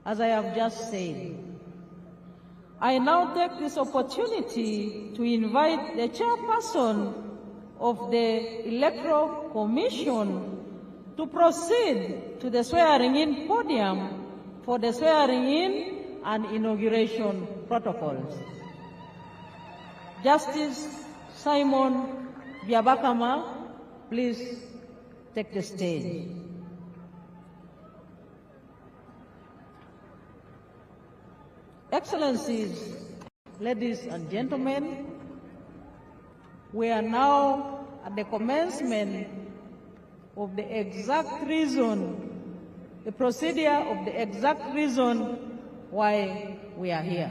as I have just said. I now take this opportunity to invite the chairperson of the Electoral Commission to proceed to the swearing-in podium for the swearing-in and inauguration protocols. Justice Simon Byabakama, please take the stage. Excellencies, ladies and gentlemen, we are now at the commencement of the exact reason, the procedure of the exact reason why we are here.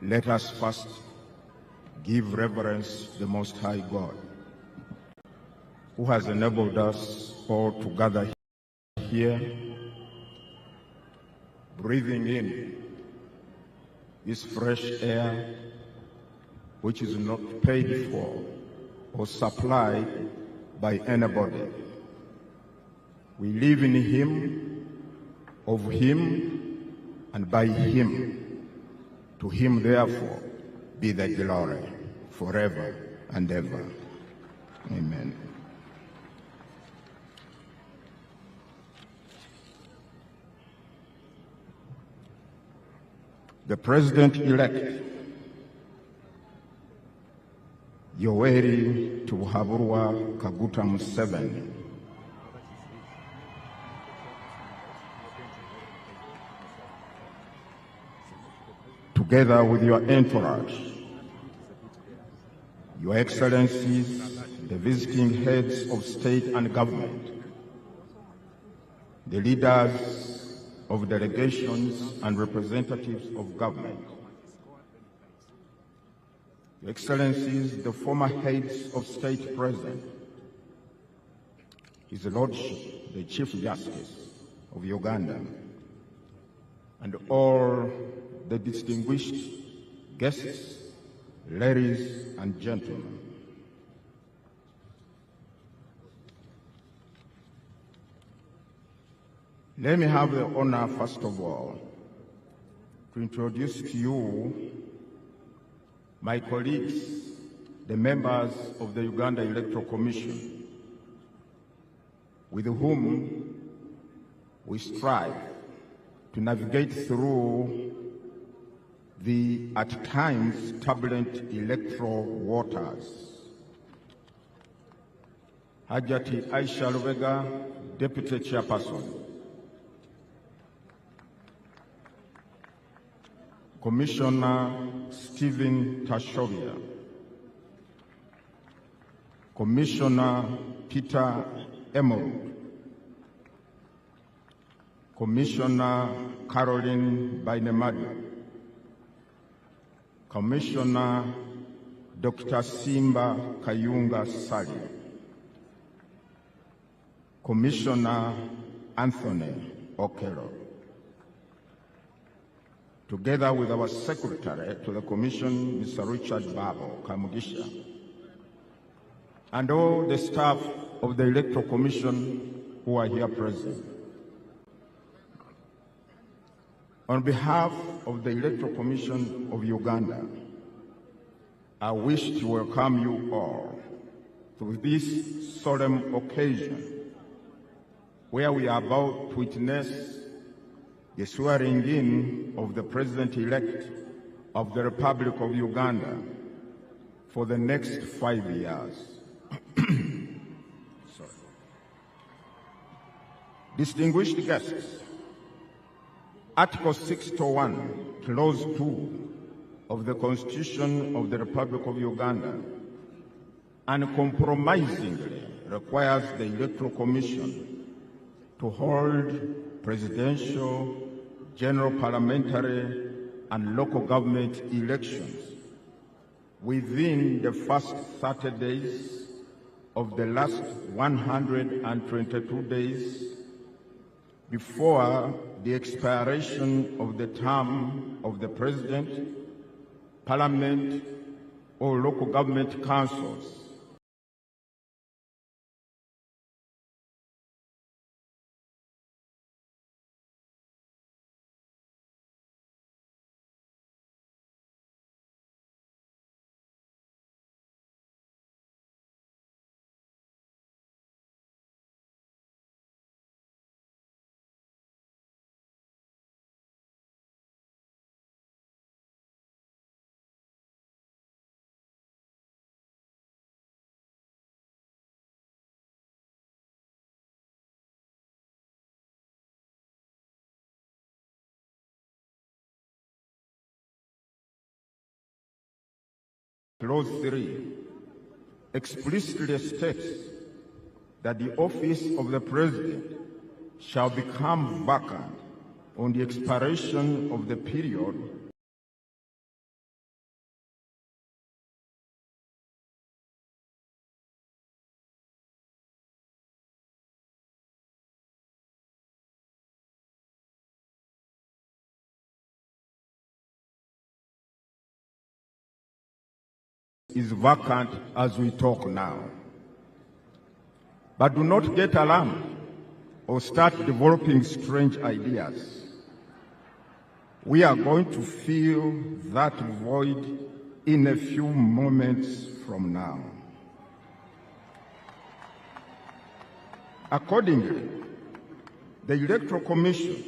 Let us first give reverence to the Most High God, who has enabled us all to gather here, breathing in this fresh air which is not paid for or supplied by anybody. We live in Him, of Him, and by Him. To Him, therefore, be the glory forever and ever. Amen. The President-elect, Yoweri Tuhaburwa Kaguta Museveni, together with your entourage, Your Excellencies, the visiting heads of state and government, the leaders of delegations and representatives of government, Your Excellencies, the former heads of state present, His Lordship, the Chief Justice of Uganda, and all the distinguished guests, ladies and gentlemen. Let me have the honor, first of all, to introduce to you my colleagues, the members of the Uganda Electoral Commission, with whom we strive to navigate through the, at times, turbulent electoral waters. Hajati Aisha Lubega, Deputy Chairperson. Commissioner Stephen Tashovia. Commissioner Peter Emerald. Commissioner Caroline Bainemadu. Commissioner Dr. Simba Kayunga Sali. Commissioner Anthony Okello. Together with our Secretary to the Commission, Mr. Richard Babo Kamugisha, and all the staff of the Electoral Commission who are here present. On behalf of the Electoral Commission of Uganda, I wish to welcome you all to this solemn occasion where we are about to witness the swearing-in of the President-elect of the Republic of Uganda for the next 5 years. Distinguished guests, Article 601, Clause 2 of the Constitution of the Republic of Uganda uncompromisingly requires the Electoral Commission to hold presidential, general parliamentary, and local government elections within the first 30 days of the last 122 days before the expiration of the term of the President, Parliament, or local government councils. Clause 3 explicitly states that the office of the President shall become vacant on the expiration of the period is vacant as we talk now. But do not get alarmed or start developing strange ideas. We are going to fill that void in a few moments from now. Accordingly, the Electoral Commission,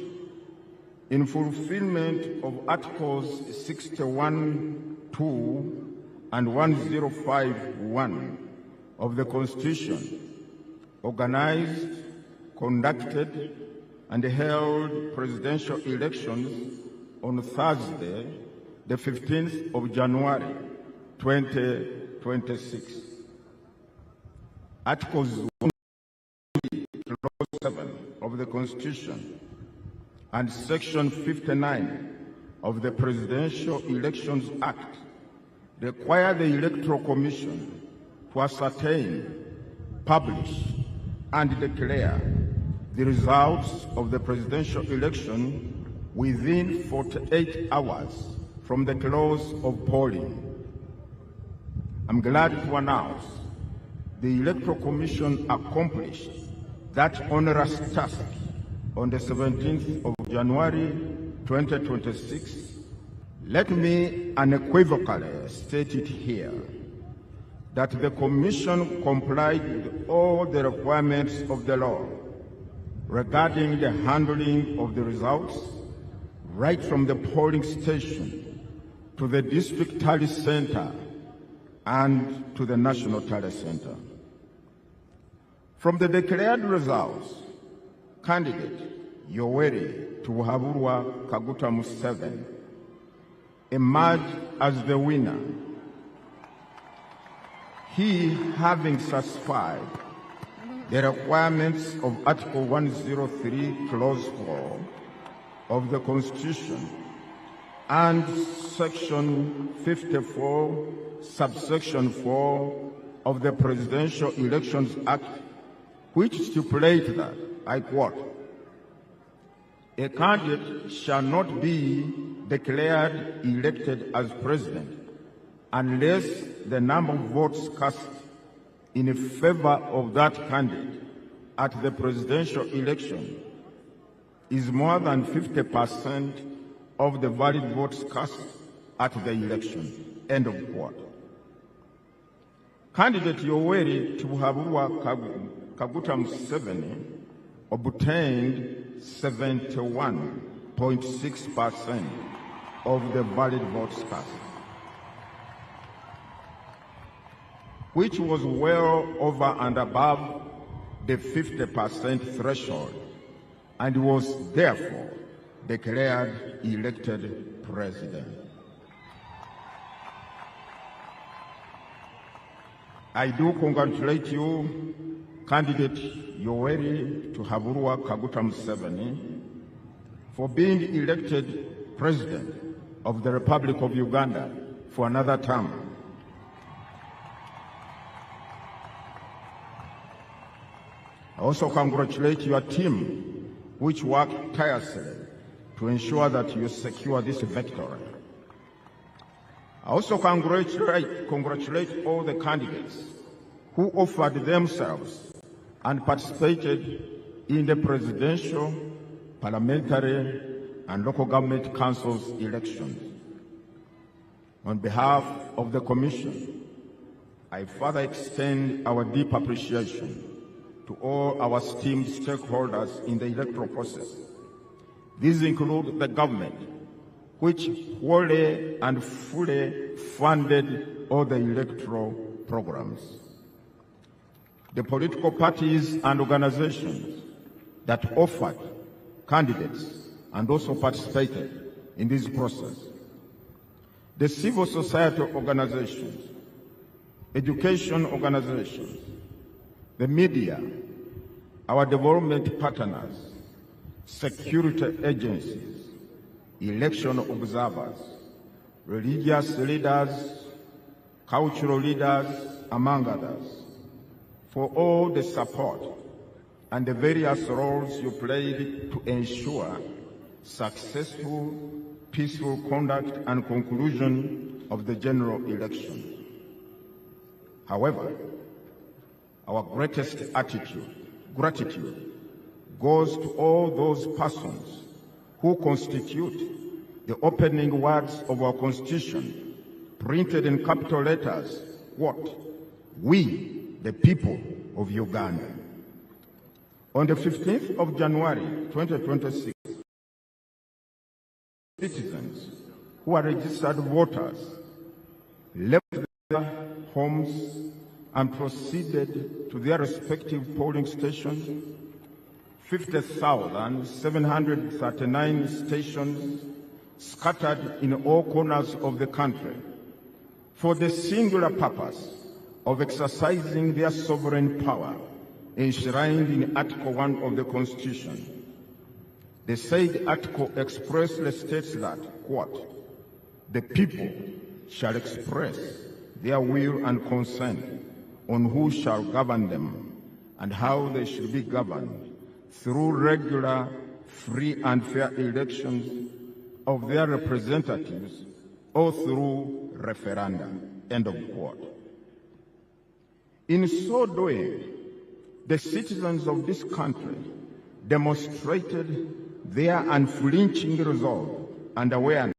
in fulfillment of Articles 61(2) and 105(1) of the Constitution, organized, conducted, and held presidential elections on Thursday, the 15th of January, 2026. Articles 1, Clause 7 of the Constitution and Section 59 of the Presidential Elections Act require the Electoral Commission to ascertain, publish, and declare the results of the presidential election within 48 hours from the close of polling. I'm glad to announce the Electoral Commission accomplished that onerous task on the 17th of January 2026. Let me unequivocally state it here that the Commission complied with all the requirements of the law regarding the handling of the results, right from the polling station to the district tally center and to the national tally center. From the declared results, candidate Yoweri Kaguta Museveni emerged as the winner, he having satisfied the requirements of Article 103, Clause 4 of the Constitution and Section 54, Subsection 4 of the Presidential Elections Act, which stipulates that, I quote, "A candidate shall not be declared elected as president unless the number of votes cast in favor of that candidate at the presidential election is more than 50% of the valid votes cast at the election." End of quote. Candidate Yoweri Kaguta Museveni obtained 71.6% of the valid votes cast, which was well over and above the 50% threshold, and was therefore declared elected president. I do congratulate you, candidate Yoweri Kaguta Museveni, for being elected President of the Republic of Uganda for another term. I also congratulate your team, which worked tirelessly to ensure that you secure this victory. I also congratulate all the candidates who offered themselves and participated in the presidential, parliamentary, and local government councils elections. On behalf of the Commission, I further extend our deep appreciation to all our esteemed stakeholders in the electoral process. These include the government, which wholly and fully funded all the electoral programs, the political parties and organizations that offered candidates and also participated in this process, the civil society organizations, education organizations, the media, our development partners, security agencies, election observers, religious leaders, cultural leaders, among others, for all the support and the various roles you played to ensure successful, peaceful conduct and conclusion of the general election. However, our greatest gratitude goes to all those persons who constitute the opening words of our Constitution, printed in capital letters, what? We, the people of Uganda. On the 15th of January 2026, citizens who are registered voters left their homes and proceeded to their respective polling stations. 50,739 stations scattered in all corners of the country for the singular purpose of exercising their sovereign power enshrined in Article 1 of the Constitution. The said article expressly states that, quote, the people shall express their will and consent on who shall govern them and how they should be governed through regular, free and fair elections of their representatives or through referenda, end of quote. In so doing, the citizens of this country demonstrated their unflinching resolve and awareness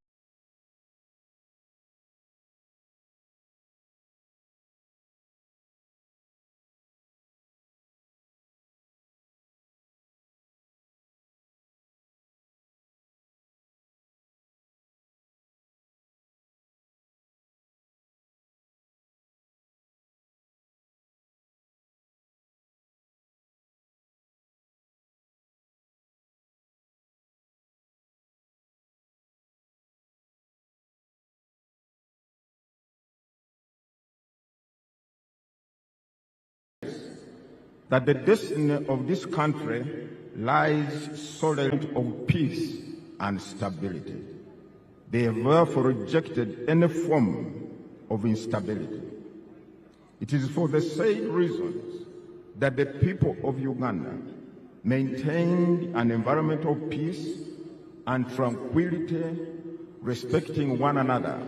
that the destiny of this country lies solely of peace and stability. They have therefore rejected any form of instability. It is for the same reasons that the people of Uganda maintained an environment of peace and tranquility, respecting one another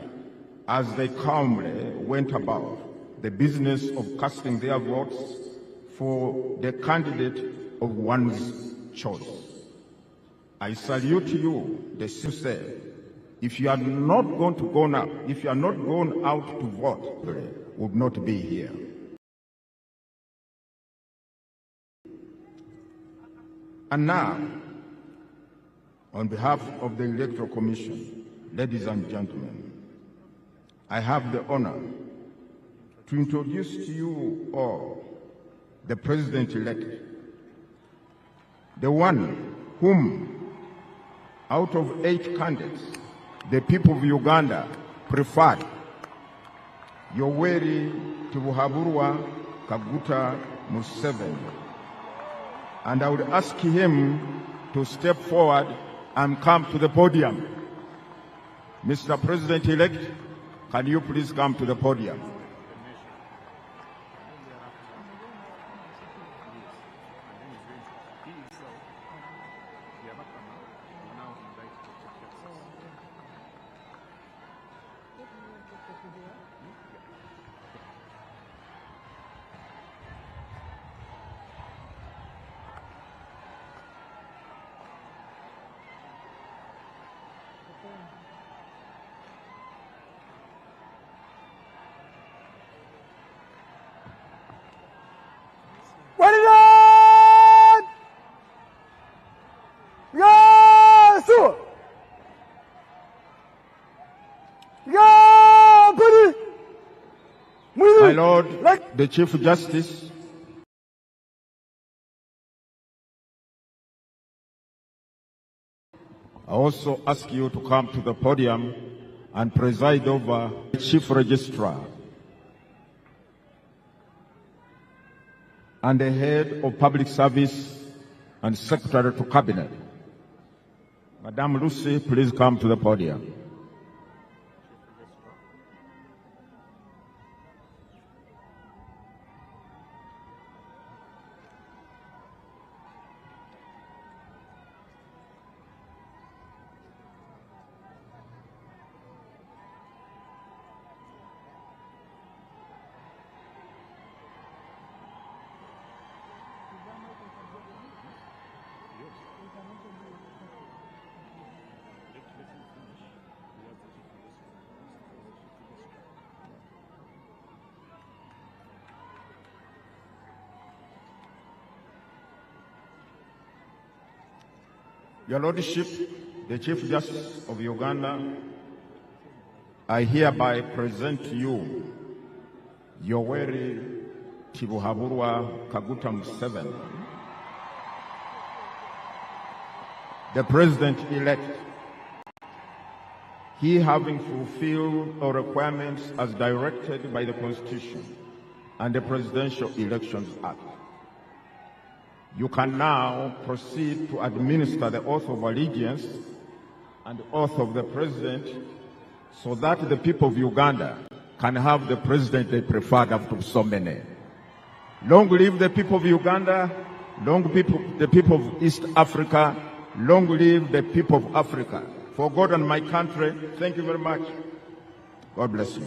as they calmly went about the business of casting their votes for the candidate of one's choice. I salute you, the sister. If you are not going to go now, if you are not going out to vote, would not be here. And now, on behalf of the Electoral Commission, ladies and gentlemen, I have the honor to introduce to you all the President-elect, the one whom, out of 8 candidates, the people of Uganda preferred, Yoweri Tibuhaburwa Kaguta Museveni. And I would ask him to step forward and come to the podium. Mr. President-elect, can you please come to the podium? My Lord, the Chief Justice, I also ask you to come to the podium and preside over the Chief Registrar and the Head of Public Service and Secretary to Cabinet. Madam Lucy, please come to the podium. Your Lordship, the Chief Justice of Uganda, I hereby present to you Yoweri Tibuhaburwa Kaguta Museveni, the President-elect. He having fulfilled all requirements as directed by the Constitution and the Presidential Elections Act. You can now proceed to administer the oath of allegiance and the oath of the President so that the people of Uganda can have the President they preferred after so many. Long live the people of Uganda, long live the people of East Africa, long live the people of Africa. For God and my country, thank you very much. God bless you.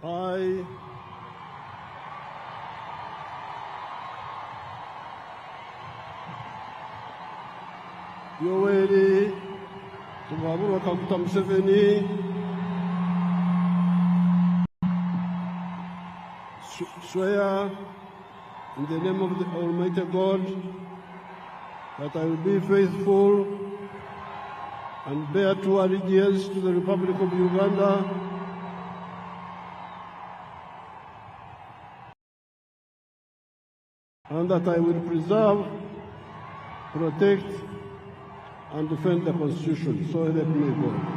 I, Yoweri Tibuhaburwa Kaguta Museveni, swear in the name of the Almighty God that I will be faithful and bear true allegiance to the Republic of Uganda and that I will preserve, protect, and defend the Constitution. So help me God.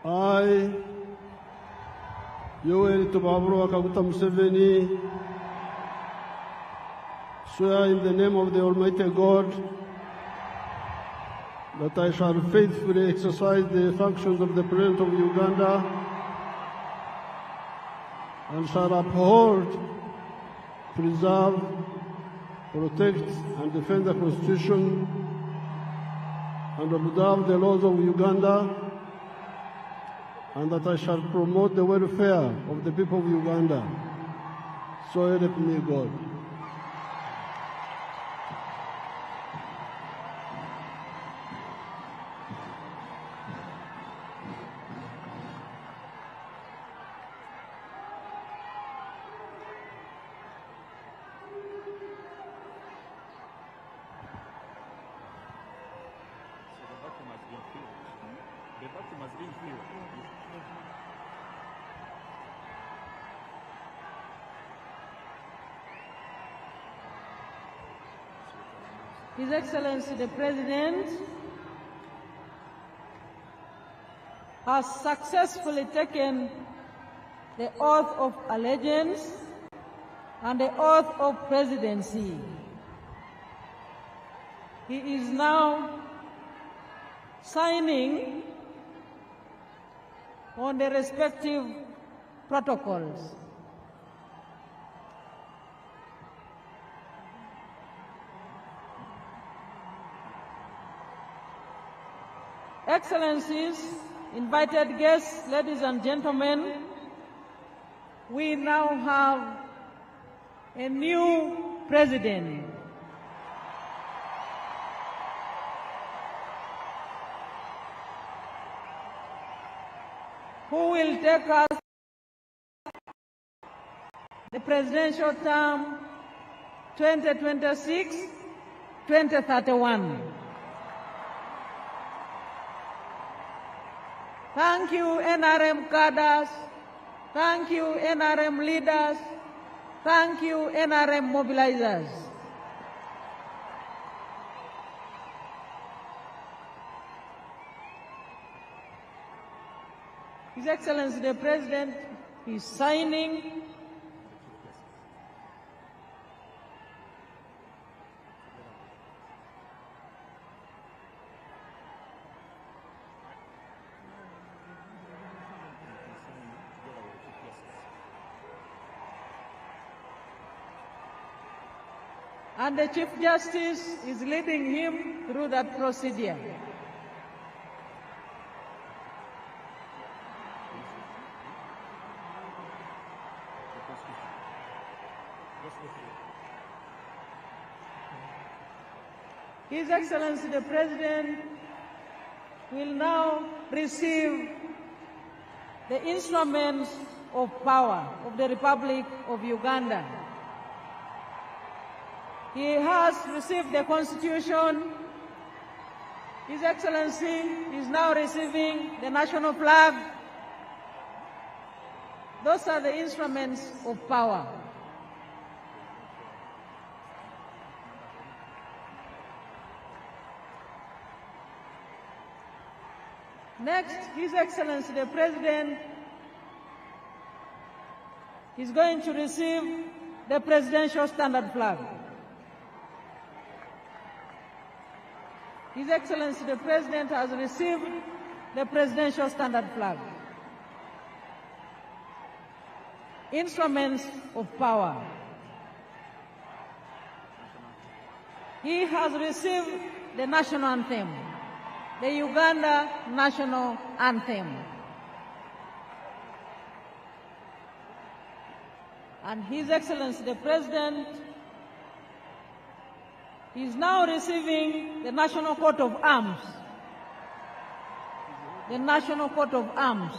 I, Yoweri Tibuhaburwa Kaguta Museveni, swear in the name of the Almighty God that I shall faithfully exercise the functions of the President of Uganda and shall uphold, preserve, protect, and defend the Constitution and observe the laws of Uganda, and that I shall promote the welfare of the people of Uganda. So help me God. His Excellency the President has successfully taken the oath of allegiance and the oath of presidency. He is now signing on the respective protocols. Excellencies, invited guests, ladies and gentlemen, we now have a new president. Who will take us the presidential term 2026-2031. Thank you, NRM cadres. Thank you, NRM leaders. Thank you, NRM mobilizers. His Excellency the President is signing and the Chief Justice is leading him through that procedure. His Excellency the President will now receive the instruments of power of the Republic of Uganda. He has received the Constitution. His Excellency is now receiving the national flag. Those are the instruments of power. Next, His Excellency the President is going to receive the Presidential Standard Flag. His Excellency the President has received the Presidential Standard Flag. Instruments of power. He has received the national anthem, the Uganda national anthem. And His Excellency the President is now receiving the National Coat of Arms. The National Coat of Arms.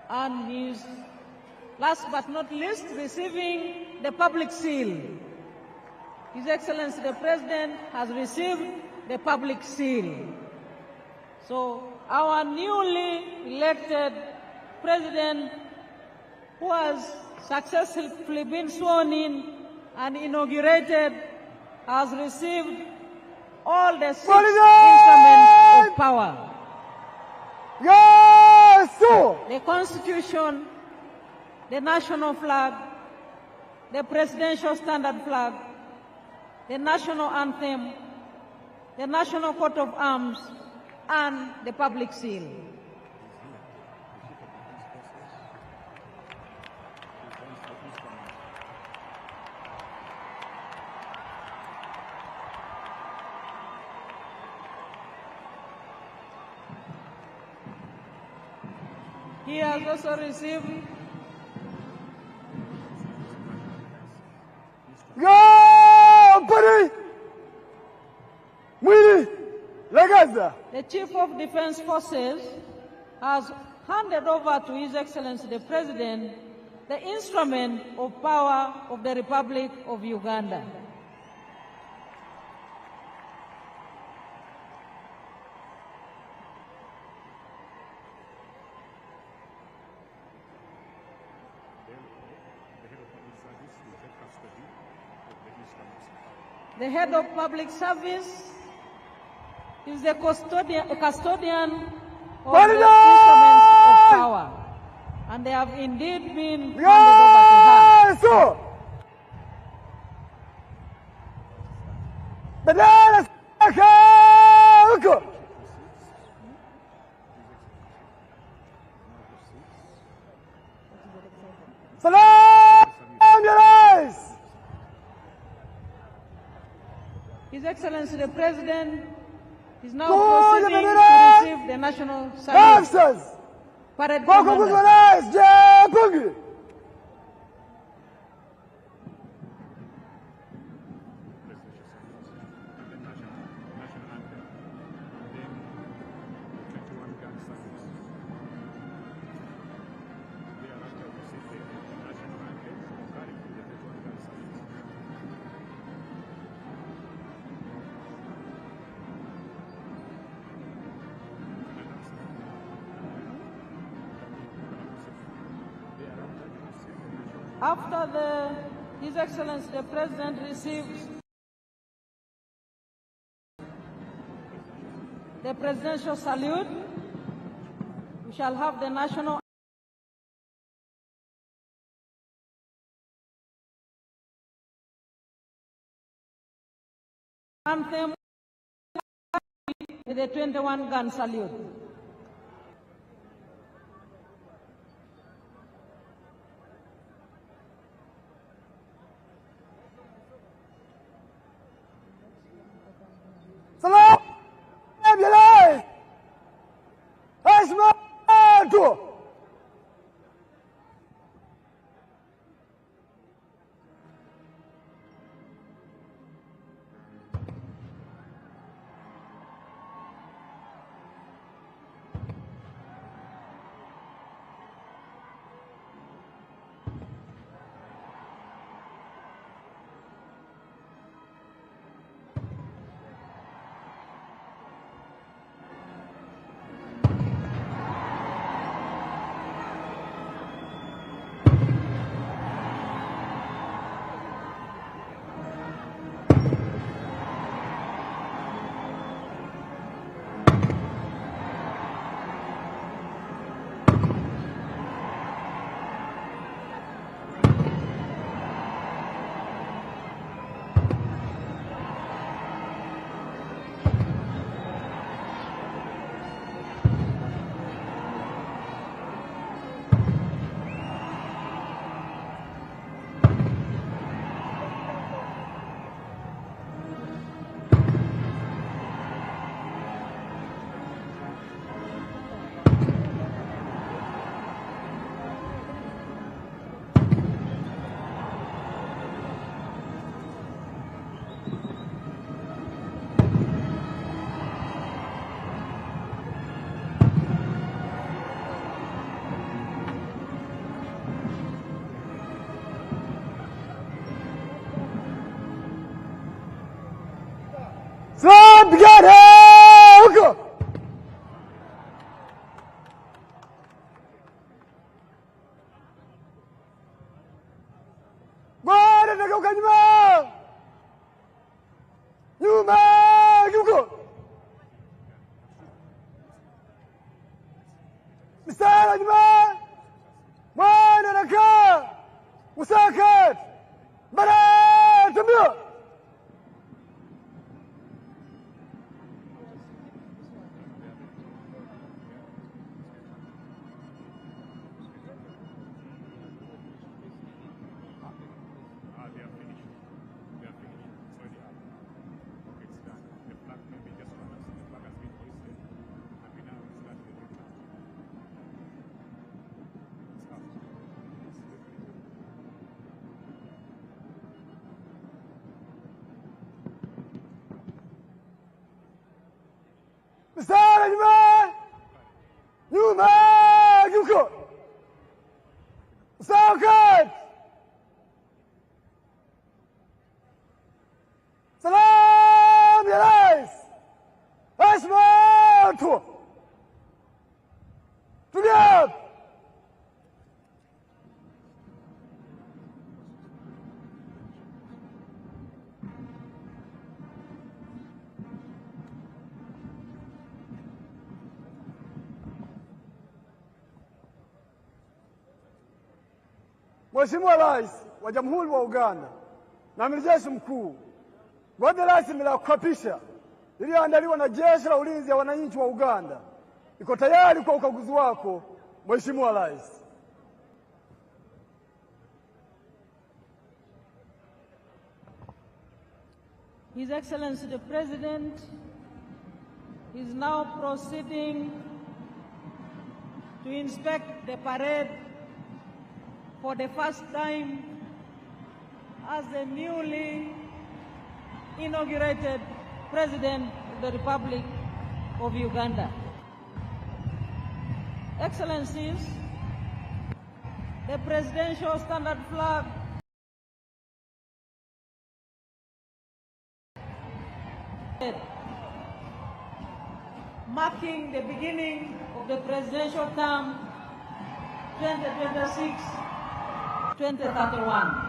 And he is, last but not least, receiving the public seal. His Excellency the President has received the public seal. So our newly elected President, who has successfully been sworn in and inaugurated, has received all the 6 instruments of power. Yes, sir. The Constitution, the national flag, the Presidential Standard Flag, the national anthem, the National Coat of Arms, and the public seal. He has also received the Chief of Defense Forces has handed over to His Excellency the President the instrument of power of the Republic of Uganda. the head of public service, is the custodian of the instruments of power, and they have indeed been handed over to her. His Excellency the President is now proceeding to receive the national salute. Parade Commander. After His Excellency the President receives the presidential salute, we shall have the national anthem with the 21-gun salute. Mheshimiwa Rais wa Jamhuri wa Uganda na Amiri Jeshi Mkuu, gwaride rasmi la kuapisha lililoandaliwa na Jeshi la Ulinzi ya Wananchi wa Uganda iko tayari kwa ukaguzi wako, Mheshimiwa Rais. His Excellency the President is now proceeding to inspect the parade for the first time as the newly inaugurated President of the Republic of Uganda. Excellencies, the presidential standard flag marking the beginning of the presidential term 2026-2031.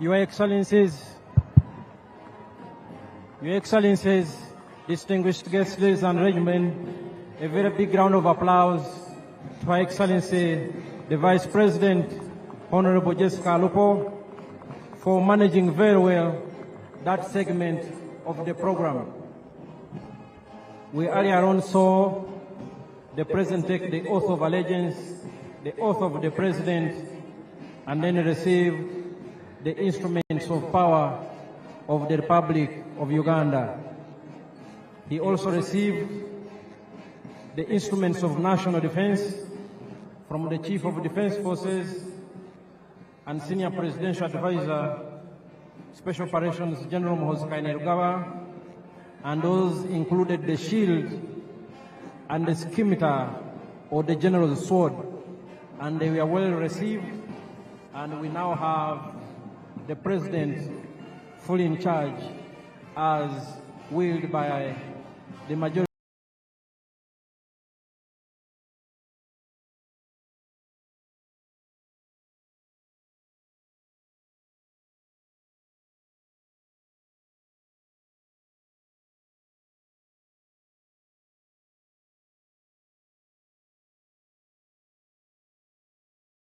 Your Excellencies, distinguished guests, ladies and gentlemen, a very big round of applause to Her Excellency, the Vice President, Honorable Jessica Lupo, for managing very well that segment of the program. We earlier on saw the President take the oath of allegiance, the oath of the President, and then receive the instruments of power of the Republic of Uganda. He also received the instruments of national defense from the Chief of Defense Forces and Senior Presidential Advisor, Special Operations General Museveni, and those included the shield and the scimitar or the general's sword, and they were well received, and we now have the President fully in charge as willed by the majority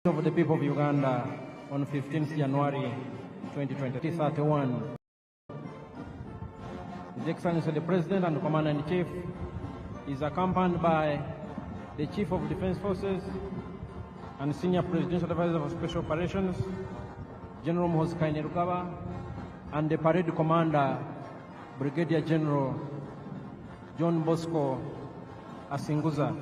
of the people of Uganda on 15th January 2031. His Excellency the President and Commander-in-Chief is accompanied by the Chief of Defense Forces and Senior Presidential Advisor for Special Operations, General Museveni, and the Parade Commander, Brigadier General John Bosco Asinguza.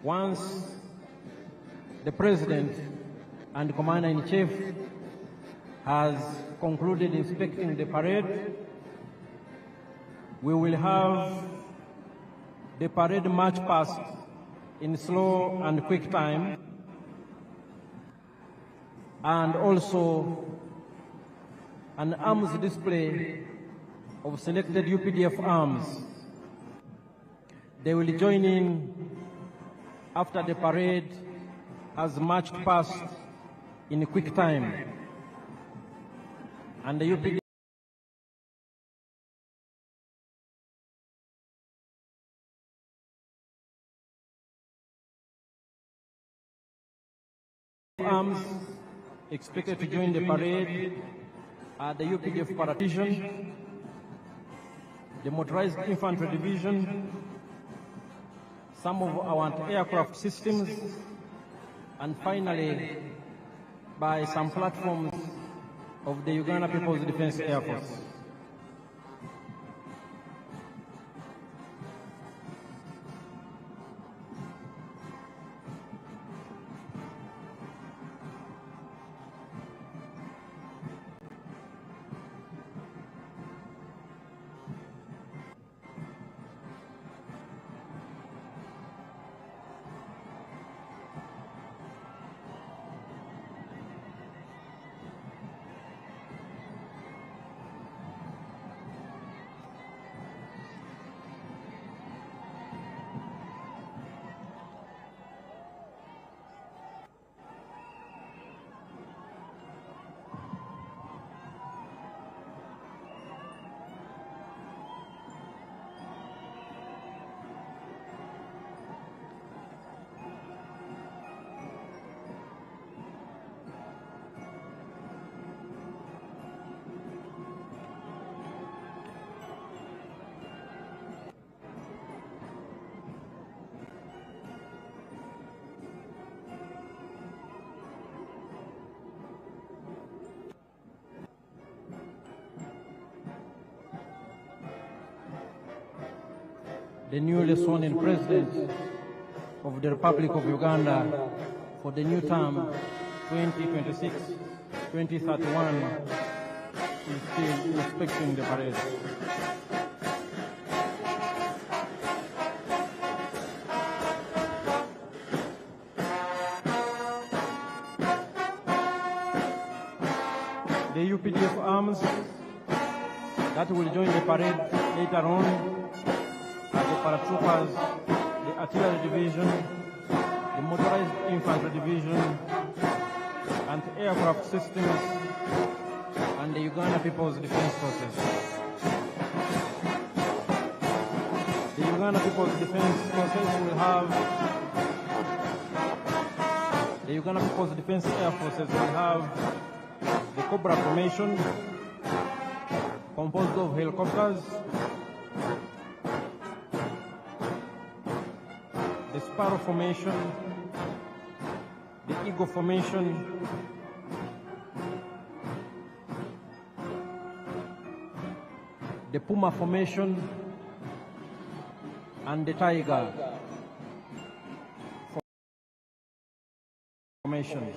Once the President and Commander-in-Chief has concluded inspecting the parade, we will have the parade march past in slow and quick time, and also an arms display of selected UPDF arms. They will join in after the parade has marched past in a quick time, and the UPDF arms expected to join the parade are the UPDF Paradivision, the Motorized Infantry Division, some of our anti-aircraft systems, and finally, by some platforms of the Uganda People's Defense Air Force. the newly sworn-in President of the Republic of Uganda for the new term 2026-2031 is still inspecting the parade. The UPDF arms that will join the parade later on are the paratroopers, the artillery division, the motorized infantry division, anti-aircraft systems, and the Uganda People's Defense Forces. The Uganda People's Defense Forces will have, the Uganda People's Defense Air Forces will have the Cobra formation, composed of helicopters, the Sparrow formation, the Eagle formation, the Puma formation, and the Tiger formation.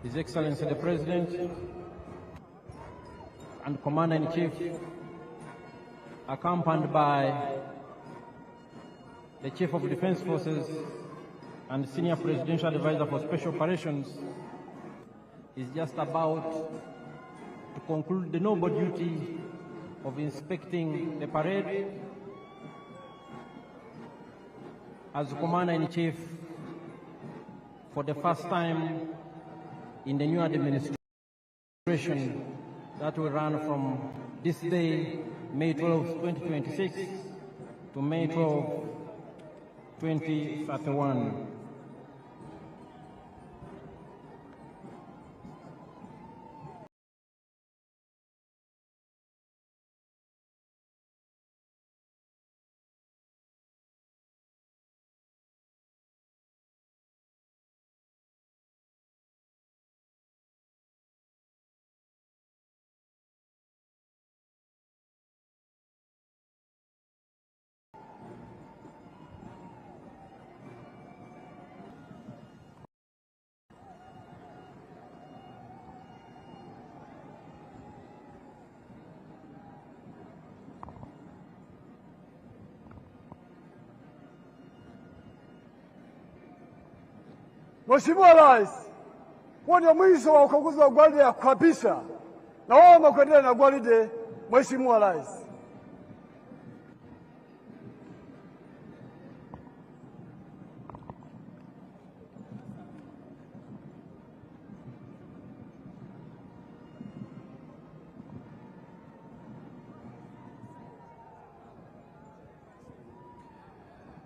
His Excellency the President and Commander-in-Chief, accompanied by the Chief of Defense Forces and Senior Presidential Advisor for Special Operations, is just about to conclude the noble duty of inspecting the parade as Commander-in-Chief for the first time in the new administration that will run from this day, May 12, 2026 to May 12, 2031. Mheshimiwa Rais, huo ndio mwisho wa ukaguzi wa gwaride ya kuapisha, na wao kuendelea na gwaride. Mheshimiwa Rais,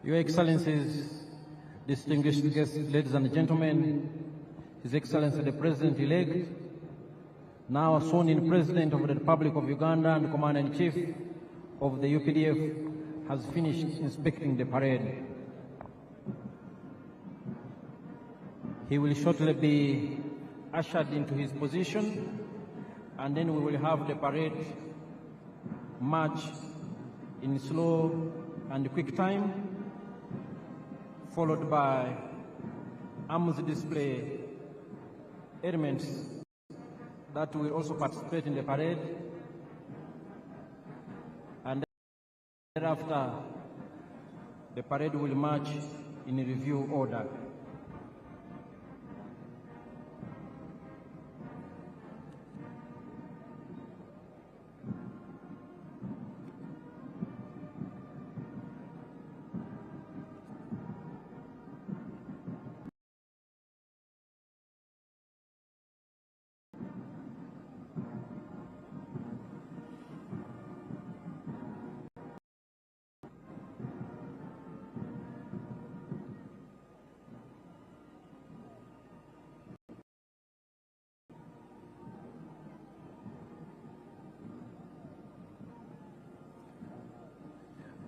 Your Excellencies, distinguished guests, ladies and gentlemen, His Excellency the President-elect, now sworn-in President of the Republic of Uganda and Commander-in-Chief of the UPDF, has finished inspecting the parade. He will shortly be ushered into his position, and then we will have the parade march in slow and quick time, followed by arms display elements that will also participate in the parade, and thereafter the parade will march in review order.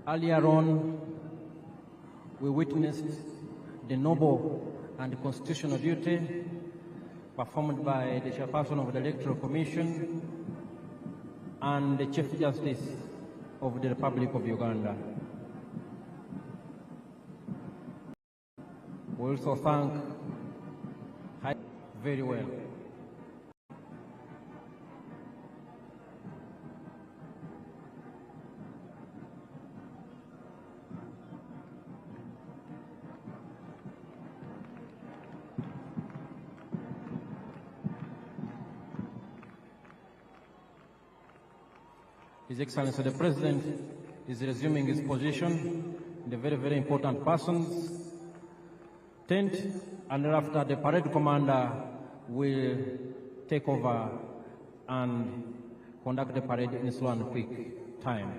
Earlier on, we witnessed the noble and constitutional duty performed by the chairperson of the Electoral Commission and the Chief Justice of the Republic of Uganda. We also thank very well. His Excellency the President is resuming his position in the very, very important persons tent, and thereafter the parade commander will take over and conduct the parade in slow and quick time.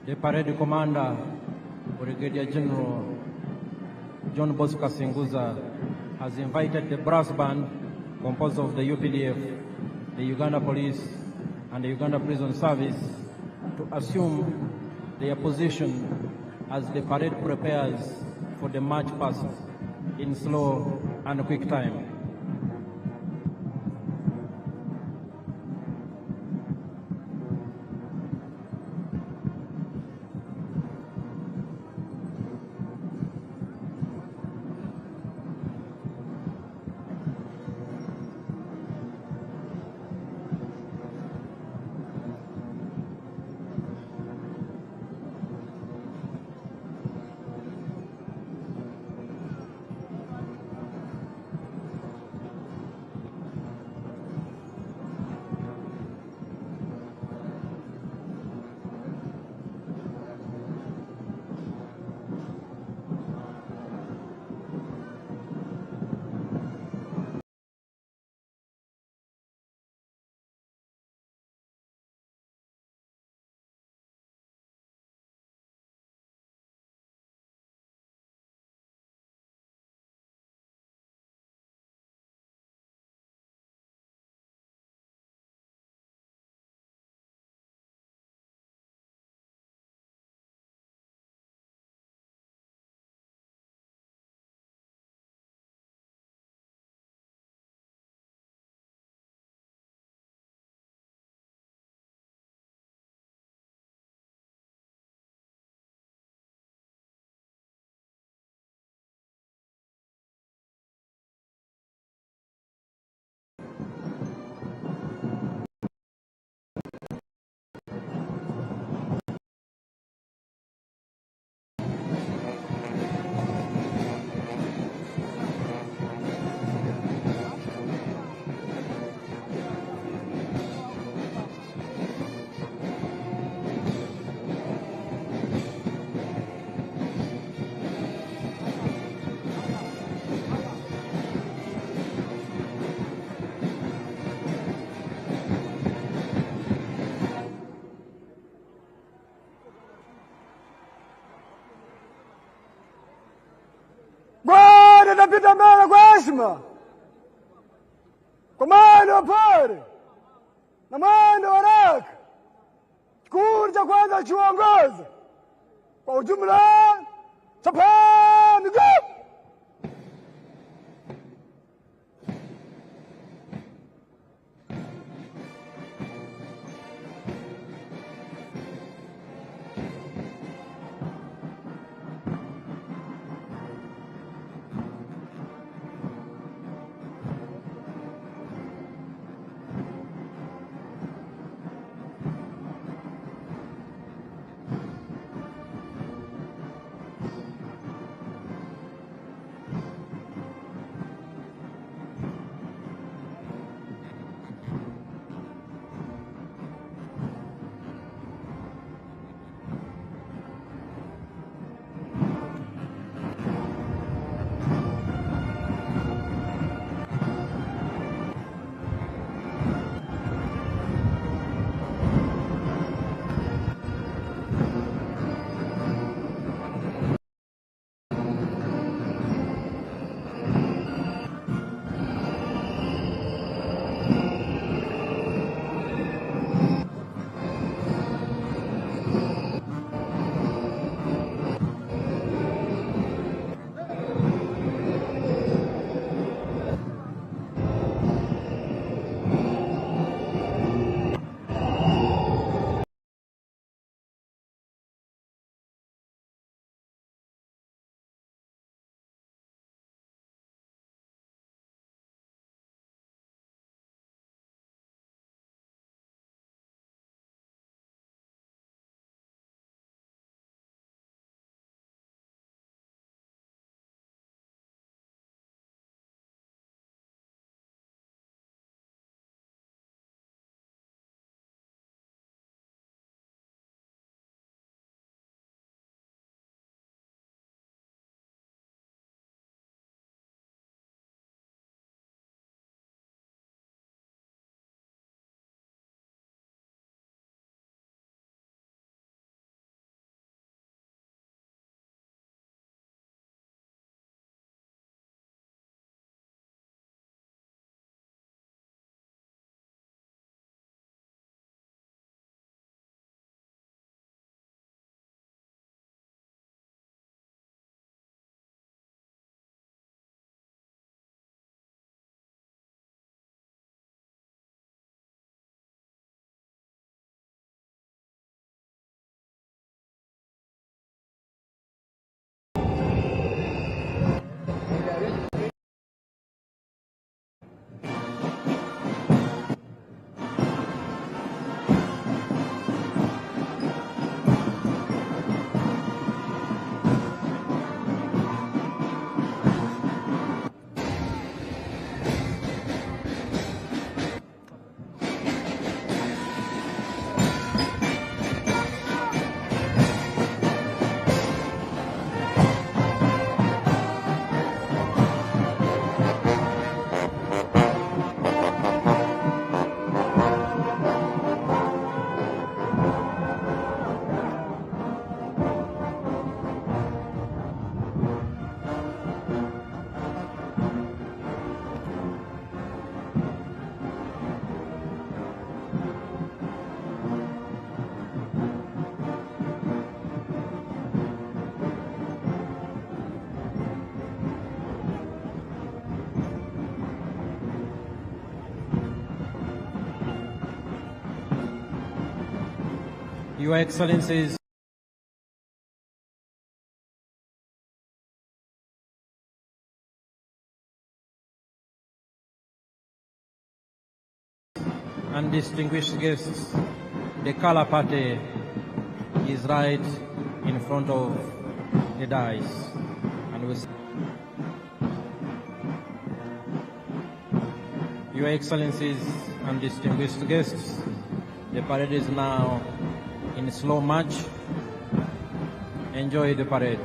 The parade commander, Brigadier General John Bosco Singuza, has invited the brass band composed of the UPDF, the Uganda Police, and the Uganda Prison Service to assume their position as the parade prepares for the march past in slow and quick time. Napita mbele kwa heshima, kwa mwendo wa pole na mwendo wa haraka. Kikundi cha kwanza chuongoza kwa ujumla, chapa miguu. Your Excellencies, and distinguished guests, the color party is right in front of the dais. And with Your Excellencies and distinguished guests, the parade is now in slow march. Enjoy the parade.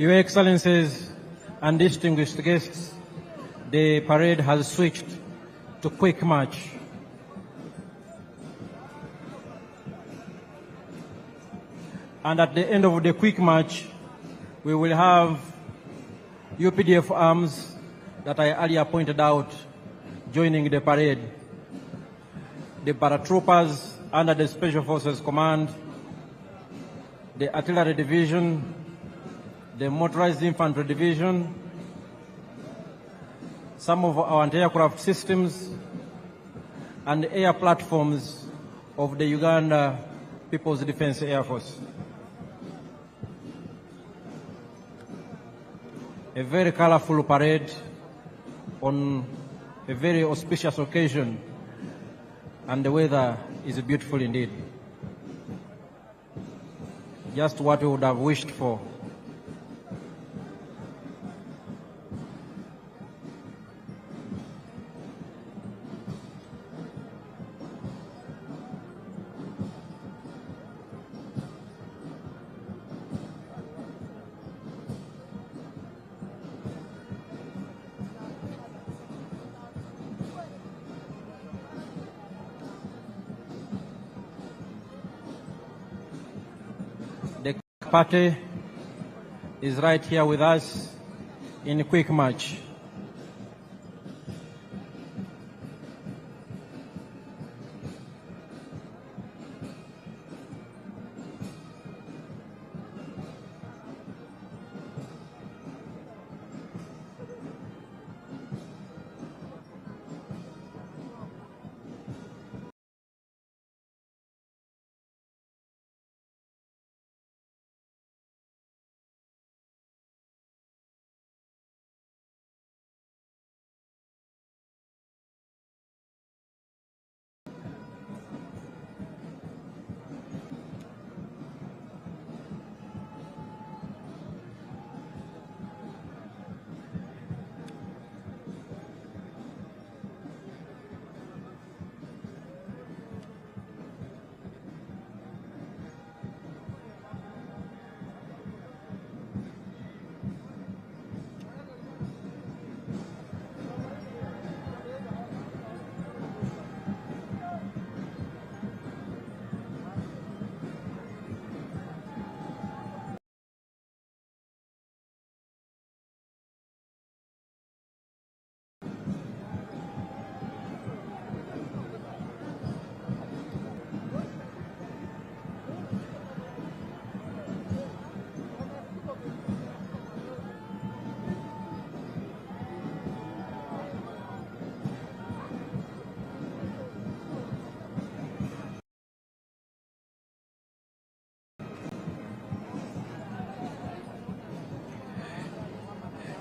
Your Excellencies and distinguished guests, the parade has switched to quick march. And at the end of the quick march, we will have UPDF arms that I earlier pointed out joining the parade. The paratroopers under the Special Forces Command, the Artillery Division, the Motorized Infantry Division, some of our anti-aircraft systems, and the air platforms of the Uganda People's Defense Air Force. A very colorful parade on a very auspicious occasion, and the weather is beautiful indeed. Just what we would have wished for. The party is right here with us in quick march.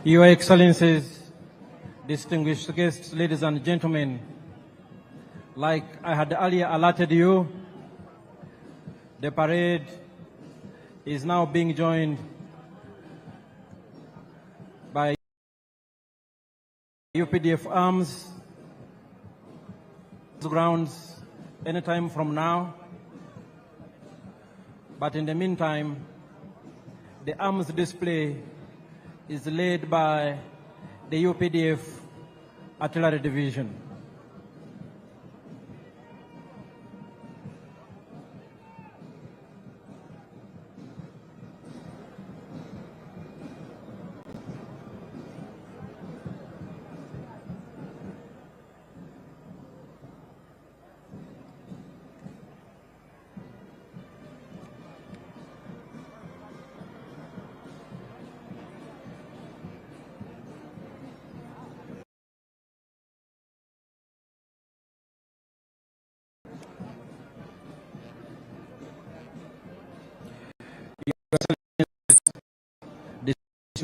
Your Excellencies, distinguished guests, ladies and gentlemen, like I had earlier alerted you, the parade is now being joined by UPDF arms grounds anytime from now. But in the meantime, the arms display is led by the UPDF Artillery Division.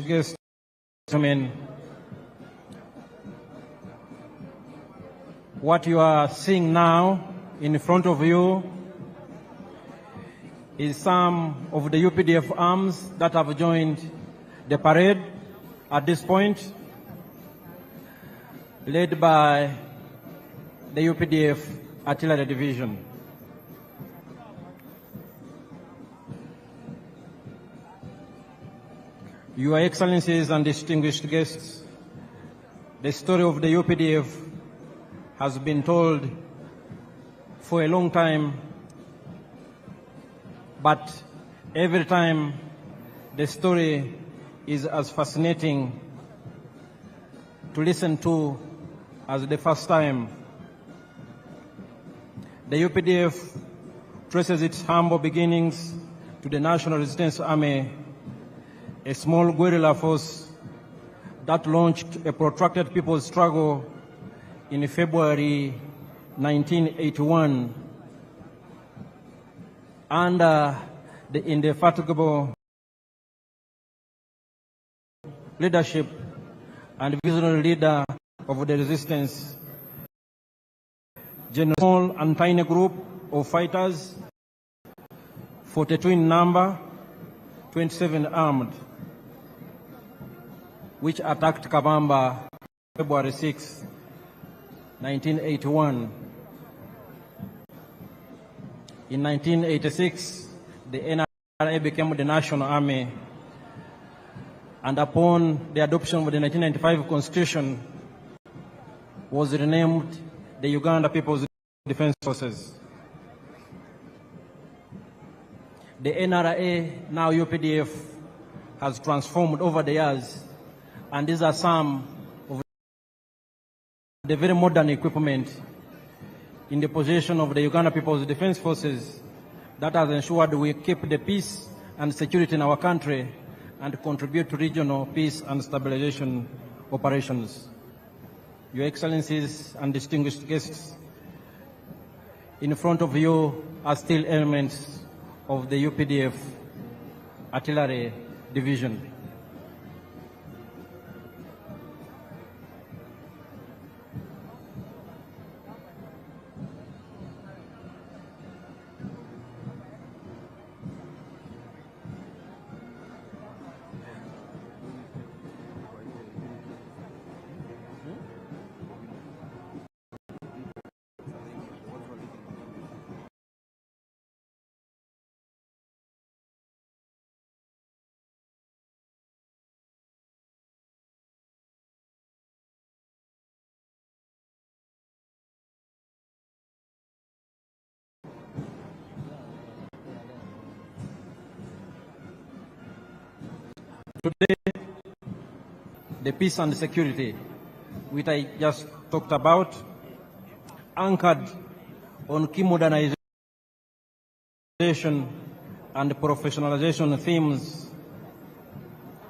Guests, what you are seeing now in front of you is some of the UPDF arms that have joined the parade at this point, led by the UPDF Artillery Division. Your Excellencies and distinguished guests, the story of the UPDF has been told for a long time, but every time the story is as fascinating to listen to as the first time. The UPDF traces its humble beginnings to the National Resistance Army, a small guerrilla force that launched a protracted people's struggle in February 1981 under the indefatigable leadership and visionary leader of the resistance, General and tiny group of fighters, 42 in number, 27 armed, which attacked Kabamba February 6, 1981. In 1986, the NRA became the National Army, and upon the adoption of the 1995 Constitution, was renamed the Uganda People's Defense Forces. The NRA, now UPDF, has transformed over the years, and these are some of the very modern equipment in the possession of the Uganda People's Defense Forces that has ensured we keep the peace and security in our country and contribute to regional peace and stabilization operations. Your Excellencies and distinguished guests, in front of you are still elements of the UPDF Artillery Division. Today, the peace and security, which I just talked about, anchored on key modernization and professionalization themes,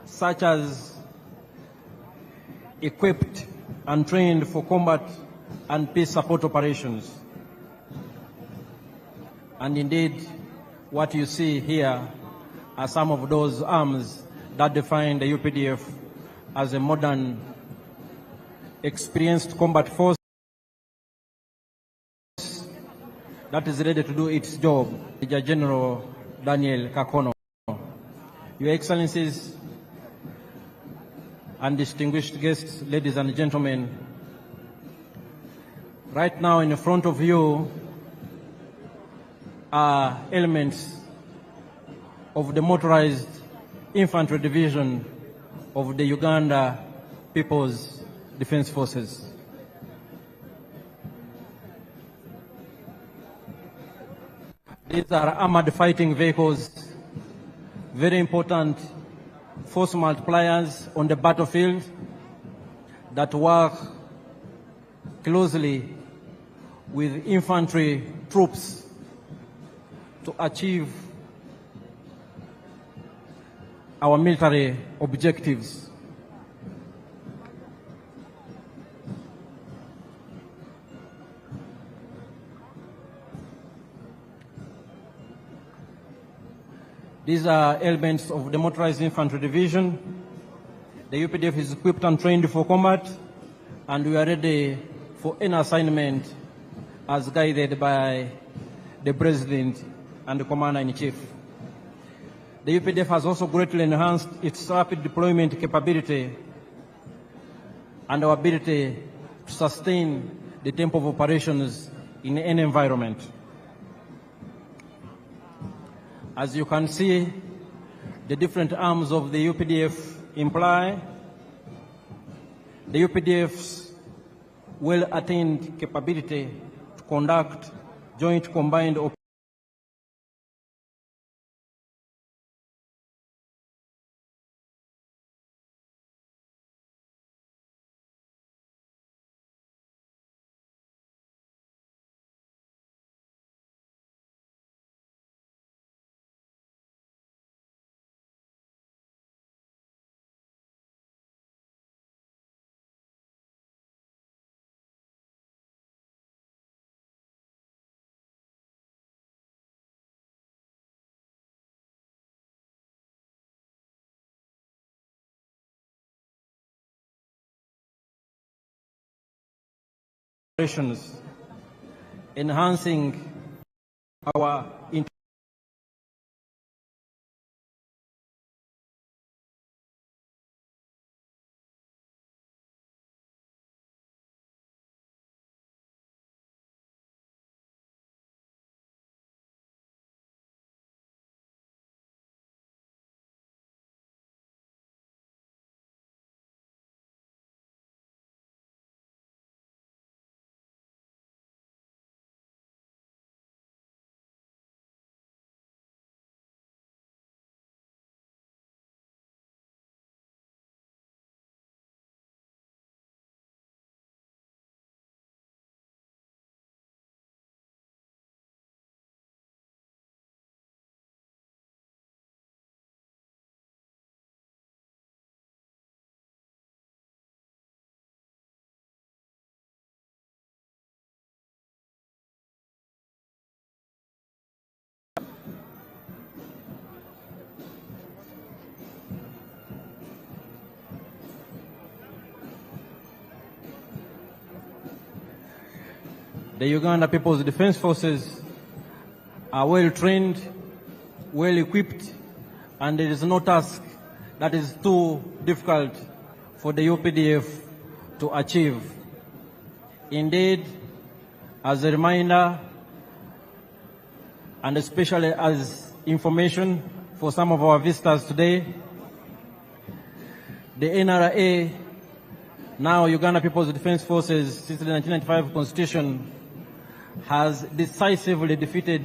such as equipped and trained for combat and peace support operations. And indeed, what you see here are some of those arms that define the UPDF as a modern, experienced combat force that is ready to do its job. Major General Daniel Kakono. Your Excellencies and distinguished guests, ladies and gentlemen, right now in front of you are elements of the motorized infantry division of the Uganda People's Defense Forces. These are armored fighting vehicles, very important force multipliers on the battlefield that work closely with infantry troops to achieve our military objectives. These are elements of the Motorized Infantry Division. The UPDF is equipped and trained for combat, and we are ready for any assignment as guided by the President and the Commander-in-Chief. The UPDF has also greatly enhanced its rapid deployment capability and our ability to sustain the tempo of operations in any environment. As you can see, the different arms of the UPDF imply the UPDF's well-attained capability to conduct joint combined operations, enhancing our The Uganda People's Defense Forces are well trained, well equipped, and there is no task that is too difficult for the UPDF to achieve. Indeed, as a reminder, and especially as information for some of our visitors today, the NRA, now Uganda People's Defense Forces, since the 1995 Constitution, has decisively defeated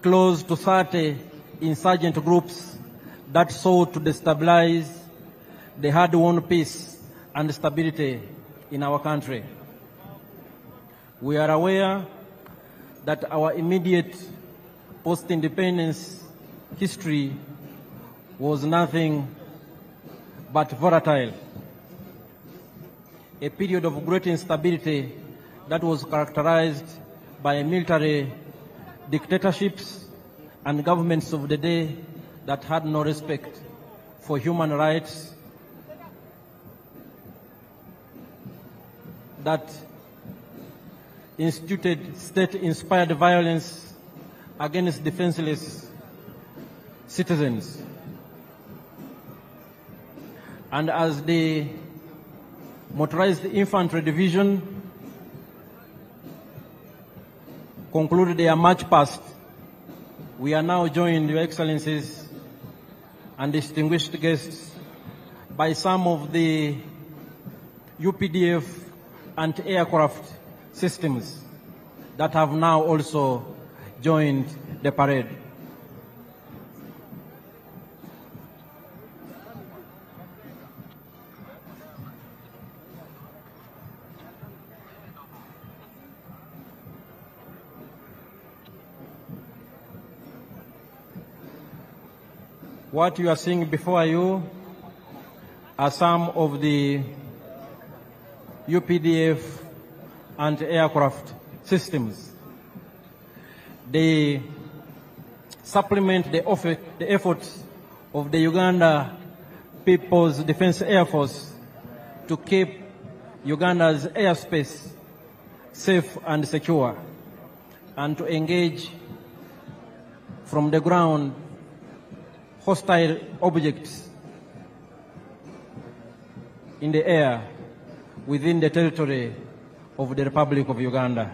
close to 30 insurgent groups that sought to destabilize the hard-won peace and stability in our country. We are aware that our immediate post-independence history was nothing but volatile, a period of great instability that was characterized by military dictatorships and governments of the day that had no respect for human rights, that instituted state-inspired violence against defenseless citizens. And as the Motorized Infantry Division concluded their march past, we are now joined, Your Excellencies and distinguished guests, by some of the UPDF anti-aircraft systems that have now also joined the parade. What you are seeing before you are some of the UPDF anti-aircraft systems. They supplement the efforts of the Uganda People's Defense Air Force to keep Uganda's airspace safe and secure, and to engage from the ground hostile objects in the air within the territory of the Republic of Uganda.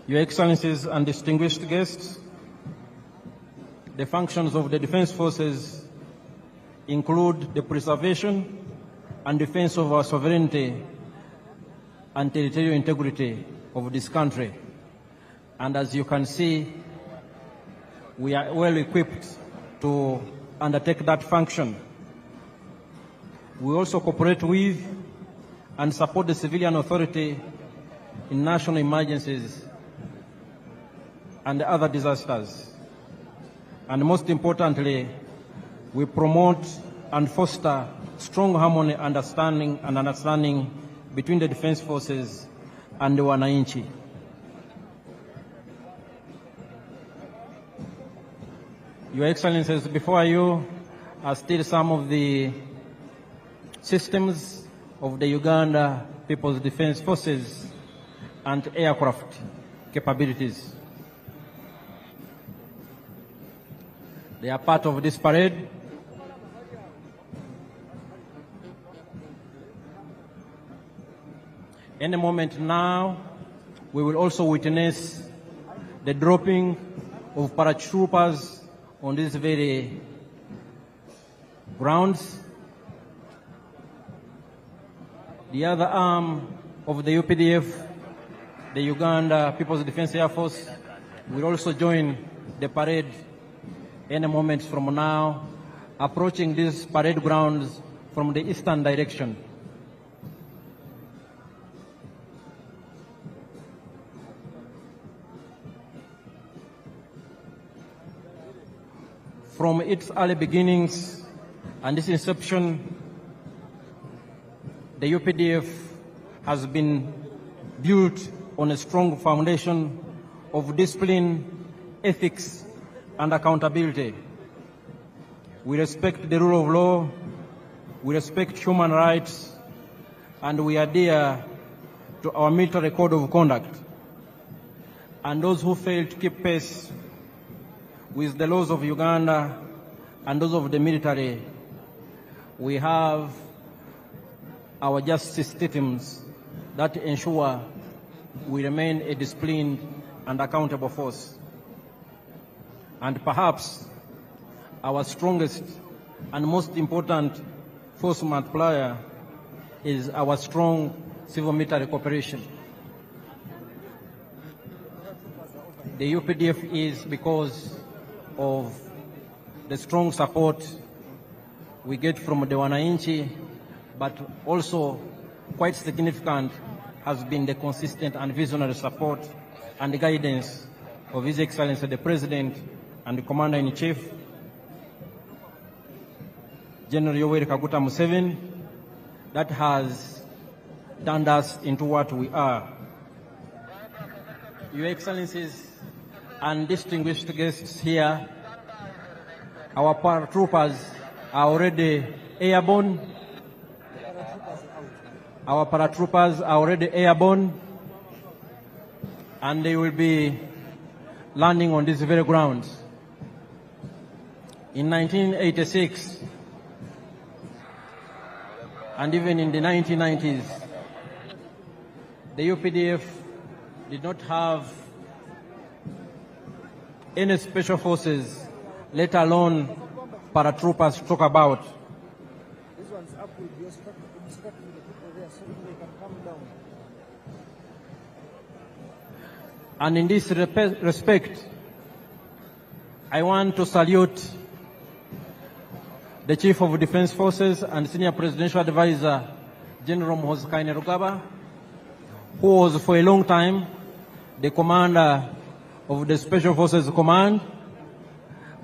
Your Excellencies and distinguished guests, the functions of the Defense Forces include the preservation and defense of our sovereignty and territorial integrity of this country. And as you can see, we are well equipped to undertake that function. We also cooperate with and support the civilian authority in national emergencies and other disasters. And most importantly, we promote and foster strong harmony, understanding between the Defense Forces and the wananchi. Your Excellencies, before you are still some of the systems of the Uganda People's Defense Forces and aircraft capabilities. They are part of this parade. Any moment now, we will also witness the dropping of paratroopers on these very grounds. The other arm of the UPDF, the Uganda People's Defense Air Force, will also join the parade any moment from now, approaching these parade grounds from the eastern direction. From its early beginnings and its inception, the UPDF has been built on a strong foundation of discipline, ethics, and accountability. We respect the rule of law, we respect human rights, and we adhere to our military code of conduct. And those who fail to keep pace with the laws of Uganda and those of the military, we have our justice systems that ensure we remain a disciplined and accountable force. And perhaps our strongest and most important force multiplier is our strong civil-military cooperation. The UPDF is because of the strong support we get from the wananchi, but also quite significant has been the consistent and visionary support and the guidance of His Excellency the President and the Commander-in-Chief, General Yoweri Kaguta Museveni, that has turned us into what we are. Your Excellencies and distinguished guests here, our paratroopers are already airborne. Our paratroopers are already airborne, and they will be landing on these very grounds. In 1986, and even in the 1990s, the UPDF did not have any special forces, let alone paratroopers to talk about. And in this respect, I want to salute the Chief of Defense Forces and Senior Presidential Advisor, General Muhoozi Kainerugaba, who was for a long time the commander of the Special Forces Command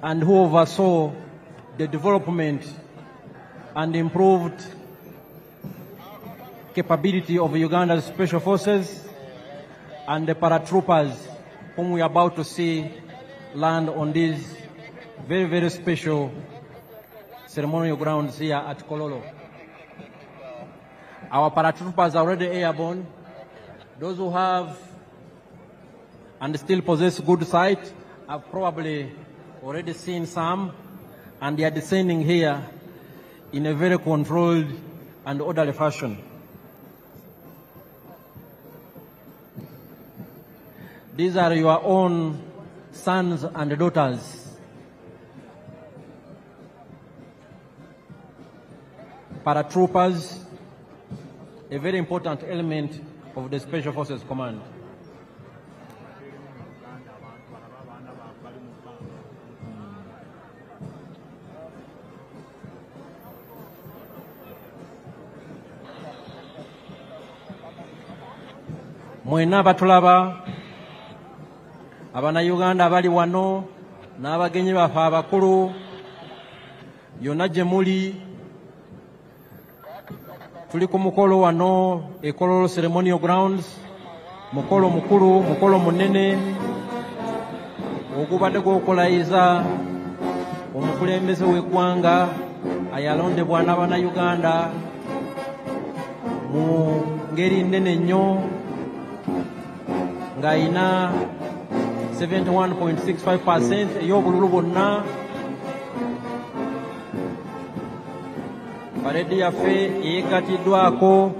and who oversaw the development and improved capability of Uganda's Special Forces and the paratroopers whom we are about to see land on these very, very special ceremonial grounds here at Kololo. Our paratroopers are already airborne. Those who have and still possess good sight have probably already seen some, and they are descending here in a very controlled and orderly fashion. These are your own sons and daughters. Paratroopers, a very important element of the Special Forces Command. Mwena batulaba Abannayuganda abali wano n'abagenyi baffe abakulu yonna gye muli, tuli ku mukolo wano e Kololo Ceremonial Grounds, mukolo mukulu, mukolo munene ogubadde gw'okulayiza omukulembeze w'eggwanga ayalondebwa n'Abannayuganda mu ngeri nnene nnyo ng'ayina 71.65% ey'obululu bonna. Paredi yaffe eyeggatiddwako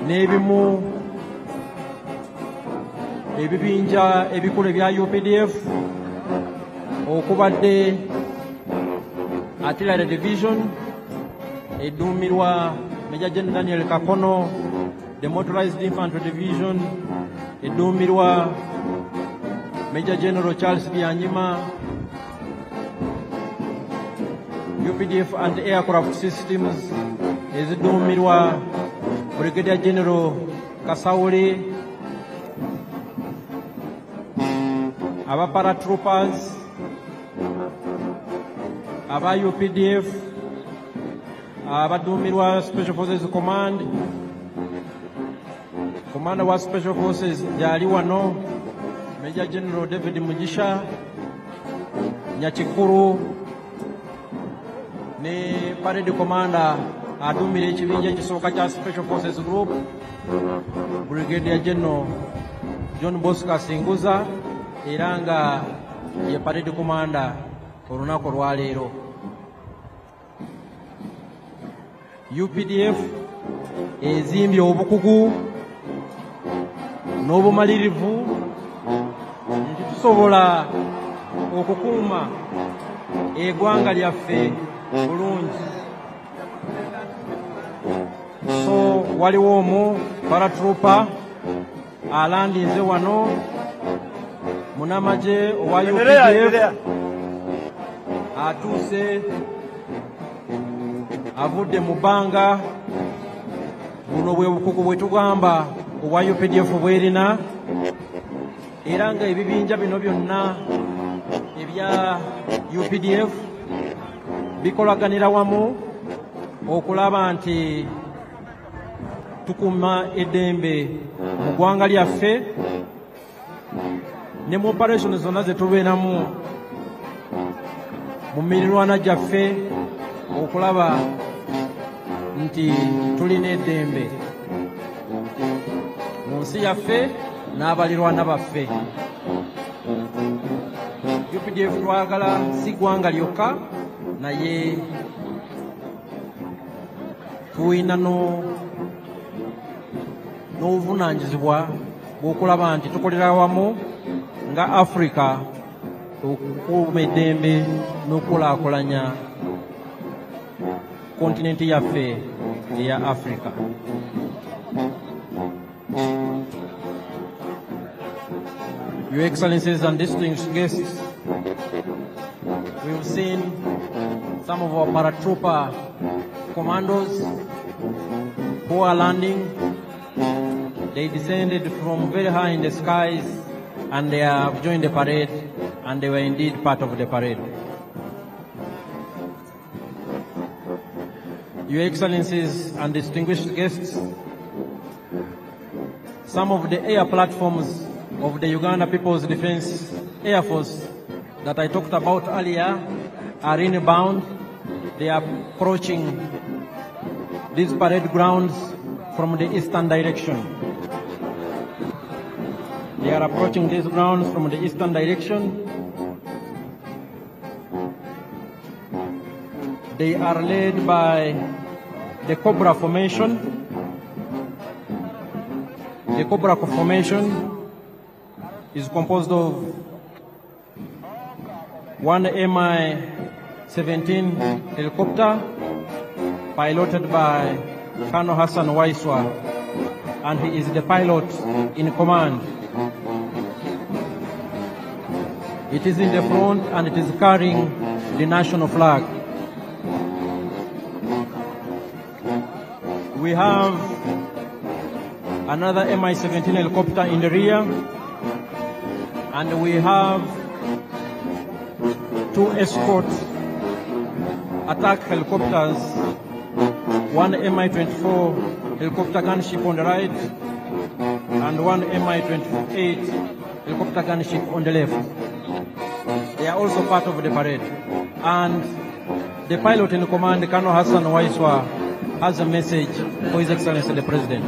n'ebimu ebibinja ebikulu ebya UPDF okubadde Artillery Division edduumirwa Major General Daniel Kakono, the Motorized Infantry Division edduumirwa Major General Charles Byanyima, UPDF and Aircraft Systems ezidduumirwa Brigadier General Kasauli, aba paratroopers, aba UPDF abadduumirwa Special Forces Command, Commander wa Special Forces gyali wano Major General David Mugisha Nyakikuru, ne Parade Commander aduumira ekibinja ekisooka kya Special Forces Group Brigadier General John Bosco Singuza, era nga ye Parade Commander olunaku olwaleero. UPDF ezimbye obukugu n'obumalirivu nti tusobola okukuuma eggwanga lyaffe bulungi. So waliwo omu paratrooper alandinze wano munamaje owa UPDF atuuse avudde mu bbanga. Buno bwe bukugu bwe tugamba obwa UPDF bwerina, era nga ebibinja bino byonna ebya UPDF bikolaganira wamu okulaba nti tukuuma eddembe mu ggwanga lyaffe ne mu operation zonna ze tubeeramu mu mirirwana gyaffe okulaba nti tulina eddembe mu nsi yaffe n'abalirwana baffe. UPDF twagala si ggwanga lyokka, naye tulina n'obuvunaanyizibwa bw'okulaba nti tukolera wamu nga Africa okukuuma eddembe n'okulaakulanya kontinenti yaffe eya Africa. Your Excellencies and distinguished guests, we've seen some of our paratrooper commandos who are landing. They descended from very high in the skies and they have joined the parade, and they were indeed part of the parade. Your Excellencies and distinguished guests, some of the air platforms of the Uganda People's Defense Air Force that I talked about earlier are inbound. They are approaching these parade grounds from the eastern direction. They are approaching these grounds from the eastern direction. They are led by the Cobra Formation. The Cobra Formation is composed of one Mi-17 helicopter piloted by Colonel Hassan Waiswa, and he is the pilot in command. It is in the front and it is carrying the national flag. We have another Mi-17 helicopter in the rear, and we have two escort attack helicopters, one Mi-24 helicopter gunship on the right and one Mi-28 helicopter gunship on the left. They are also part of the parade. And the pilot in command, Colonel Hassan Waiswa, has a message for His Excellency the President.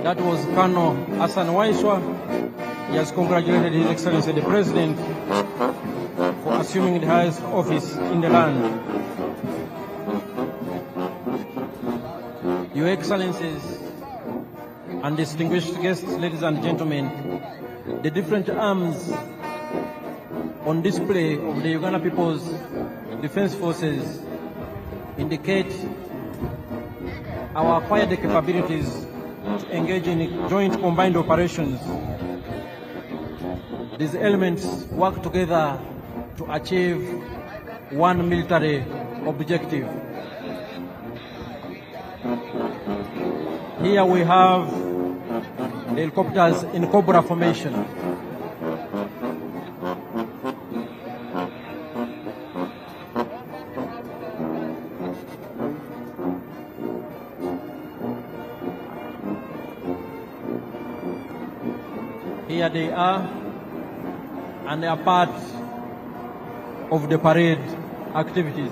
That was Colonel Hassan Waiswa. He has congratulated His Excellency the President for assuming the highest office in the land. Your Excellencies and distinguished guests, ladies and gentlemen, the different arms on display of the Uganda People's Defense Forces indicate our acquired capabilities to engage in joint combined operations. These elements work together to achieve one military objective. Here we have the helicopters in Cobra formation. Here they are, and they are part of the parade activities.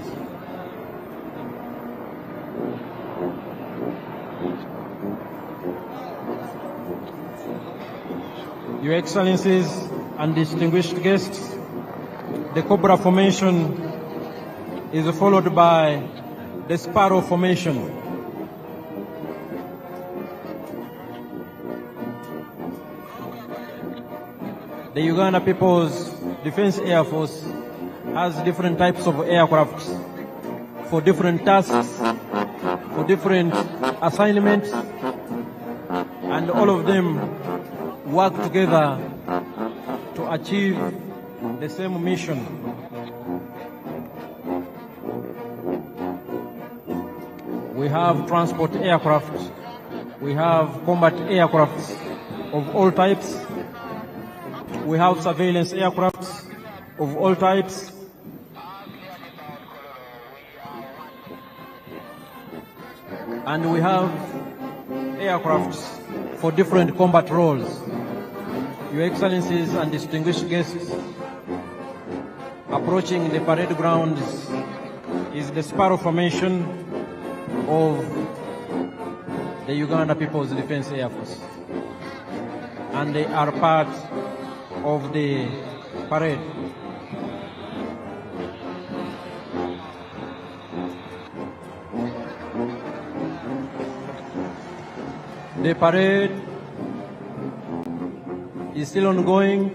Your Excellencies and distinguished guests, the Cobra formation is followed by the Sparrow formation. The Uganda People's Defense Air Force has different types of aircraft for different tasks, for different assignments, and all of them work together to achieve the same mission. We have transport aircraft, we have combat aircraft of all types, we have surveillance aircraft of all types, and we have aircrafts for different combat roles. Your Excellencies and distinguished guests, approaching the parade grounds is the Sparrow formation of the Uganda People's Defense Air Force, and they are part of the parade. The parade is still ongoing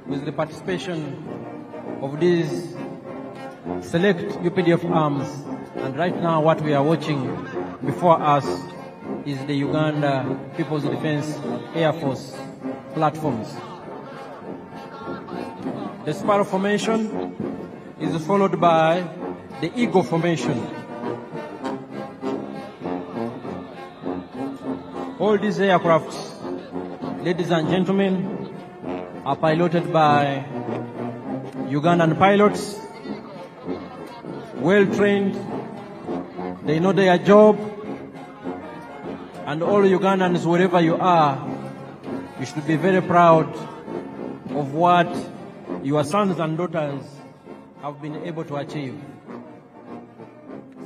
with the participation of these select UPDF arms, and right now what we are watching before us is the Uganda People's Defense Air Force platforms. The Sparrow formation is followed by the Eagle formation. All these aircrafts, ladies and gentlemen, are piloted by Ugandan pilots, well trained, they know their job, and all Ugandans, wherever you are, you should be very proud of what your sons and daughters have been able to achieve.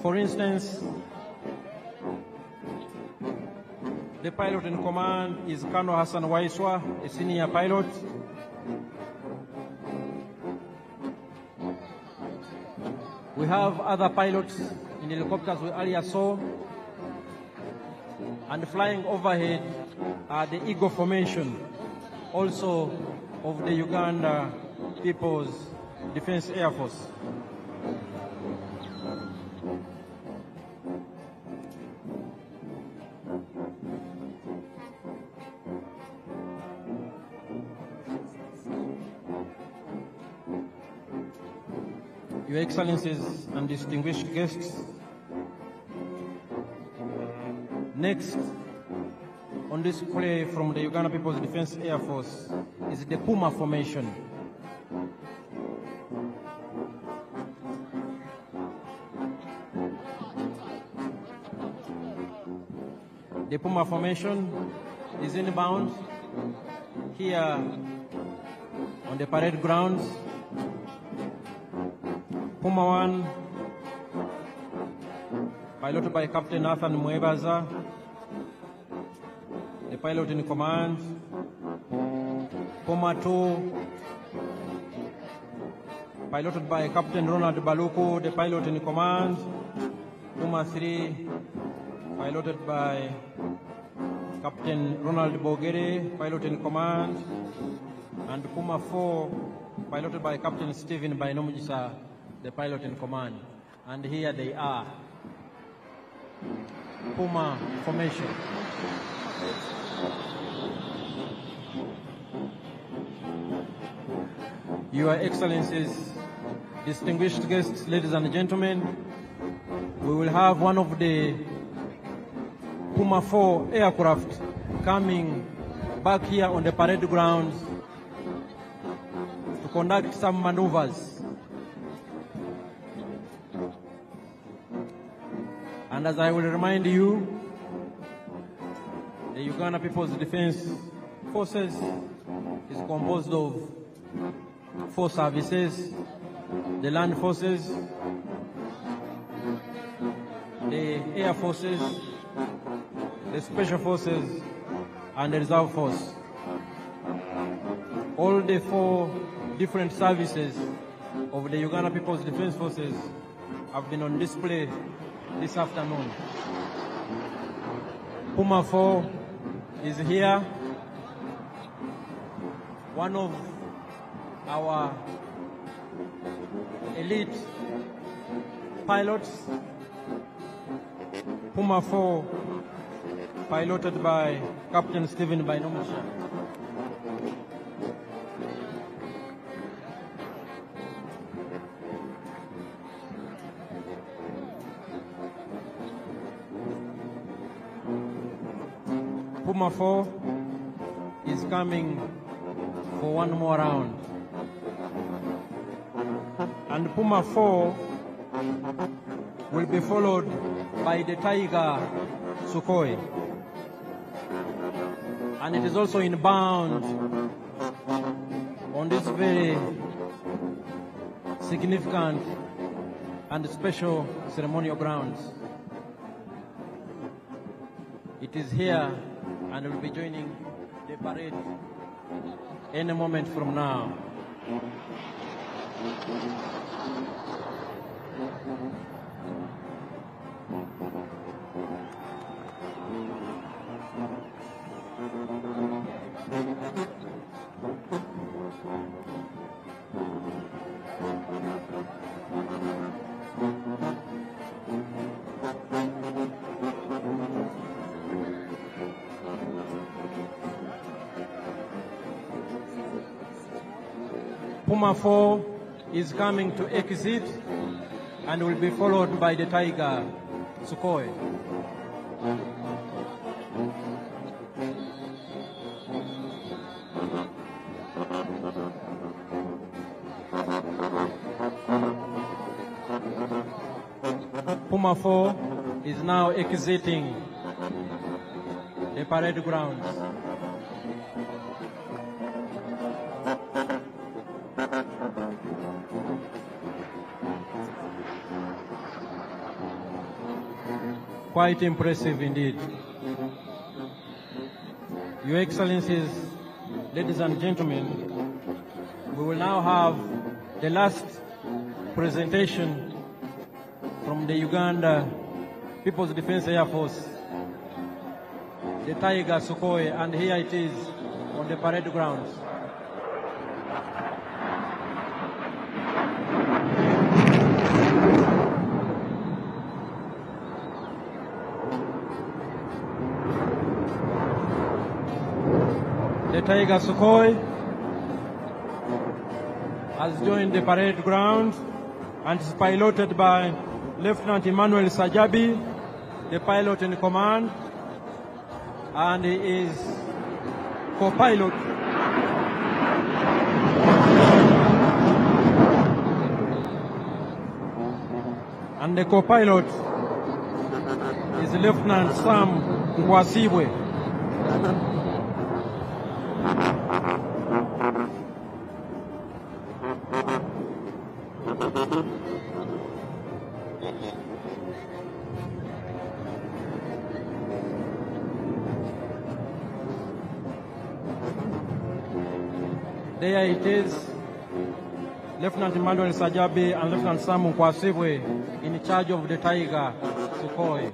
For instance, the pilot in command is Colonel Hassan Waiswa, a senior pilot. We have other pilots in helicopters we earlier saw. And flying overhead are the Eagle Formation, also of the Uganda People's Defense Air Force. Your Excellencies and distinguished guests, next on display from the Uganda People's Defense Air Force is the Puma Formation. The Puma Formation is inbound here on the parade grounds. Puma 1, piloted by Captain Nathan Mwebaza, the pilot in command. Puma 2, piloted by Captain Ronald Baluku, the pilot in command. Puma 3, piloted by Captain Ronald Bogere, pilot in command. And Puma 4, piloted by Captain Stephen Bainomujisa, the pilot in command. And here they are. Puma Formation. Your Excellencies, distinguished guests, ladies and gentlemen, we will have one of the Puma 4 aircraft coming back here on the parade grounds to conduct some maneuvers. And as I will remind you, the Uganda People's Defense Forces is composed of 4 services: the Land Forces, the Air Forces, the Special Forces, and the Reserve Force. All the 4 different services of the Uganda People's Defense Forces have been on display this afternoon. Puma 4 is here, one of our elite pilots. Puma 4, piloted by Captain Stephen Bainomujisa. Puma 4 is coming for one more round. And Puma 4 will be followed by the Tiger Sukhoi. And it is also inbound on this very significant and special ceremonial grounds. It is here and will be joining the parade any moment from now. Puma 4 is coming to exit and will be followed by the Tiger Sukhoi. Puma 4 is now exiting the parade grounds. Quite impressive indeed. Your Excellencies, ladies and gentlemen, we will now have the last presentation from the Uganda People's Defense Air Force, the Tiger Sukhoi, and here it is on the parade grounds. The Tiger Sukhoi has joined the parade ground and is piloted by Lieutenant Emmanuel Sajabi, the pilot in command, and he is co-pilot and the co-pilot is Lieutenant Sam Kwasibwe. There it is, Lieutenant Emmanuel Sajabi and Lieutenant Sam Kwasibwe in charge of the Tiger Sukhoi.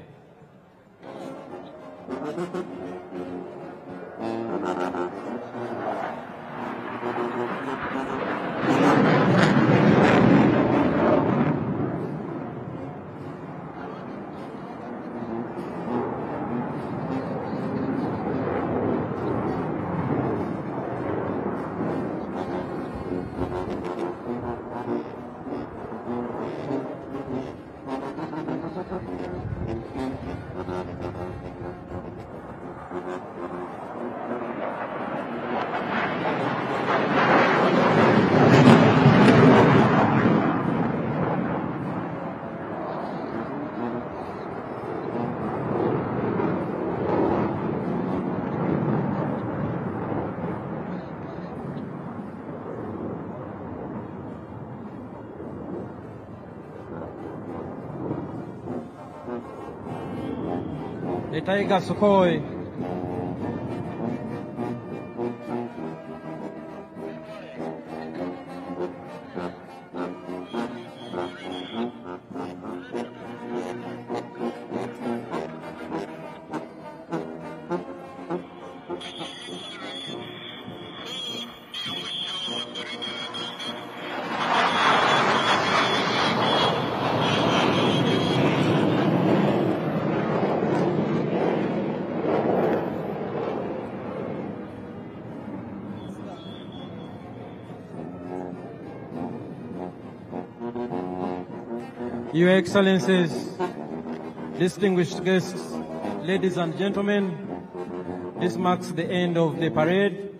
The Tiger Sukhoi Your Excellencies, distinguished guests, ladies and gentlemen, this marks the end of the parade.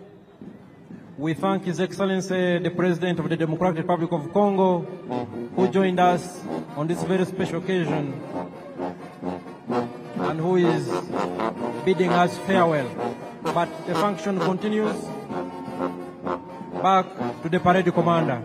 We thank His Excellency, the President of the Democratic Republic of Congo, who joined us on this very special occasion and who is bidding us farewell. But the function continues. Back to the parade commander.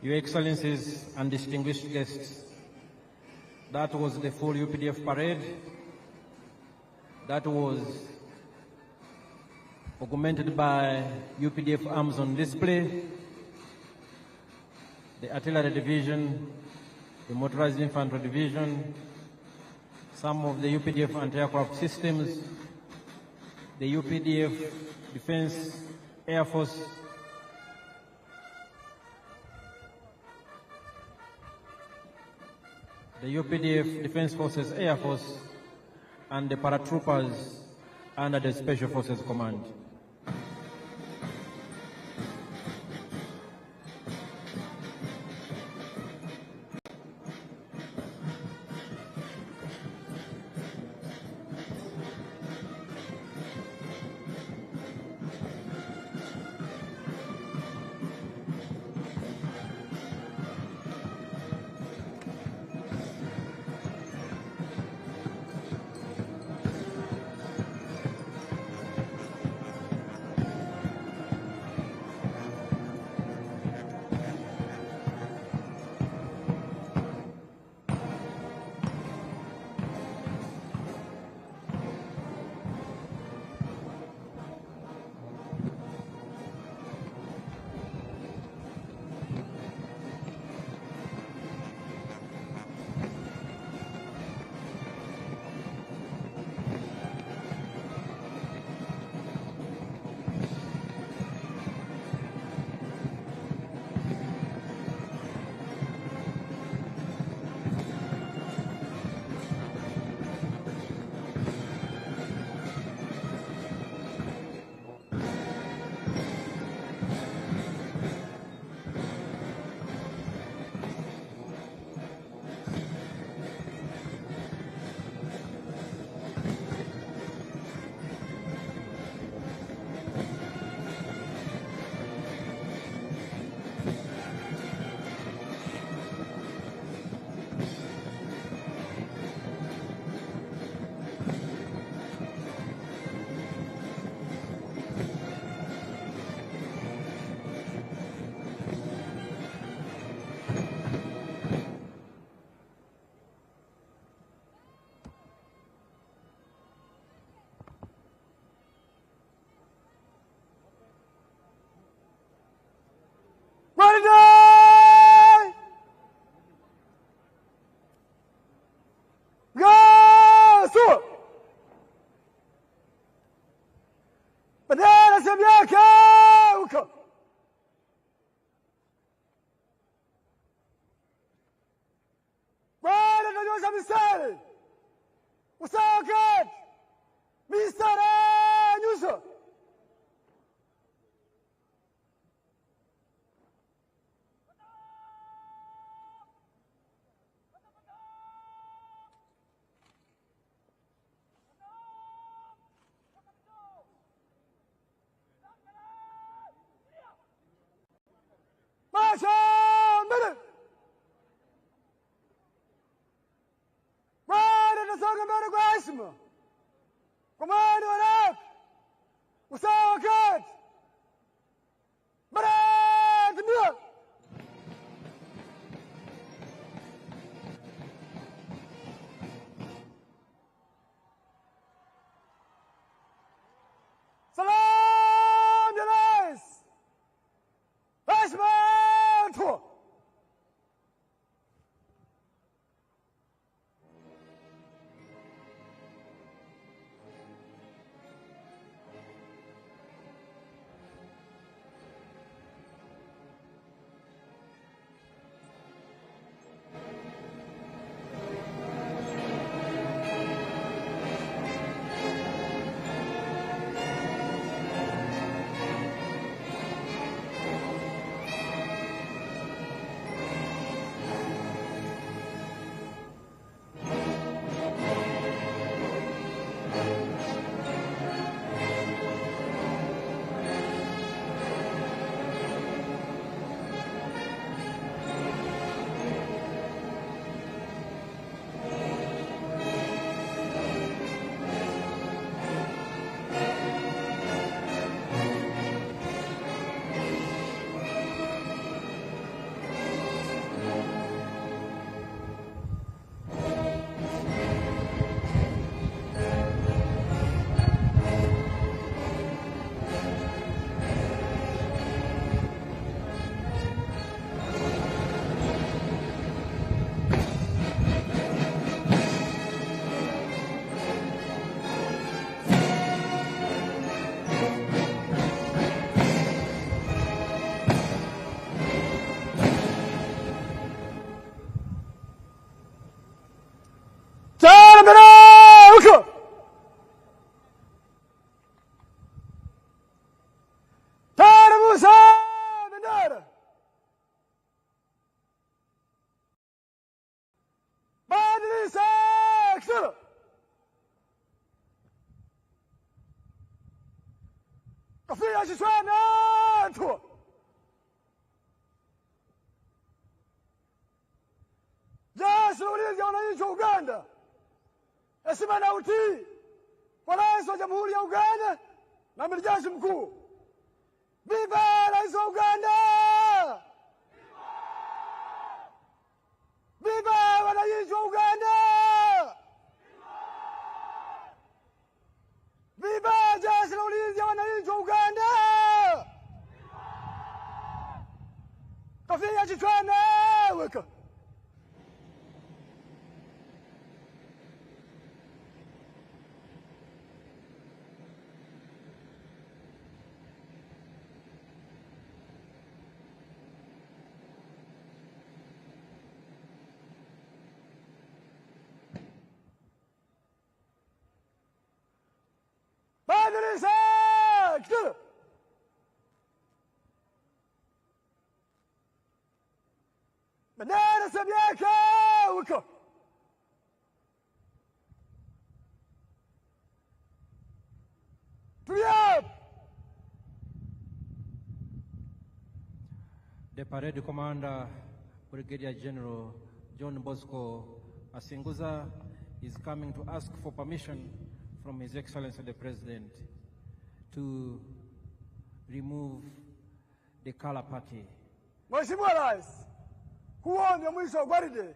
Your Excellencies and distinguished guests, that was the full UPDF parade. that was augmented by UPDF arms on display, the Artillery Division, the Motorized Infantry Division, some of the UPDF anti-aircraft systems, the UPDF Defense Air Force, the UPDF Defense Forces Air Force, and the paratroopers under the Special Forces Command. kafia shishwana tu jeshi la ulinzi ya wananchi wa Uganda, heshima na utii kwa Rais wa Jamhuri ya Uganda na Amiri Jeshi Mkuu. Viva Rais wa Uganda! Viva wananchi wa Uganda! Viva jeshi la ulinzi ya wananchi wa Uganda! Kafia kichwani weka. Bendera Samia wiko. The parade commander, Brigadier General John Bosco Asinguza, is coming to ask for permission from His Excellency the President to remove the color party. Mheshimiwa Rais, huo ndio mwisho wa gwaride.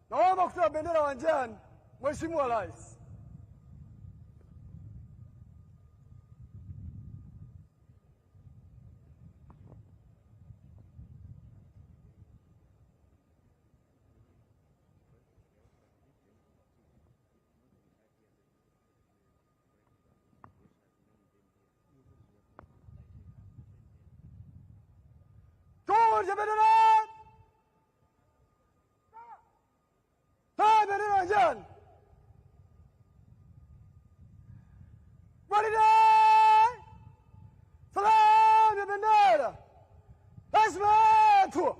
Naomba kutoa bendera wanjani, Mheshimiwa Rais. Tuwe bendera! Bendera wanjani! Gwaride! Salamu ya bendera! Lazima tu!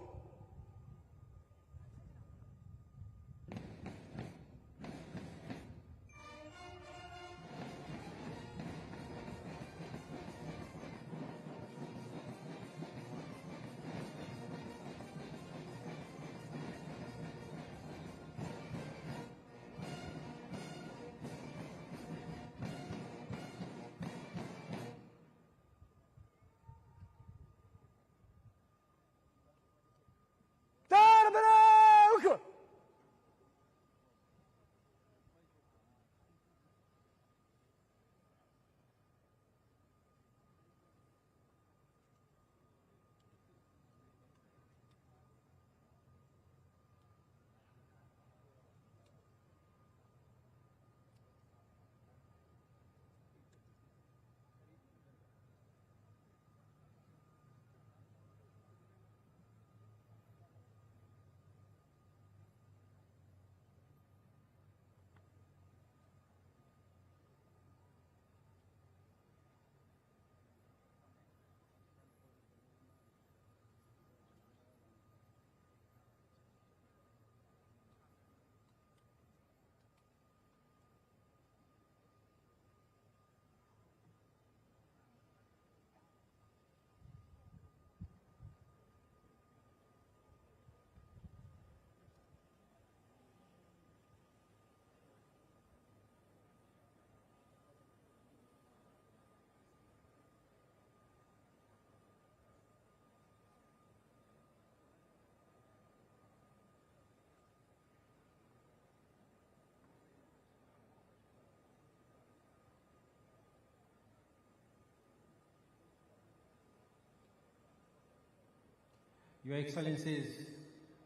Your Excellencies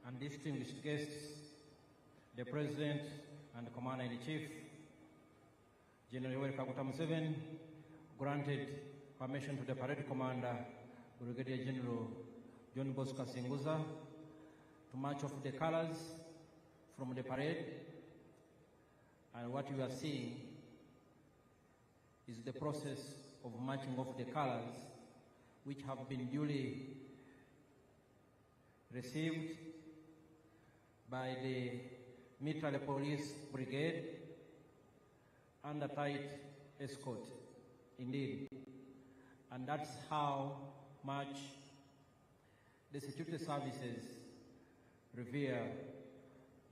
and distinguished guests, the President and Commander-in-Chief, General Museveni, granted permission to the Parade Commander, Brigadier General John Bosco Asinguza, to march off the colors from the parade. And what you are seeing is the process of marching off the colors, which have been duly received by the military police brigade under tight escort, indeed. And that's how much the security services revere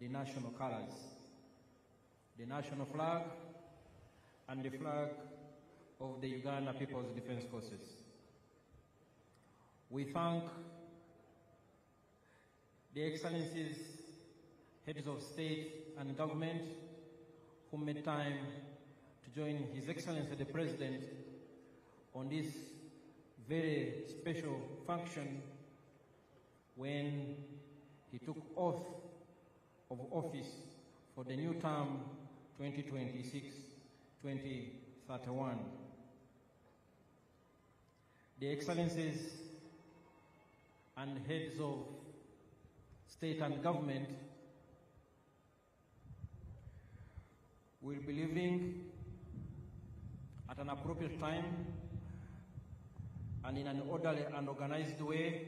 the national colors, the national flag, and the flag of the Uganda People's Defense Forces. We thank the Excellencies, heads of state and government who made time to join His Excellency the President on this very special function when he took oath of office for the new term 2026-2031. The Excellencies and heads of state and government will be leaving at an appropriate time and in an orderly and organized way.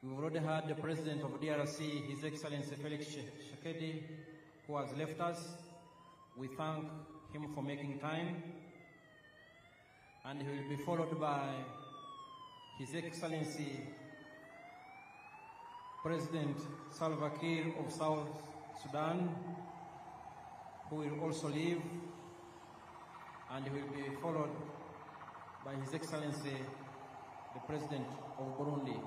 We've already had the President of DRC, His Excellency Felix Tshisekedi, who has left us. We thank him for making time. And he will be followed by His Excellency President Salva Kiir of South Sudan, who will also leave, and he will be followed by His Excellency the President of Burundi.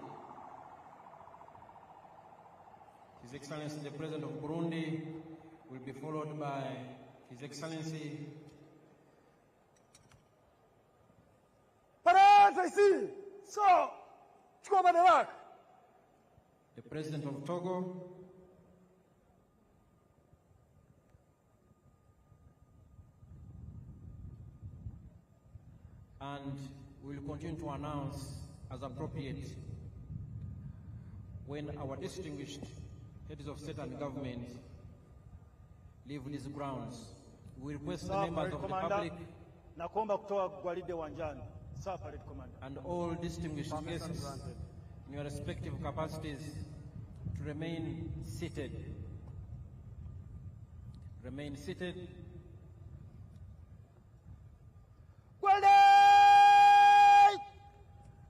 His Excellency the President of Burundi will be followed by His Excellency the President of Togo, and we will continue to announce as appropriate when our distinguished heads of state and government leave these grounds. We request the members of the public and all distinguished guests in your respective capacities to remain seated. Remain seated.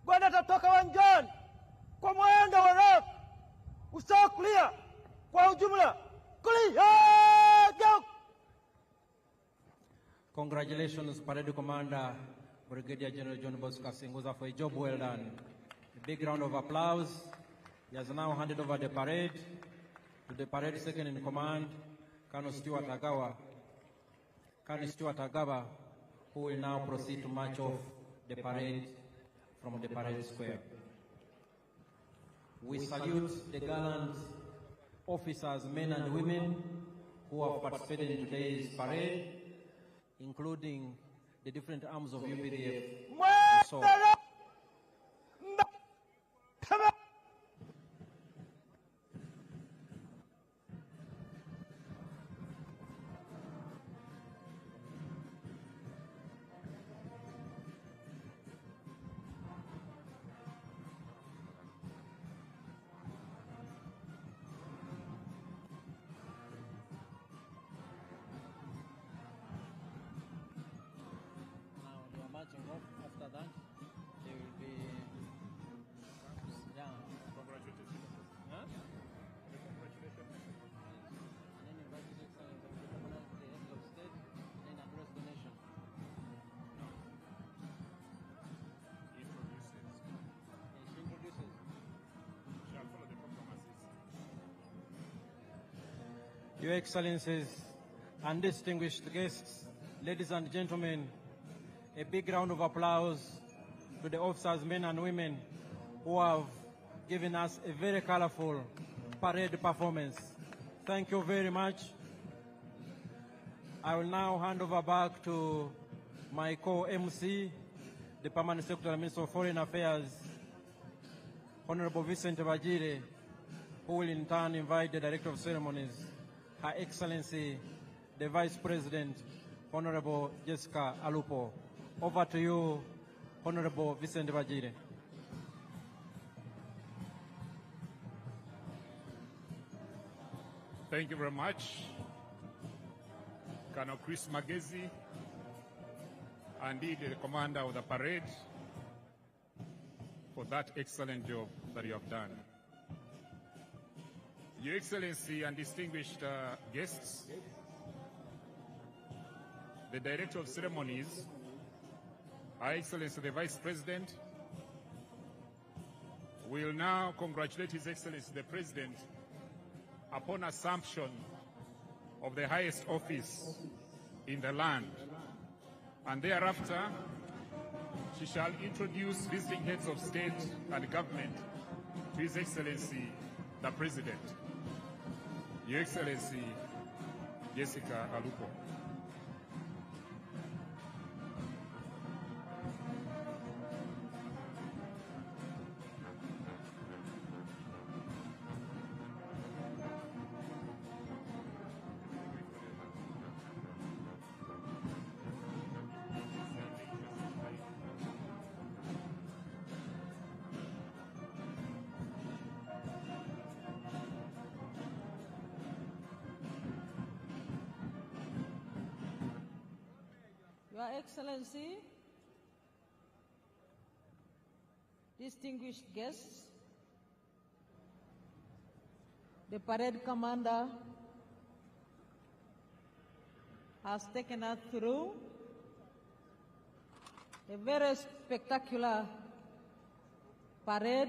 Gwanda tatoka wanjani kwa mwendo wa rap. Usawa kulia kwa ujumla. Kulia! Congratulations, Parade Commander Brigadier General John Bosco Singuza, for a job well done. A big round of applause. He has now handed over the parade to the parade second in command, Colonel Stuart Agawa, who will now proceed to march off the parade from the parade square. We salute the gallant officers, men and women, who have participated in today's parade, including the different arms of UPDF. So, marching off. After that, they will be down. Congratulations. Huh? Congratulations. And then invite His Excellency the heads of state, then address the nation. Introduces. She introduces. Shall follow the proclamations. Your Excellencies and distinguished guests, ladies and gentlemen, a big round of applause to the officers, men and women, who have given us a very colorful parade performance. Thank you very much. I will now hand over back to my co-MC, the Permanent Secretary, Minister of Foreign Affairs, Honorable Vincent Bajire, who will in turn invite the Director of Ceremonies, Her Excellency, the Vice President, Honorable Jessica Alupo. Over to you, Honorable Vincent Bajire. Thank you very much, Colonel Chris Magezi, indeed the commander of the parade, for that excellent job that you have done. Your Excellency and distinguished guests, the Director of Ceremonies, Her Excellency the Vice President, will now congratulate His Excellency the President upon assumption of the highest office in the land, and thereafter she shall introduce visiting heads of state and government to His Excellency the President. Your Excellency Jessica Alupo. Your Excellency, distinguished guests, the parade commander has taken us through a very spectacular parade,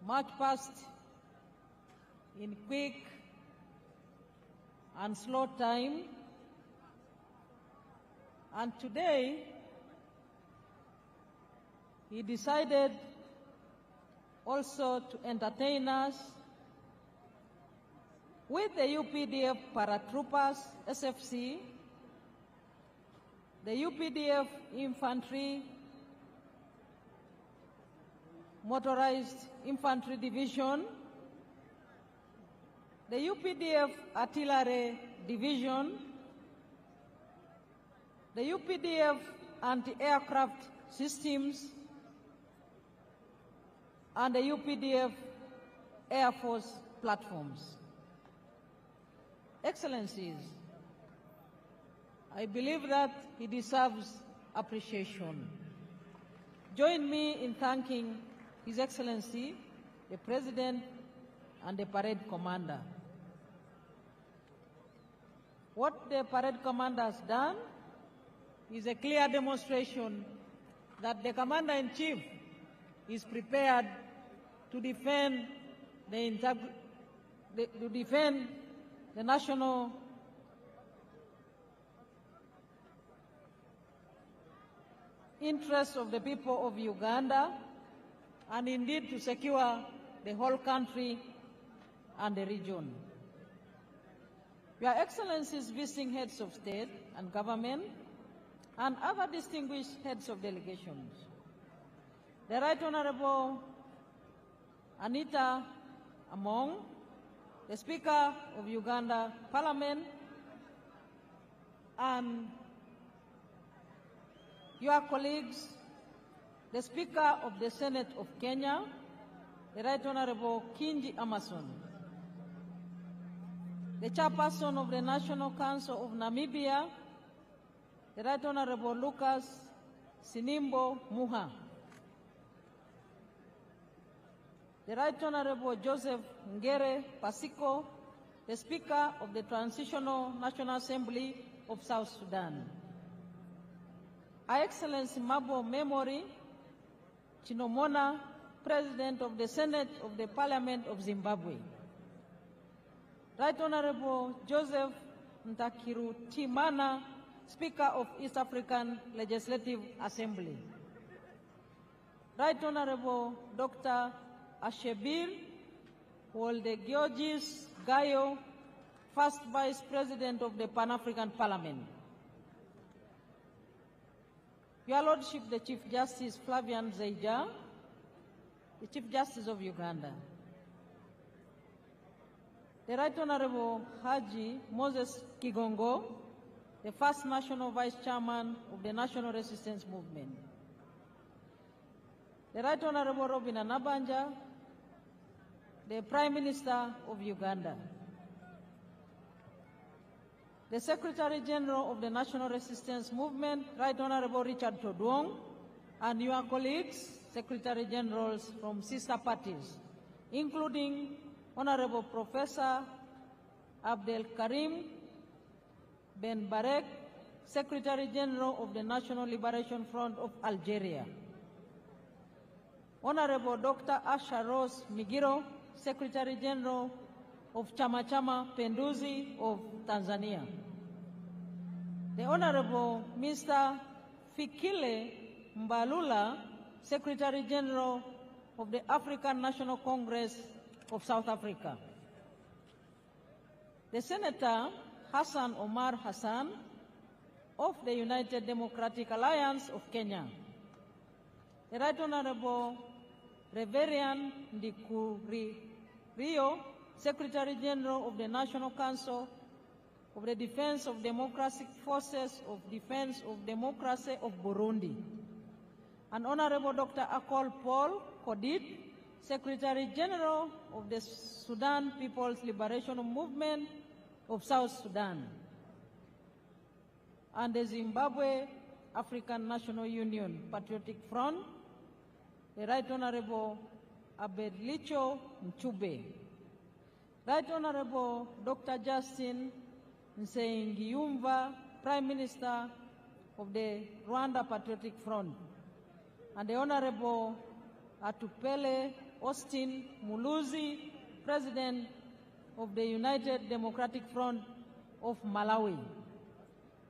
march past in quick and slow time. And today, he decided also to entertain us with the UPDF paratroopers, SFC, the UPDF Infantry, Motorized Infantry Division, the UPDF Artillery Division, the UPDF Anti-Aircraft Systems, and the UPDF Air Force platforms. Excellencies, I believe that he deserves appreciation. Join me in thanking His Excellency, the President, and the parade commander. What the parade commander has done is a clear demonstration that the Commander-in-Chief is prepared to defend the national interests of the people of Uganda, and indeed to secure the whole country and the region. Your Excellencies, visiting heads of state and government, and other distinguished heads of delegations, the Right Honorable Anita Among, the Speaker of Uganda Parliament, and your colleagues, the Speaker of the Senate of Kenya, the Right Honorable Kingi Amason, the Chairperson of the National Council of Namibia, the Right Honorable Lucas Sinimbo Muha, the Right Honorable Joseph Ngere Pasiko, the Speaker of the Transitional National Assembly of South Sudan, Her Excellency Mabo Memory Chinomona, President of the Senate of the Parliament of Zimbabwe, Right Honorable Joseph Ntakiru Timana, Speaker of East African Legislative Assembly, Right Honorable Dr. Ashebir Wolde Georgis Gayo, First Vice President of the Pan-African Parliament, Your Lordship the Chief Justice Flavian Zeija, the Chief Justice of Uganda, the Right Honorable Haji Moses Kigongo, the First National Vice Chairman of the National Resistance Movement, the Right Honorable Robin Anabanja, the Prime Minister of Uganda, the Secretary General of the National Resistance Movement, Right Honorable Richard Todwong, and your colleagues, Secretary Generals from sister parties, including Honorable Professor Abdel Karim Ben Barek, Secretary General of the National Liberation Front of Algeria, Honorable Dr. Asha Rose Migiro, Secretary General of Chama Chama Penduzi of Tanzania, the Honorable Mr. Fikile Mbalula, Secretary General of the African National Congress of South Africa, the Senator Hassan Omar Hassan of the United Democratic Alliance of Kenya, the Right Honorable Reverend Ndikuri Rio, Secretary General of the National Council of the Defense of Democratic Forces of Defense of Democracy of Burundi, and Honorable Dr. Akol Paul Kodit, Secretary General of the Sudan People's Liberation Movement of South Sudan, and the Zimbabwe African National Union Patriotic Front, the Right Honorable Abedlicho Mchube, Right Honorable Dr. Justin Nsengiyumva, Prime Minister of the Rwanda Patriotic Front, and the Honorable Atupele Austin Muluzi, President of the United Democratic Front of Malawi.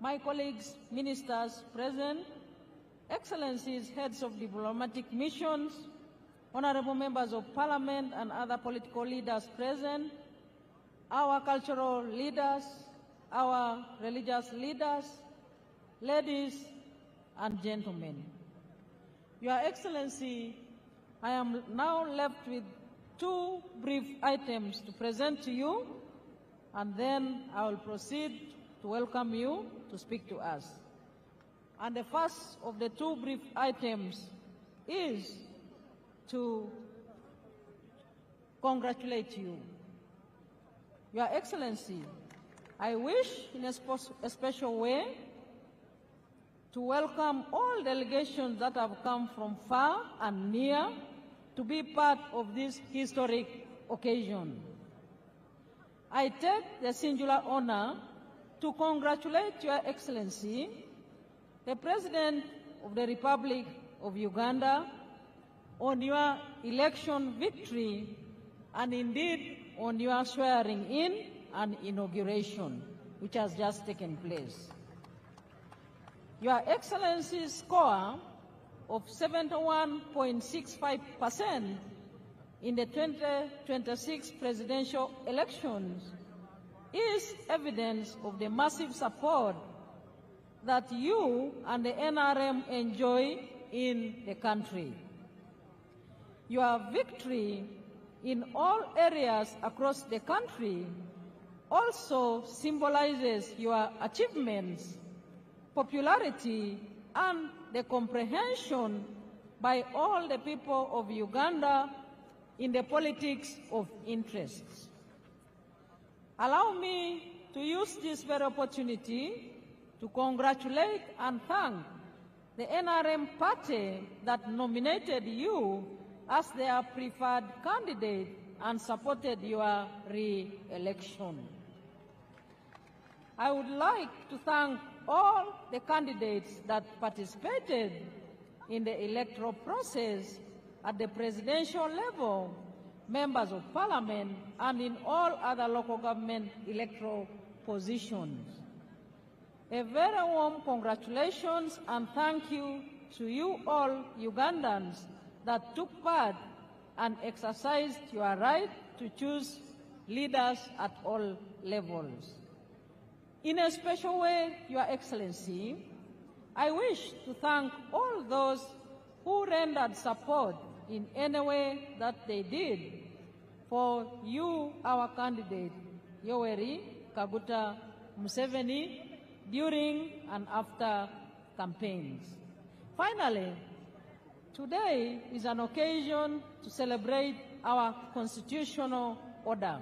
My colleagues, ministers present, Excellencies, heads of diplomatic missions, honorable members of parliament and other political leaders present, our cultural leaders, our religious leaders, ladies and gentlemen. Your Excellency, I am now left with two brief items to present to you, and then I will proceed to welcome you to speak to us. And the first of the two brief items is to congratulate you. Your Excellency, I wish in a special way to welcome all delegations that have come from far and near to be part of this historic occasion. I take the singular honor to congratulate Your Excellency, the President of the Republic of Uganda, on your election victory and indeed on your swearing in and inauguration, which has just taken place. Your Excellency's score of 71.65% in the 2026 presidential elections is evidence of the massive support that you and the NRM enjoy in the country. Your victory in all areas across the country also symbolizes your achievements, popularity, and the comprehension by all the people of Uganda in the politics of interests. Allow me to use this very opportunity to congratulate and thank the NRM party that nominated you as their preferred candidate and supported your re-election. I would like to thank all the candidates that participated in the electoral process at the presidential level, members of parliament, and in all other local government electoral positions. A very warm congratulations and thank you to you all Ugandans that took part and exercised your right to choose leaders at all levels. In a special way, Your Excellency, I wish to thank all those who rendered support in any way that they did for you, our candidate, Yoweri Kaguta Museveni, during and after campaigns. Finally, today is an occasion to celebrate our constitutional order.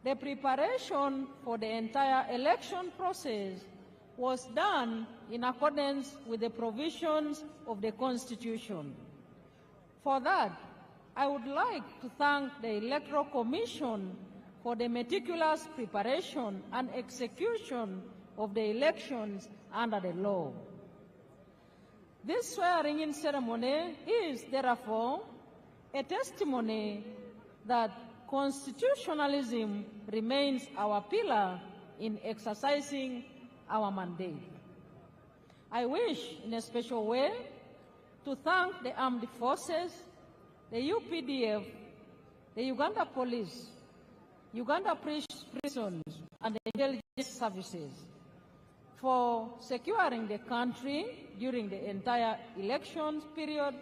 The preparation for the entire election process was done in accordance with the provisions of the Constitution. For that, I would like to thank the Electoral Commission for the meticulous preparation and execution of the elections under the law. This swearing-in ceremony is, therefore, a testimony that constitutionalism remains our pillar in exercising our mandate. I wish, in a special way, to thank the armed forces, the UPDF, the Uganda Police, Uganda prisons, and the intelligence services for securing the country during the entire elections period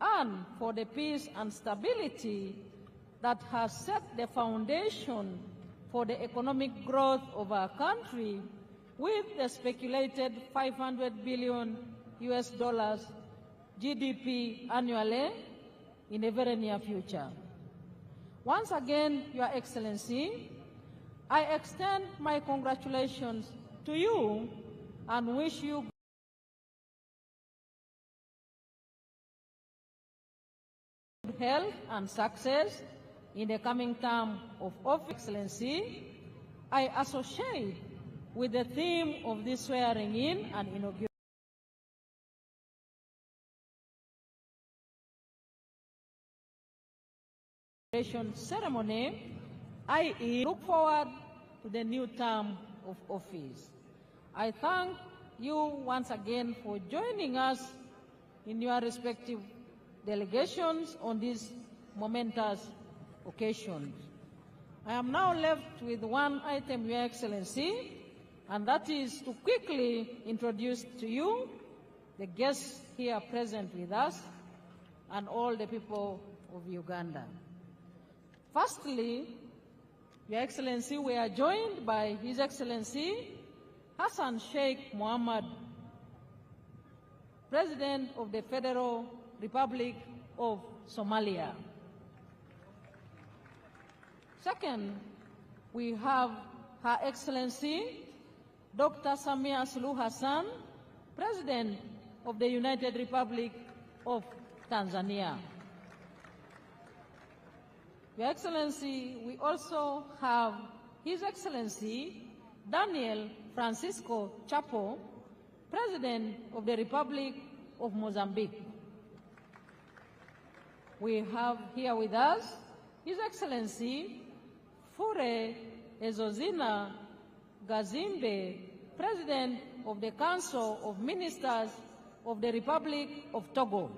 and for the peace and stability that has set the foundation for the economic growth of our country with the speculated $500 billion GDP annually in the very near future. Once again, Your Excellency, I extend my congratulations to you and wish you good health and success in the coming term of office. Excellency, I associate with the theme of this swearing-in and inauguration ceremony, I look forward to the new term of office. I thank you once again for joining us in your respective delegations on these momentous occasions. I am now left with one item, Your Excellency, and that is to quickly introduce to you the guests here present with us and all the people of Uganda. Firstly, Your Excellency, we are joined by His Excellency Hassan Sheikh Mohammed, President of the Federal Republic of Somalia. Second, we have Her Excellency Dr. Samia Suluhu Hassan, President of the United Republic of Tanzania. Your Excellency, we also have His Excellency Daniel Francisco Chapo, President of the Republic of Mozambique. We have here with us His Excellency Fure Ezozina Gazimbe, President of the Council of Ministers of the Republic of Togo.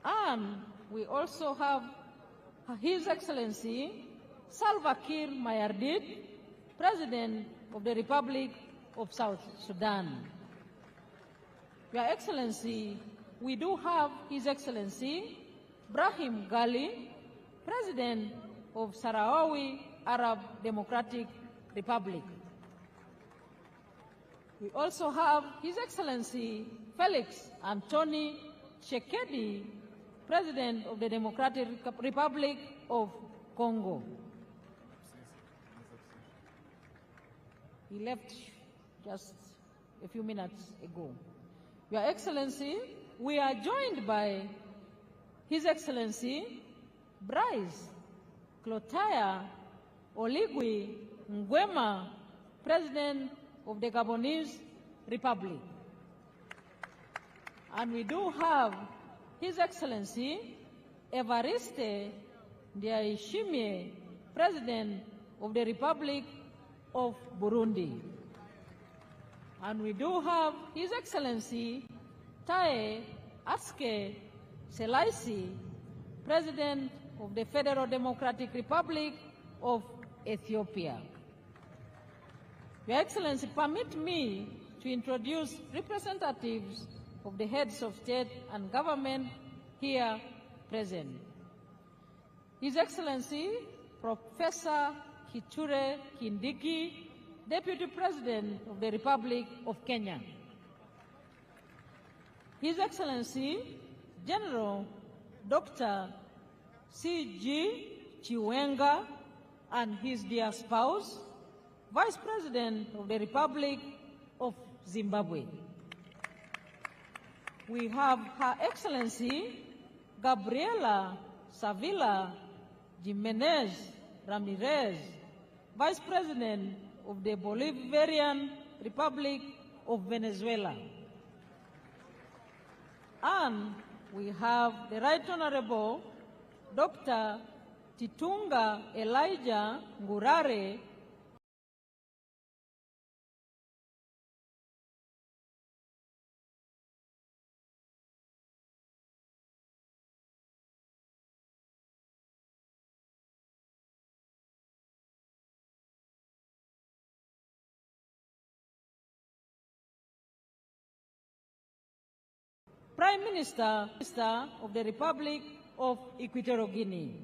And we also have His Excellency Salva Kiir Mayardit, President of the Republic of South Sudan. Your Excellency, we do have His Excellency Brahim Gali, President of Sahrawi Arab Democratic Republic. We also have His Excellency Felix Anthony Tshisekedi, President of the Democratic Republic of Congo. He left just a few minutes ago. Your Excellency, we are joined by His Excellency Rais Clotaire Oligui Nguema, President of the Gabonese Republic. And we do have His Excellency Evariste Ndayishimiye, President of the Republic of Burundi. And we do have His Excellency Taye Atske Selassie, President of the Federal Democratic Republic of Ethiopia. Your Excellency, permit me to introduce representatives of the heads of state and government here present. His Excellency Professor Kithure Kindiki, Deputy President of the Republic of Kenya. His Excellency General Dr. C.G. Chiwenga, and his dear spouse, Vice President of the Republic of Zimbabwe. We have Her Excellency Gabriela Savila Jimenez Ramirez, Vice President of the Bolivarian Republic of Venezuela. And we have the Right Honorable Dr. Titunga Elijah Ngurare, Prime Minister of the Republic of Equatorial Guinea.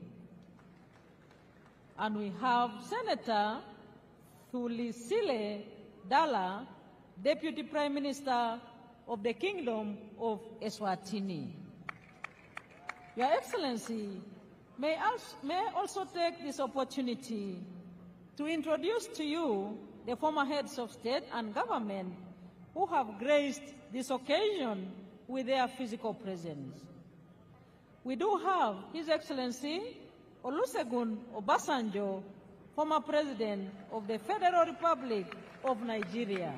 And we have Senator Thulisile Dala, Deputy Prime Minister of the Kingdom of Eswatini. Your Excellency, may I also take this opportunity to introduce to you the former heads of state and government who have graced this occasion with their physical presence. We do have His Excellency Olusegun Obasanjo, former President of the Federal Republic of Nigeria.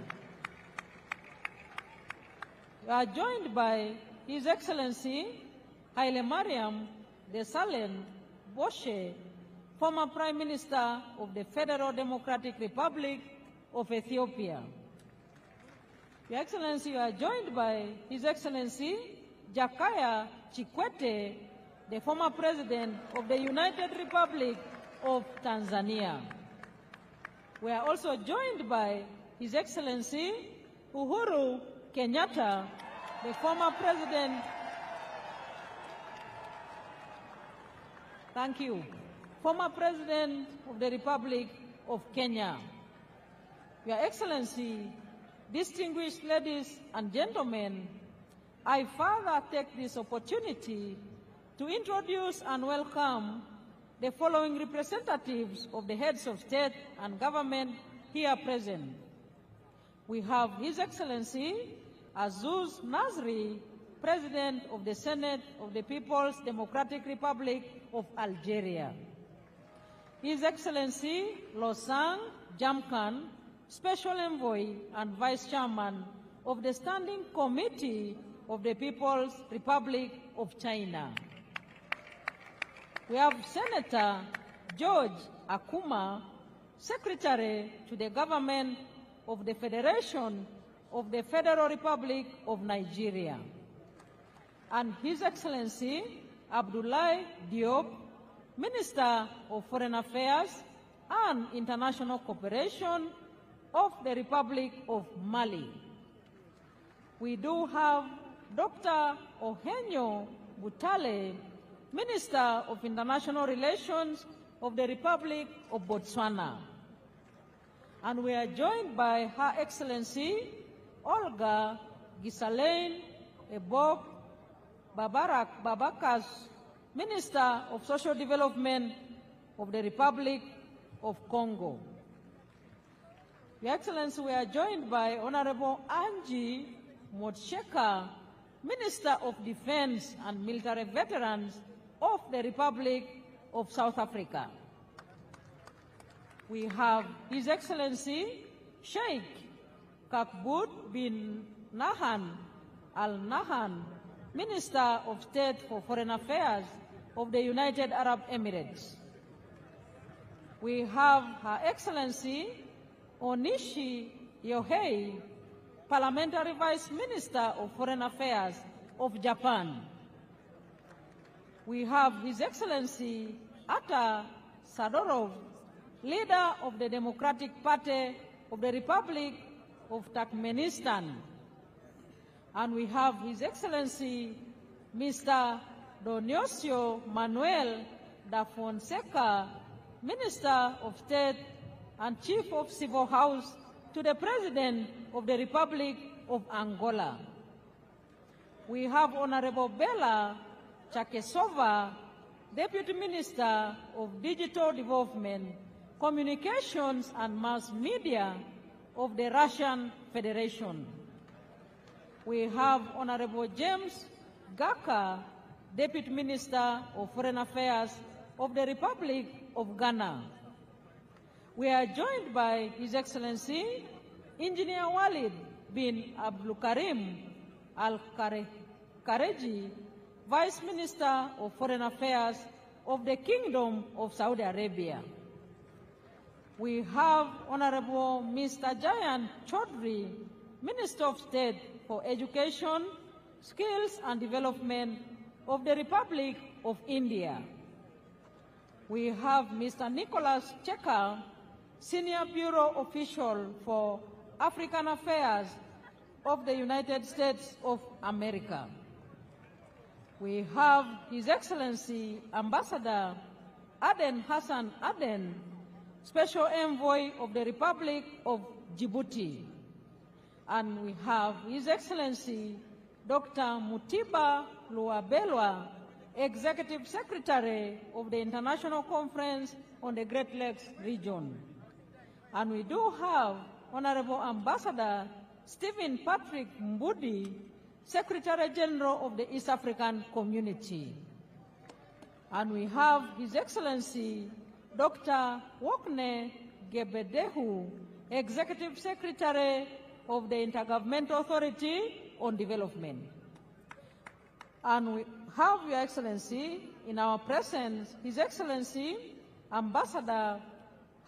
We are joined by His Excellency Haile Mariam Desalegn Boshe, former Prime Minister of the Federal Democratic Republic of Ethiopia. Your Excellency, you are joined by His Excellency Jakaya Kikwete, the former President of the United Republic of Tanzania. We are also joined by His Excellency Uhuru Kenyatta, the former President. Thank you. Former President of the Republic of Kenya. Your Excellency, distinguished ladies and gentlemen, I further take this opportunity to introduce and welcome the following representatives of the heads of state and government here present. We have His Excellency Azuz Nasri, President of the Senate of the People's Democratic Republic of Algeria. His Excellency Losang Jamkan, Special Envoy and Vice Chairman of the Standing Committee of the People's Republic of China. We have Senator George Akuma, Secretary to the Government of the Federation of the Federal Republic of Nigeria. And His Excellency Abdoulaye Diop, Minister of Foreign Affairs and International Cooperation of the Republic of Mali. We do have Dr. Ohenyo Butale, Minister of International Relations of the Republic of Botswana. And we are joined by Her Excellency Olga Gisalaine Ebob Babakas, Minister of Social Development of the Republic of Congo. Your Excellency, we are joined by Honorable Angie Motsheka, Minister of Defense and Military Veterans of the Republic of South Africa. We have His Excellency Sheikh Kakbut bin Nahan Al Nahan, Minister of State for Foreign Affairs of the United Arab Emirates. We have Her Excellency Onishi Yohei, Parliamentary Vice Minister of Foreign Affairs of Japan. We have His Excellency Atta Sadorov, Leader of the Democratic Party of the Republic of Turkmenistan. And we have His Excellency Mr. Dionisio Manuel da Fonseca, Minister of State and Chief of Civil House to the President of the Republic of Angola. We have Honorable Bella Chakesova, Deputy Minister of Digital Development Communications and Mass Media of the Russian Federation. We have Honorable James Gaka, Deputy Minister of Foreign Affairs of the Republic of Ghana. We are joined by His Excellency Engineer Walid bin Abdulkarim Al-Kareji, Vice Minister of Foreign Affairs of the Kingdom of Saudi Arabia. We have Honorable Mr. Jayan Chaudhry, Minister of State for Education, Skills and Development of the Republic of India. We have Mr. Nicholas Checker, Senior Bureau Official for African Affairs of the United States of America. We have His Excellency Ambassador Aden Hassan Aden, Special Envoy of the Republic of Djibouti. And we have His Excellency Dr. Mutiba Luabelwa, Executive Secretary of the International Conference on the Great Lakes region. And we do have Honorable Ambassador Stephen Patrick Mbudi, Secretary General of the East African Community. And we have His Excellency Dr. Wokne Gebedehu, Executive Secretary of the Intergovernmental Authority on Development. And we have Your Excellency in our presence, His Excellency Ambassador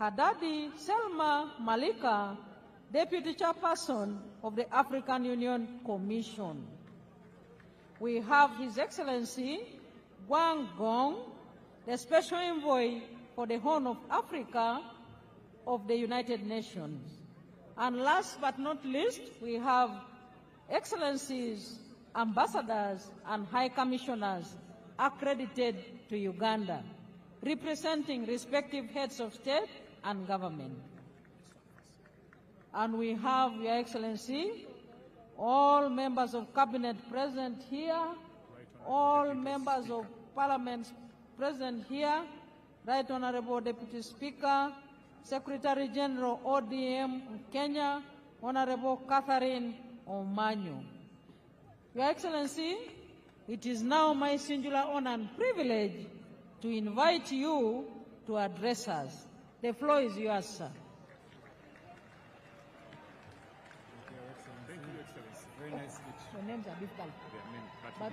Haddadi Selma Malika, Deputy Chairperson of the African Union Commission. We have His Excellency Wang Gong, the Special Envoy for the Horn of Africa of the United Nations. And last but not least, we have Excellencies, Ambassadors, and High Commissioners accredited to Uganda, representing respective heads of state and government. And we have, Your Excellency, all members of Cabinet present here, all members of Parliament present here, Right Honorable Deputy Speaker, Secretary General ODM Kenya, Honorable Catherine Omanyo. Your Excellency, it is now my singular honor and privilege to invite you to address us. The floor is yours, sir. Thank you, Excellency. Very nice speech. Your names are difficult. But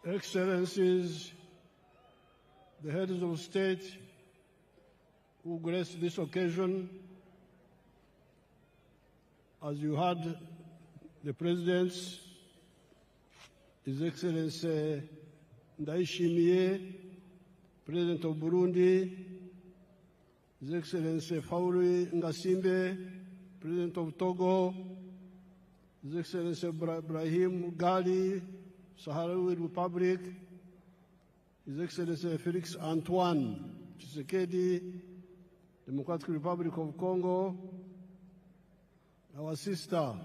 Excellencies, the heads of state who graced this occasion, as you heard the presidents, His Excellency Ndayishimiye, President of Burundi, His Excellency Faure Ngasimbe, President of Togo, His Excellency Ibrahim Gali, Sahrawi Republic, His Excellency Felix Antoine Tshisekedi, Democratic Republic of Congo, our sister,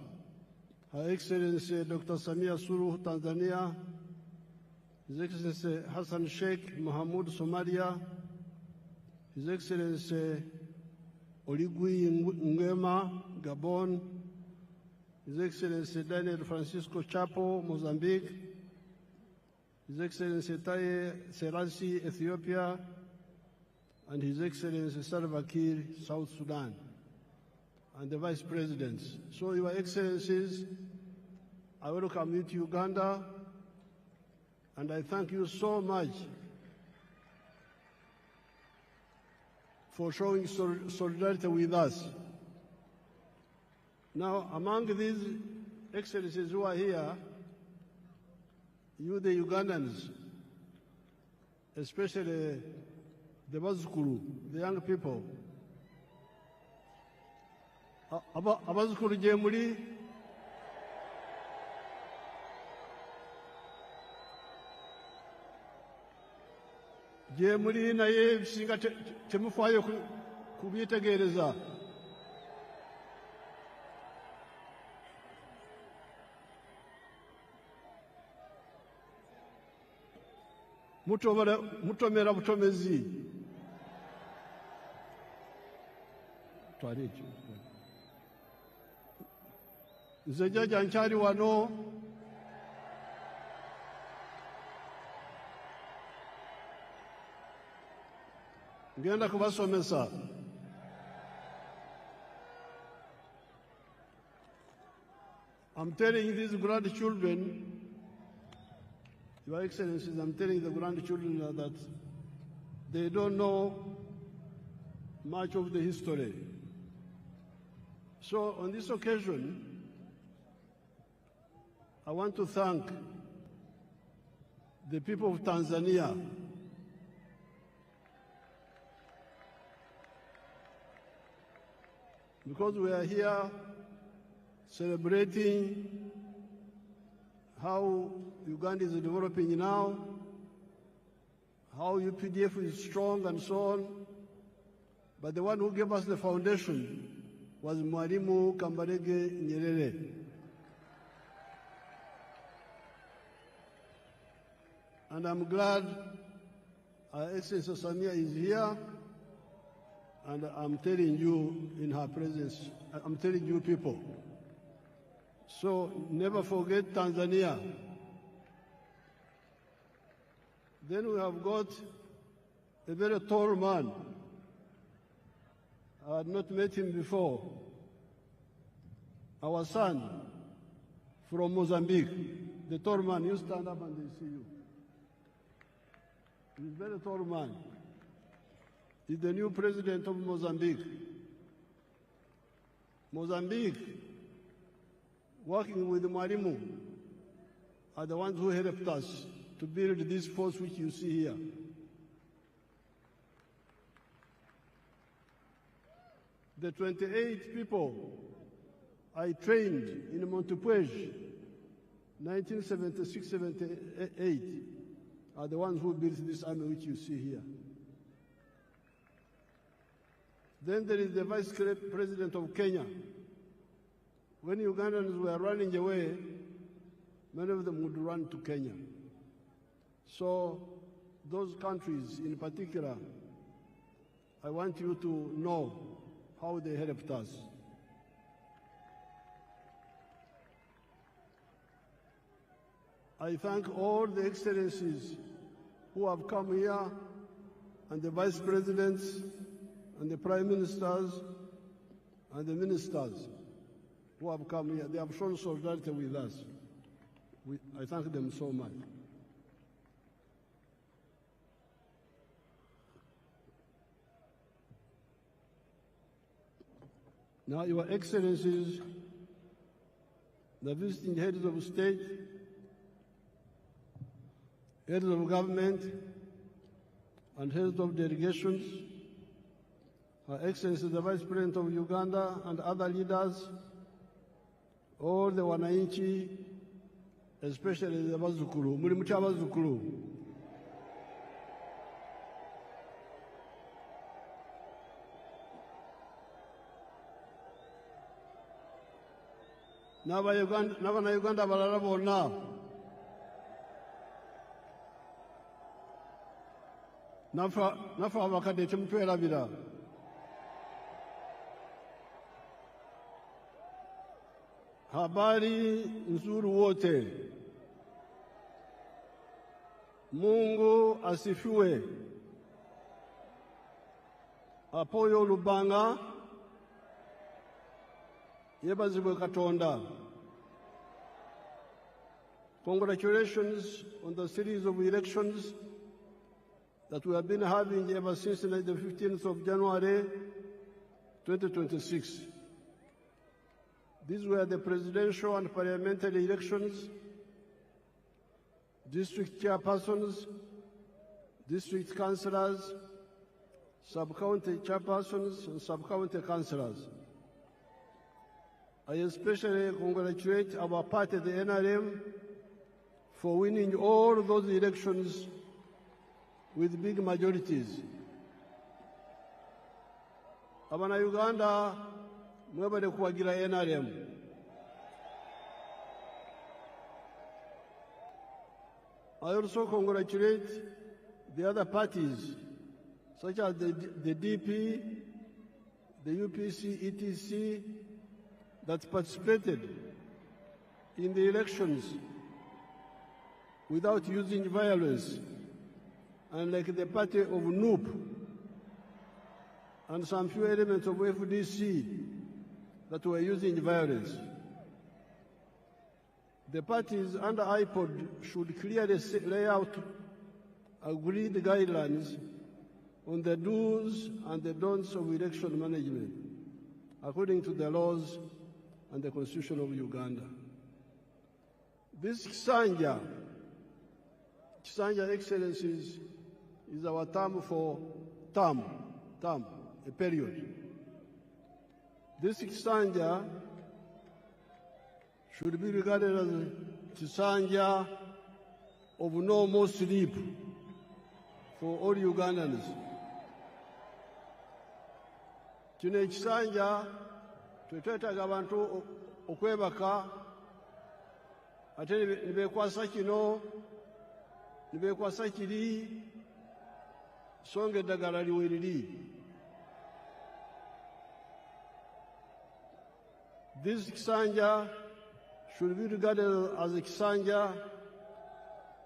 Her Excellency Dr. Samia Suluhu, Tanzania, His Excellency Hassan Sheikh Mohamud, Somalia, His Excellency Oligui Nguema, Gabon, His Excellency Daniel Francisco Chapo, Mozambique, His Excellency Taye Selassie, Ethiopia, and His Excellency Salva Kiir, South Sudan, and the Vice Presidents. So, Your Excellencies, I welcome you to Uganda, and I thank you so much for showing solidarity with us. Now, among these Excellencies who are here, you, the Ugandans, especially the Bazukuru, the young people, Abazukulu gye muli? Gye muli naye ebisinga temufaayo kubyetegereza. Mutomera butomezi. Twali ekyo. Nze jjajja nkyali wano. Ngenda kubasomesa. I'm telling these grandchildren, Your Excellencies, I'm telling the grandchildren that they don't know much of the history. So on this occasion, I want to thank the people of Tanzania because we are here celebrating how Uganda is developing now, how UPDF is strong and so on. But the one who gave us the foundation was Mwalimu Kambarage Nyerere. And I'm glad Our Excellency Samia is here, and I'm telling you in her presence, I'm telling you people. So never forget Tanzania. Then we have got a very tall man. I had not met him before. Our son from Mozambique, the tall man, you stand up and they see you. He's a very tall man. He's the new president of Mozambique. Mozambique, working with Mwalimu, are the ones who helped us to build this force which you see here. The 28 people I trained in Montepuez, 1976-78, are the ones who built this army which you see here. Then there is the Vice President of Kenya. When Ugandans were running away, many of them would run to Kenya. So those countries in particular, I want you to know how they helped us. I thank all the excellencies who have come here, and the vice presidents, and the prime ministers, and the ministers who have come here. They have shown solidarity with us. I thank them so much. Now, Your Excellencies, the visiting heads of state, heads of government, and heads of delegations, Her Excellency the Vice President of Uganda and other leaders, all the wananchi, especially the Bazukulu, Mulimucha Bazukulu. N'Abannayuganda abalala bonna nafe abakadde temutwerabira. Habari nzuri wote. Mungu asifiwe. Apoyo Lubanga. Yebazibwe Katonda. Congratulations on the series of elections that we have been having ever since the 15th of January 2026. These were the presidential and parliamentary elections, district chairpersons, district councillors, sub-county chairpersons, and sub-county councillors. I especially congratulate our party, the NRM, for winning all those elections with big majorities. Abana Uganda, mwebale kuwagira NRM. I also congratulate the other parties, such as the DP, the UPC, ETC, that participated in the elections without using violence, unlike the party of NUP and some few elements of FDC that were using violence. The parties under IPOD should clearly lay out agreed guidelines on the do's and the don'ts of election management, according to the laws and the Constitution of Uganda. This Kisanja, Excellencies, is our term for a period. This Kisanja should be regarded as a Kisanja of no more sleep for all Ugandans. Kino ekisanja twetwetaaga abantu okwebaka ate nibeekwasa kino nibeekwasa kiri songa eddagala liwe liri. This Kisanja should be regarded as a Kisanja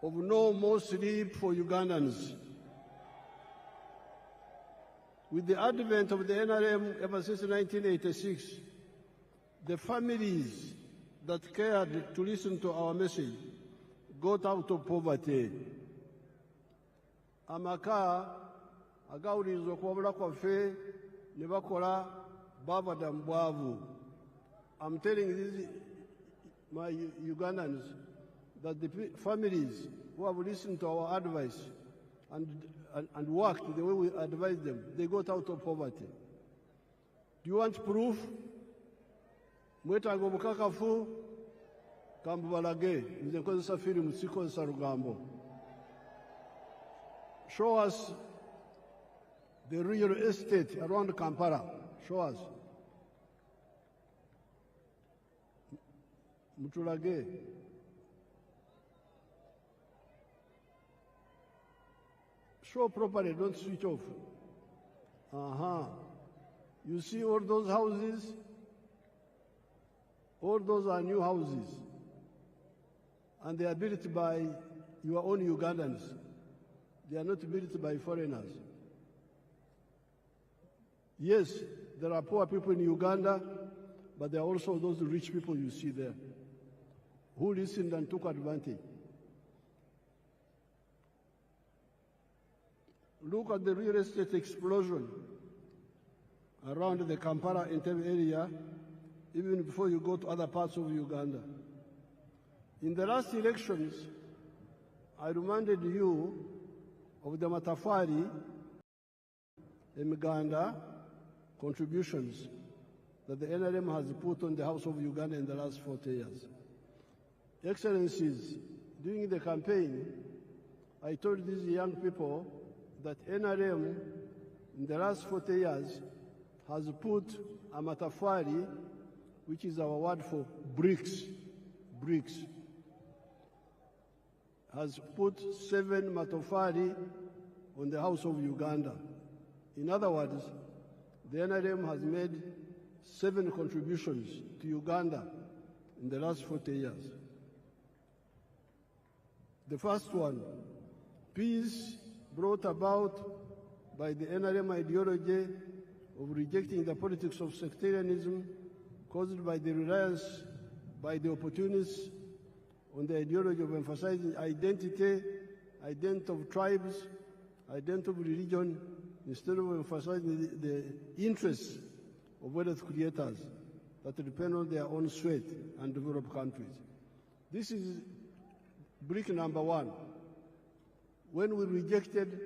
of no more sleep for Ugandans. With the advent of the NRM ever since 1986, the families that cared to listen to our message got out of poverty. Amaka agawulirizwa okuwabula kwaffe ne bakola bavada mu bwavu. I'm telling these my Ugandans that the families who have listened to our advice and worked the way we advised them, they got out of poverty. Do you want proof? Mwetaaga obukakafu kambubalage nze nkozesa firimu sikozesa lugambo. Show us the real estate around Kampala. Show us. Mutulage. Show properly, don't switch off. You see all those houses? All those are new houses. And they are built by your own Ugandans. They are not built by foreigners. Yes, there are poor people in Uganda, but there are also those rich people you see there who listened and took advantage. Look at the real estate explosion around the Kampala Entebbe area, even before you go to other parts of Uganda. In the last elections, I reminded you of the Matafari and Uganda contributions that the NRM has put on the House of Uganda in the last 40 years. Excellencies, during the campaign, I told these young people that NRM in the last 40 years has put a matafari, which is our word for bricks, has put 7 matafari on the House of Uganda. In other words, the NRM has made 7 contributions to Uganda in the last 40 years. The first one, peace brought about by the NRM ideology of rejecting the politics of sectarianism caused by the reliance by the opportunists on the ideology of emphasizing identity of tribes, identity of religion, instead of emphasizing the interests of wealth creators that depend on their own sweat and developed countries. This is brick number 1. When we rejected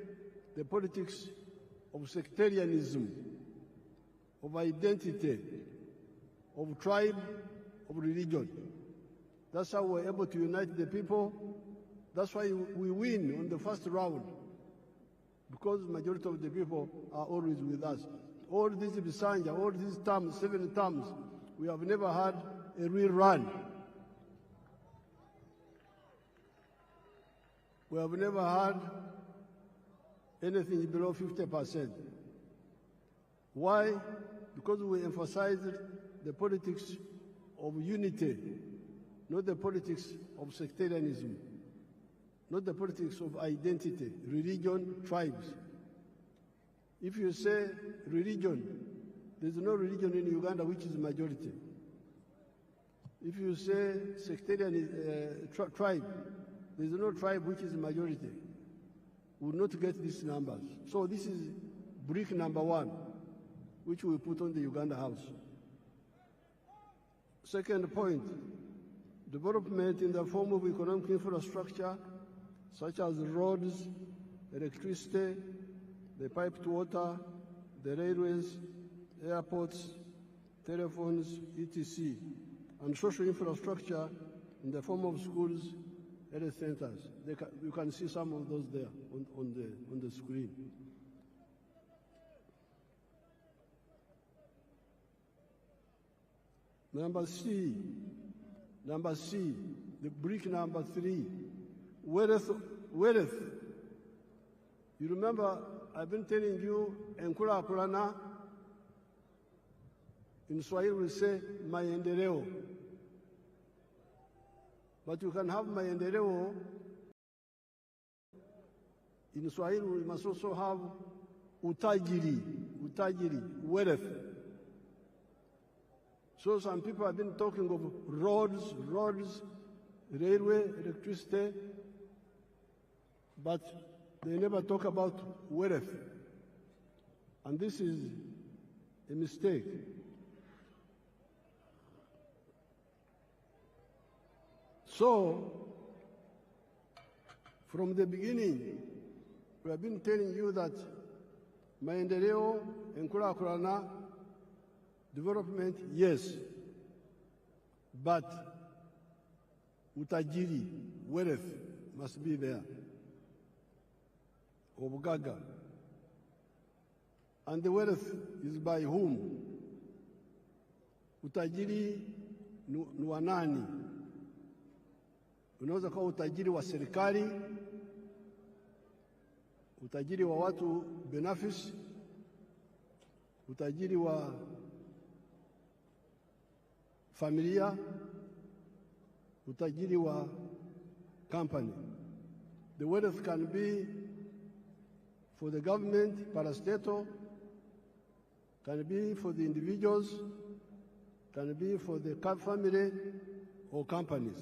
the politics of sectarianism, of identity, of tribe, of religion. That's how we're able to unite the people. That's why we win on the first round, because the majority of the people are always with us. All these Bisanja, all these terms, 7 terms, we have never had a real run. We have never had anything below 50%. Why? Because we emphasized the politics of unity, not the politics of sectarianism, not the politics of identity, religion, tribes. If you say religion, there's no religion in Uganda which is majority. If you say sectarian tribe, there's no tribe which is majority. We will not get these numbers. So this is brick number 1, which we put on the Uganda House. Second point, development in the form of economic infrastructure, such as roads, electricity, the piped water, the railways, airports, telephones, etc., and social infrastructure in the form of schools, health centers. You can see some of those there on the screen. Number C, the brick number 3, wealth. You remember, I've been telling you, Enkula Kulana, in Swahili we say, maendeleo. But you can have maendeleo, in Swahili we must also have utajiri, wealth. So some people have been talking of roads, railway, electricity, but they never talk about wealth. And this is a mistake. So, from the beginning, we have been telling you that maendeleo, enkulakulana, development, yes, but utajiri, wealth, must be there. Obugaga. And the wealth is by whom? Utajiri ni wa nani? Unaweza kuwa utajiri wa serikali, utajiri wa watu binafsi, utajiri wa familia, utajiri wa company. The wealth can be for the government, parastatal, can be for the individuals, can be for the family or companies.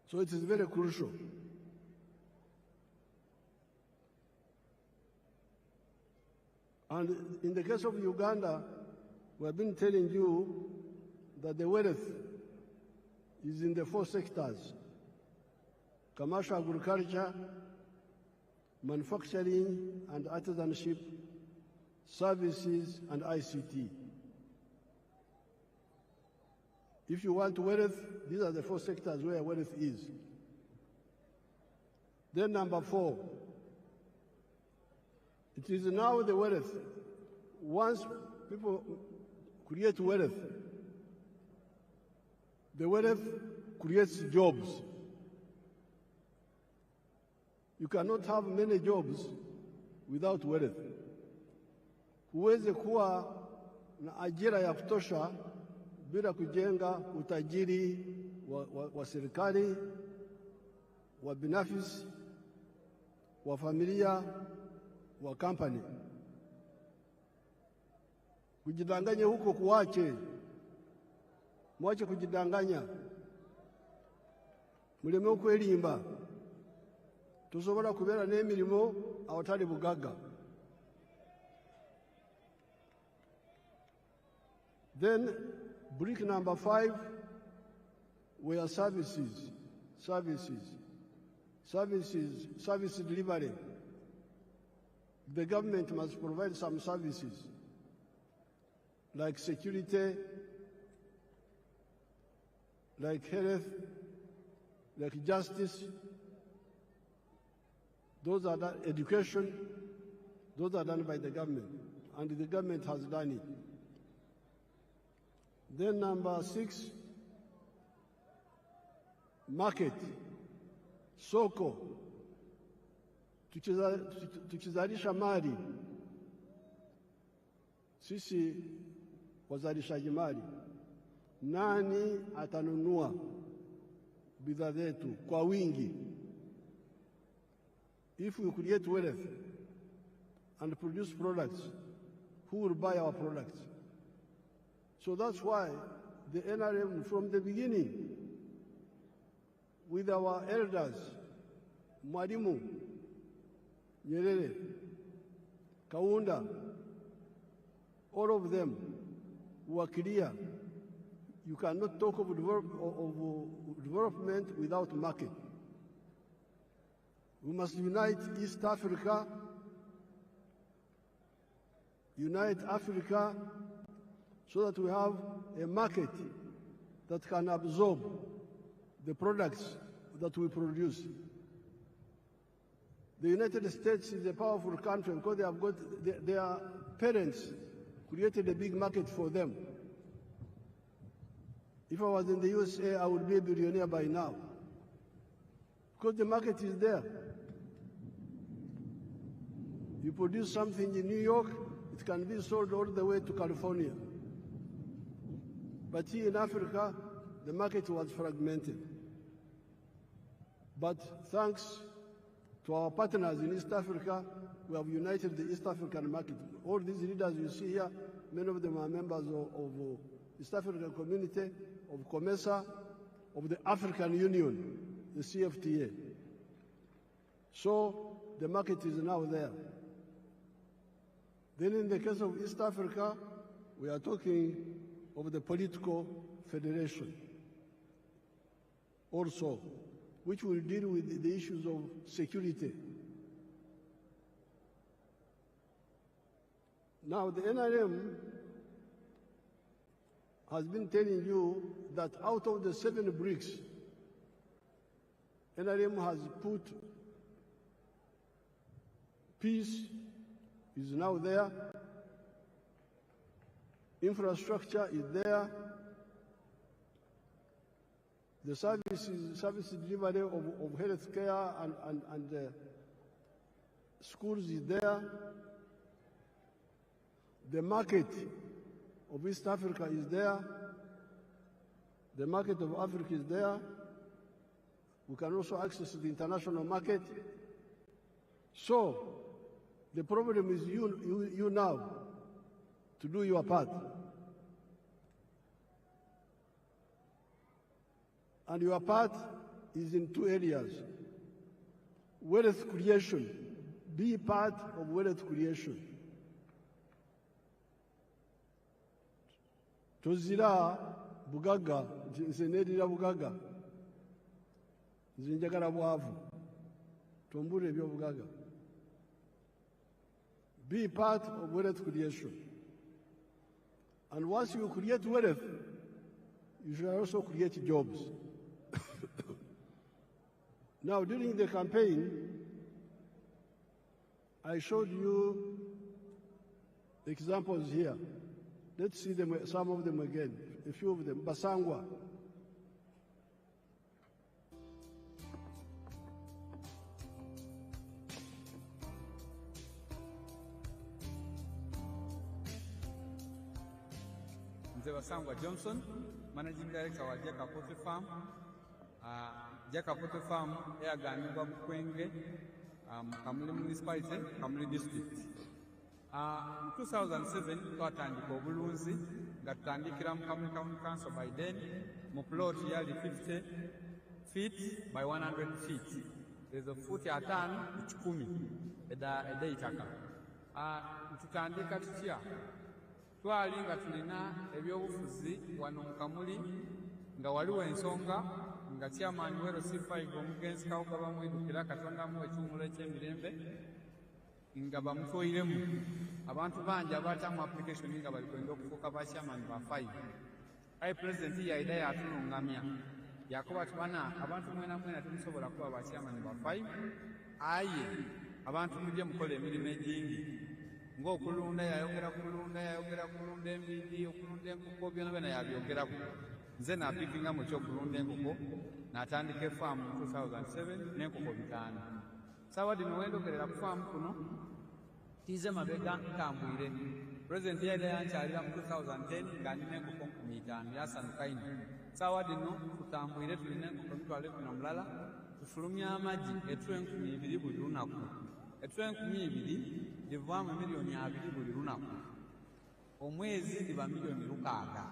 So it is very crucial. And in the case of Uganda, we have been telling you that the wealth is in the 4 sectors: commercial agriculture, manufacturing and artisanship, services, and ICT. If you want wealth, these are the 4 sectors where wealth is. Then number 4, it is now the wealth. Once people create wealth, the wealth creates jobs. You cannot have many jobs without wealth. Huwezi kuwa na ajira ya kutosha bila kujenga utajiri wa serikali, wa binafsi, wa familia, wa company. Kujidanganya huko kuache. Mwache kujidanganya. Muleme okwelimba. Tusobola kubeera n'emirimo awatali bugaga. Then brick number 5 were services. Service delivery. The government must provide some services. like security, like health, like justice, those are done, education, those are done by the government, and the government has done it. Then number 6, market, soko, tukizalisha mali, sisi wazalishaji mali, nani atanunua bidhaa zetu kwa wingi? If we create wealth and produce products, who will buy our products? So that's why the NRM from the beginning, with our elders, Mwalimu, Nyerere, Kaunda, all of them were clear. You cannot talk of development without market. We must unite East Africa, unite Africa so that we have a market that can absorb the products that we produce. The United States is a powerful country because they have got their parents created a big market for them. If I was in the USA, I would be a billionaire by now, because the market is there. You produce something in New York, it can be sold all the way to California. But here in Africa, the market was fragmented. But thanks to our partners in East Africa, we have united the East African market. All these leaders you see here, many of them are members of East African Community, of COMESA, of the African Union, the CFTA. So the market is now there. Then in the case of East Africa, we are talking of the political federation also, which will deal with the issues of security. Now the NRM has been telling you that out of the 7 bricks, NRM has put peace is now there, infrastructure is there, the service delivery of health care and schools is there, the market of East Africa is there, the market of Africa is there, we can also access the international market. So the problem is you now to do your part. And your part is in 2 areas. Wealth creation. Be part of wealth creation. Tozira bugaga, nsenedira bugaga. Nzinjagala bwavu. Tombule ebyo bugaga. Be part of wealth creation. And once you create wealth, you should also create jobs. Now, during the campaign, I showed you examples here. Let's see them, some of them again, a few of them. Basangwa. Basangwa Johnson, Managing Director wa Jaka Poultry Farm. Jaka Poultry Farm yaganibwa Bukwenge, Kamuli Municipality, Kamuli District. In 2007, twatandika obulunzi nga tutandikira mu Kamuli County Council by then, mu plot yali 50 feet by 100 feet. There's a foot atano ku 10 edaitaka. Tutandika tutya. Twali nga tulina ebyobufuzi wano mu Kamuli nga waliwo ensonga nga chairman wero sifa omugenzi kawugaba mwidukira Katonda mu ekyumulo eky'emirembe nga bamufuuyiremu abantu bangi abaataamu application nga bali kwenda okufuuka ba chairman ba 5. Aye president yaida yatulungamya yakuba tubana abantu mwena mwena temusobola kuba ba chairman ba 5. Aye abantu mujje mukola emirimu egingi ng'okulunda yayogera kulunda enviiri okulunda enkoko byona byona yabyogeraku. Nze napikinga mu kyokulunda enkoko n'atandika efaamu mu 2007 n'enkoko 5. Sawa dino wendogerera ku faamu kuno tize mabega ntambwire. President yaida yankyalira mu 2010 nga ndina enkoko 500 yasanuka ino. Sawa dino tutambwire tulina enkoko mitwalo 10 tufulumya amagi etula 2000 buli lunaku. Etula 2000 livaamu miliyoni 2 buli lunaku. Omwezi liba miliyoni 6.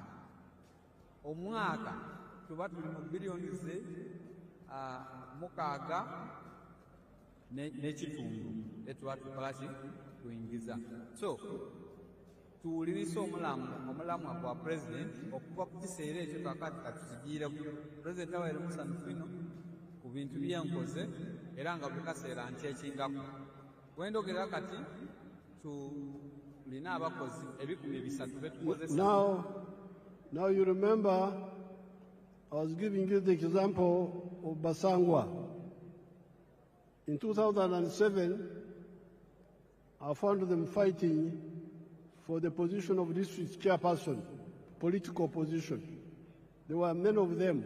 Omwaka tuba tuli mu biliyoni ze 6 n'ekitundu etuba tukolaki kuyingiza. So tuwulirisa omulamwa gwa president okuva ku kiseera ekyo kakati katukigiireku. President awaire musanufu ino ku bintu byenkoze era nga buli kaseera nkyekingako. Wendogerera kati tulina abakozi 300 betukozesa. Now you remember I was giving you the example of Basangwa. In 2007, I found them fighting for the position of district chairperson, political position. There were many of them.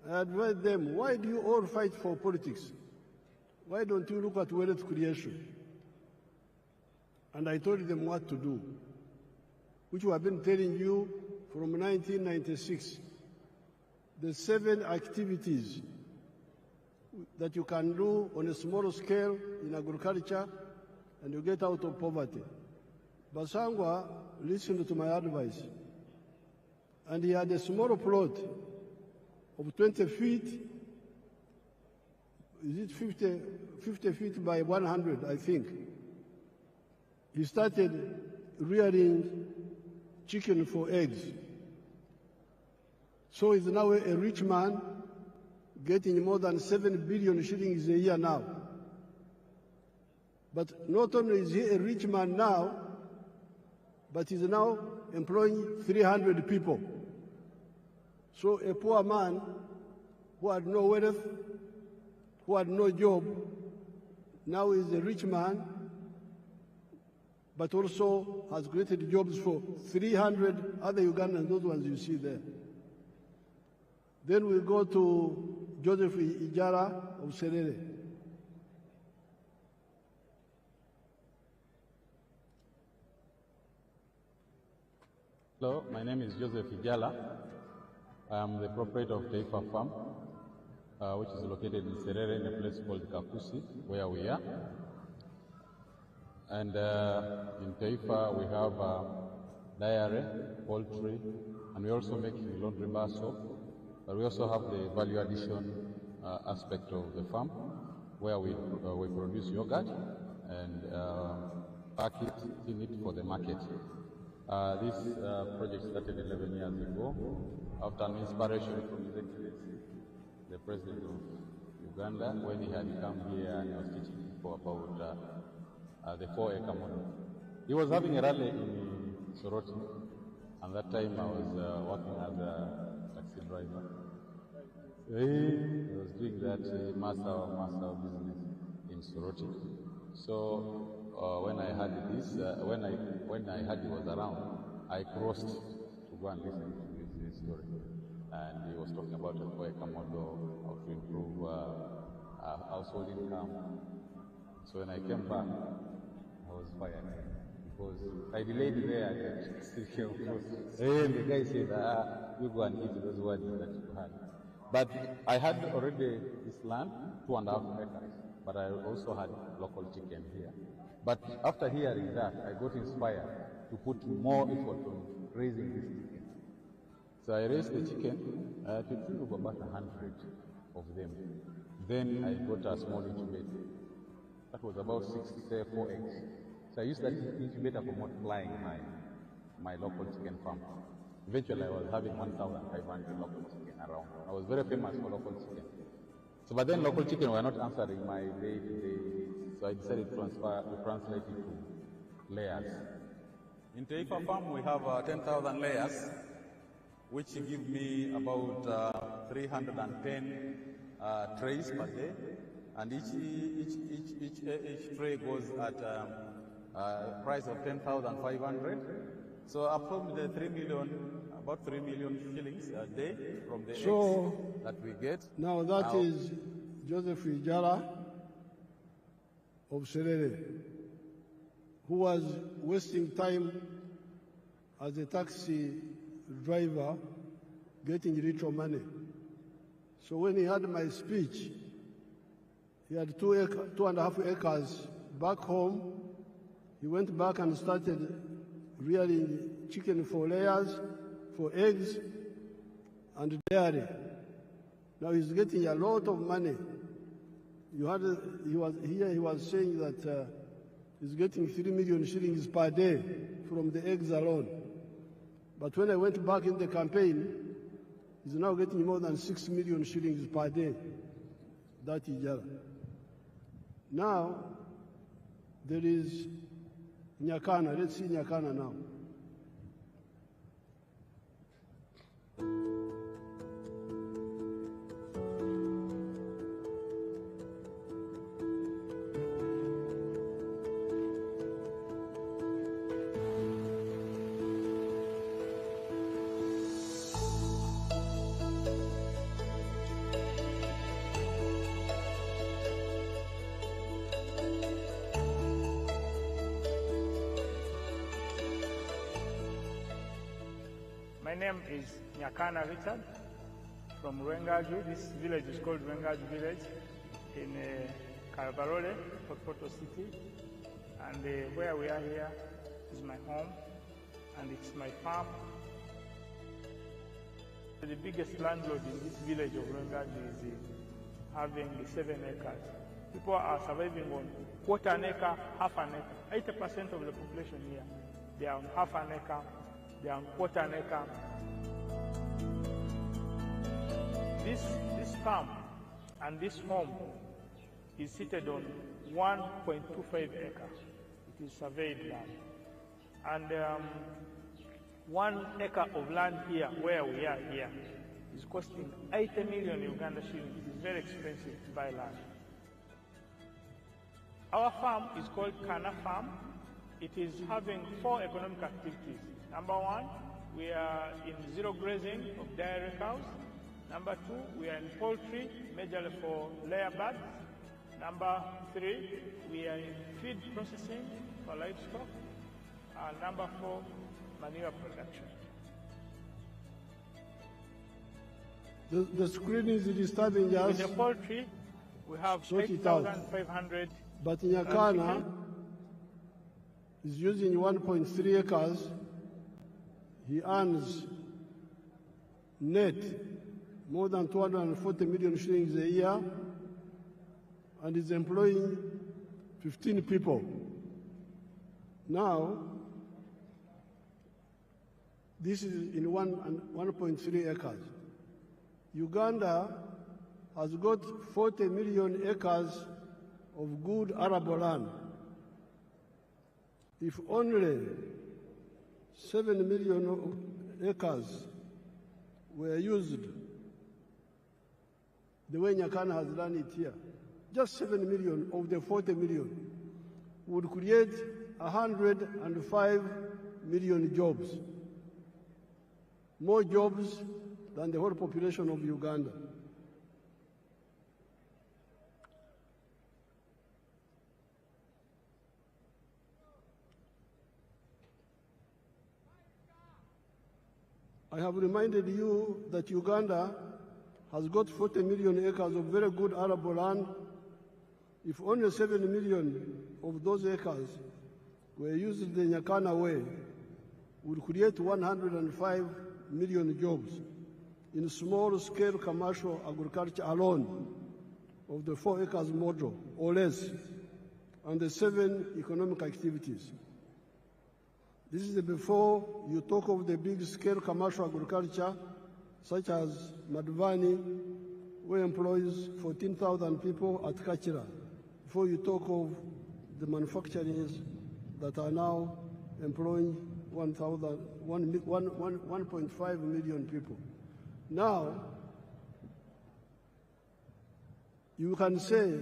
I advised them, why do you all fight for politics? Why don't you look at wealth creation? And I told them what to do, which we have been telling you from 1996. The 7 activities that you can do on a small scale in agriculture and you get out of poverty. Basangwa listened to my advice, and he had a small plot of 20 feet, is it 50 feet by 100, I think. He started rearing chicken for eggs. So he's now a rich man, getting more than 7 billion shillings a year now. But not only is he a rich man now, but he's now employing 300 people. So a poor man who had no wealth, who had no job, now is a rich man, but also has created jobs for 300 other Ugandans, those ones you see there. Then we go to Joseph Ijara of Sherehe. Hello, my name is Joseph Ijala. I am the proprietor of Taifa Farm, which is located in Sherehe in a place called Kakusi, where we are. And in Taifa we have dairy, poultry, and we also make laundry basso. But we also have the value addition aspect of the farm, where we produce yogurt and pack it, in it for the market. This project started 11 years ago after an inspiration from His Excellency, the President of Uganda, when he had come here and he was teaching people about the 4-acre model. He was having a rally in Soroti, and that time I was working as a taxi driver. He was doing that master business in Soroti. So when I heard this, when I heard he was around, I crossed to go and listen to his story. And he was talking about a 4-acre model, how to improve household income. So when I came back, I was fired because I delayed there at and the guy said, you go and eat those words that you had. But I had already this land, 2.5 acres, but I also had local chicken here. But after hearing that, I got inspired to put more effort on raising this chicken. So I raised the chicken to the tune of about 100 of them. Then I got a small incubator. That was about 64 eggs. So I used that incubator for multiplying my local chicken farm. Eventually I was having 1,500 local chicken around. I was very famous for local chicken. So but then local chicken were not answering my day-to-day So I decided to translate it to layers. In Taifa Farm, we have 10,000 layers, which give me about 310 trays per day, and each tray goes at a price of 10,500. So approximately about 3 million shillings a day from the eggs that we get. Now that is Joseph Ijala of Sherehe, who was wasting time as a taxi driver getting little money. So when he heard my speech, he had 2.5 acres back home. He went back and started rearing chicken for layers, for eggs, and dairy. Now he's getting a lot of money. He was saying that he's getting 3 million shillings per day from the eggs alone. But when I went back in the campaign, he's now getting more than 6 million shillings per day. That is Ijala. Now, there is Nyakana. Let's see Nyakana now. My name is Nyakana Richard from Rwengaju. This village is called Rwengaju village in Kalbarole, Poto City. And where we are here is my home and it's my farm. The biggest landlord in this village of Rwengaju is having 7 acres. People are surviving on quarter an acre, half an acre. 80% of the population here, they are on half an acre. They are on quarter an acre. This farm and this home is seated on 1.25 acres. It is surveyed land. And 1 acre of land here, where we are here, is costing 80 million Uganda shillings. It is very expensive to buy land. Our farm is called Kana Farm. It is having 4 economic activities. Number 1, we are in zero grazing of dairy cows. Number 2, we are in poultry, majorly for layer birds. Number 3, we are in feed processing for livestock. And number 4, manure production. The screen is disturbing us. With the poultry, we have 8,500. But Nyakana is using 1.3 acres. He earns net more than 240 million shillings a year and is employing 15 people. Now, this is in 1.3 acres. Uganda has got 40 million acres of good arable land. If only 7 million acres were used the way Nyakana has done it here, just 7 million of the 40 million would create 105 million jobs, more jobs than the whole population of Uganda. I have reminded you that Uganda has got 40 million acres of very good arable land. If only 7 million of those acres were used the Nyakana way, would create 105 million jobs in small-scale commercial agriculture alone of the 4 acres model or less, and the 7 economic activities. This is before you talk of the big-scale commercial agriculture, such as Madvani, who employs 14,000 people at Kachira, before you talk of the manufacturers that are now employing 1.5 million people. Now, you can say,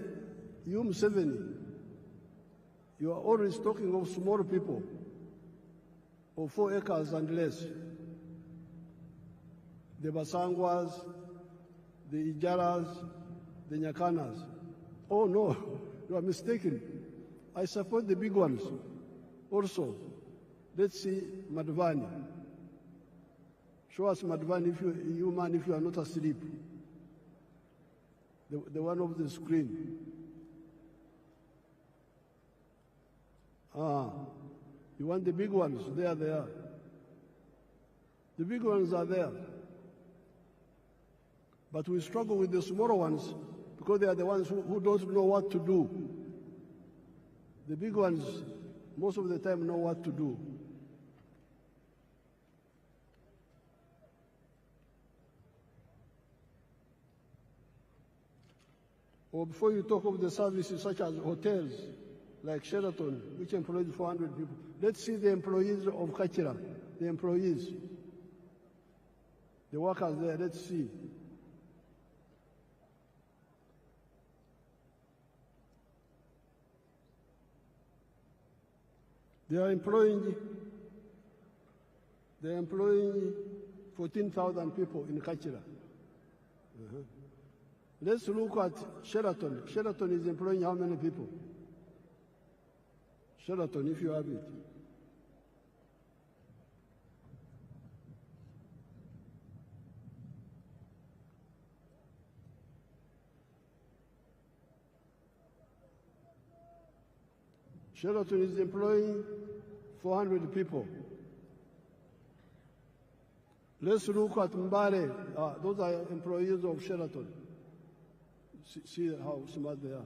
you Museveni, you are always talking of small people, of 4 acres and less. The Basangwas, the Ijaras, the Nyakanas. Oh no, you are mistaken. I support the big ones also. Let's see Madvani. Show us Madvani if you man, if you are not asleep. The one of the screen. You want the big ones? There they are. The big ones are there. But we struggle with the smaller ones because they are the ones who don't know what to do. The big ones, most of the time, know what to do. Or before you talk of the services such as hotels, like Sheraton, which employs 400 people, let's see the employees of Kachira, the employees, the workers there, let's see. They are employing 14,000 people in Kachira. Let's look at Sheraton. Sheraton is employing how many people? Sheraton, if you have it. Sheraton is employing 400 people. Let's look at Mbare. Those are employees of Sheraton. See how smart they are.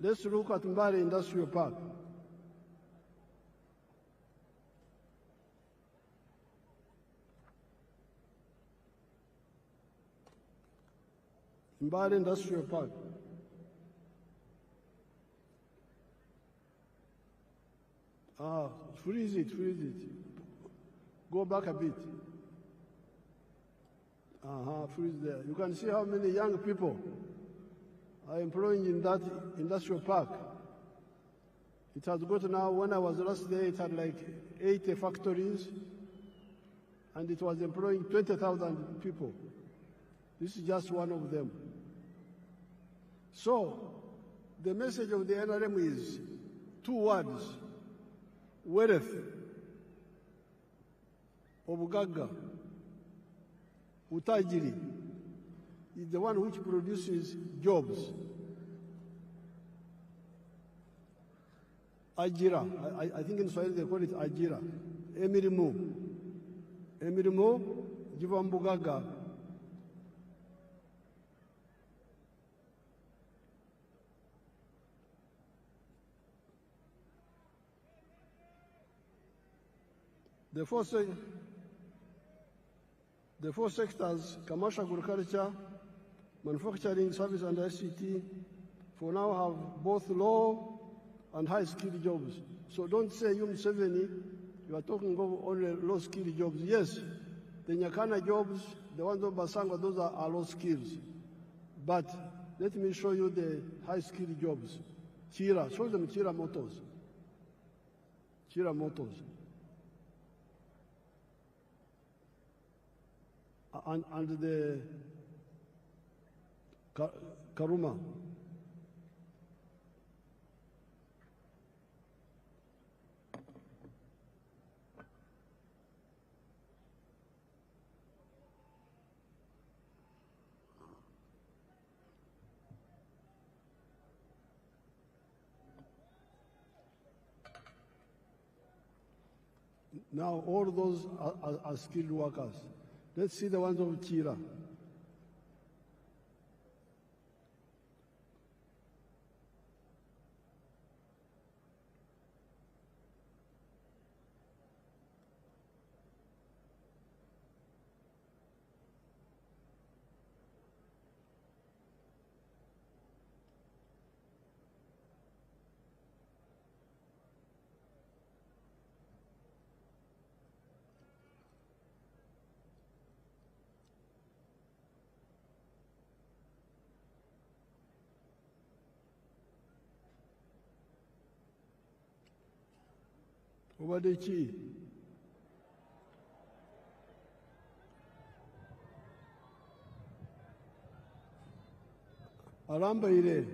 Let's look at Mbare Industrial Park. Mbare Industrial Park. Freeze it. Go back a bit. Freeze there. You can see how many young people are employing in that industrial park. It has got now, when I was last there, it had like 80 factories, and it was employing 20,000 people. This is just one of them. So, the message of the NRM is 2 words: wealth, obugagga, utajiri is the one which produces jobs. Ajira, I think in Swahili they call it ajira. Emirimu jiva mbugagga. The four sectors, commercial agriculture, manufacturing, service, and ICT, for now have both low and high-skilled jobs. So don't say, you Museveni, you are talking about only low-skilled jobs. Yes, the Nyakana jobs, the ones of Basangwa, those are low skills. But let me show you the high-skilled jobs. Chira, show them Chira Motors. Chira Motors. And the Karuma. Now all those are skilled workers. Let's see the ones of Chira. Obadde ki? Alambaire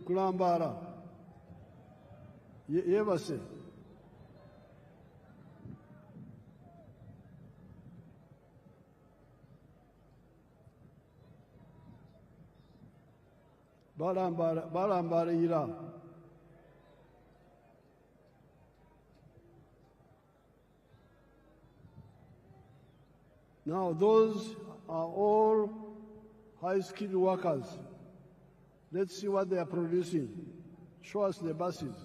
kulambala yebase balambalira now those are all high-skilled workers. Let's see what they are producing. Show us the buses.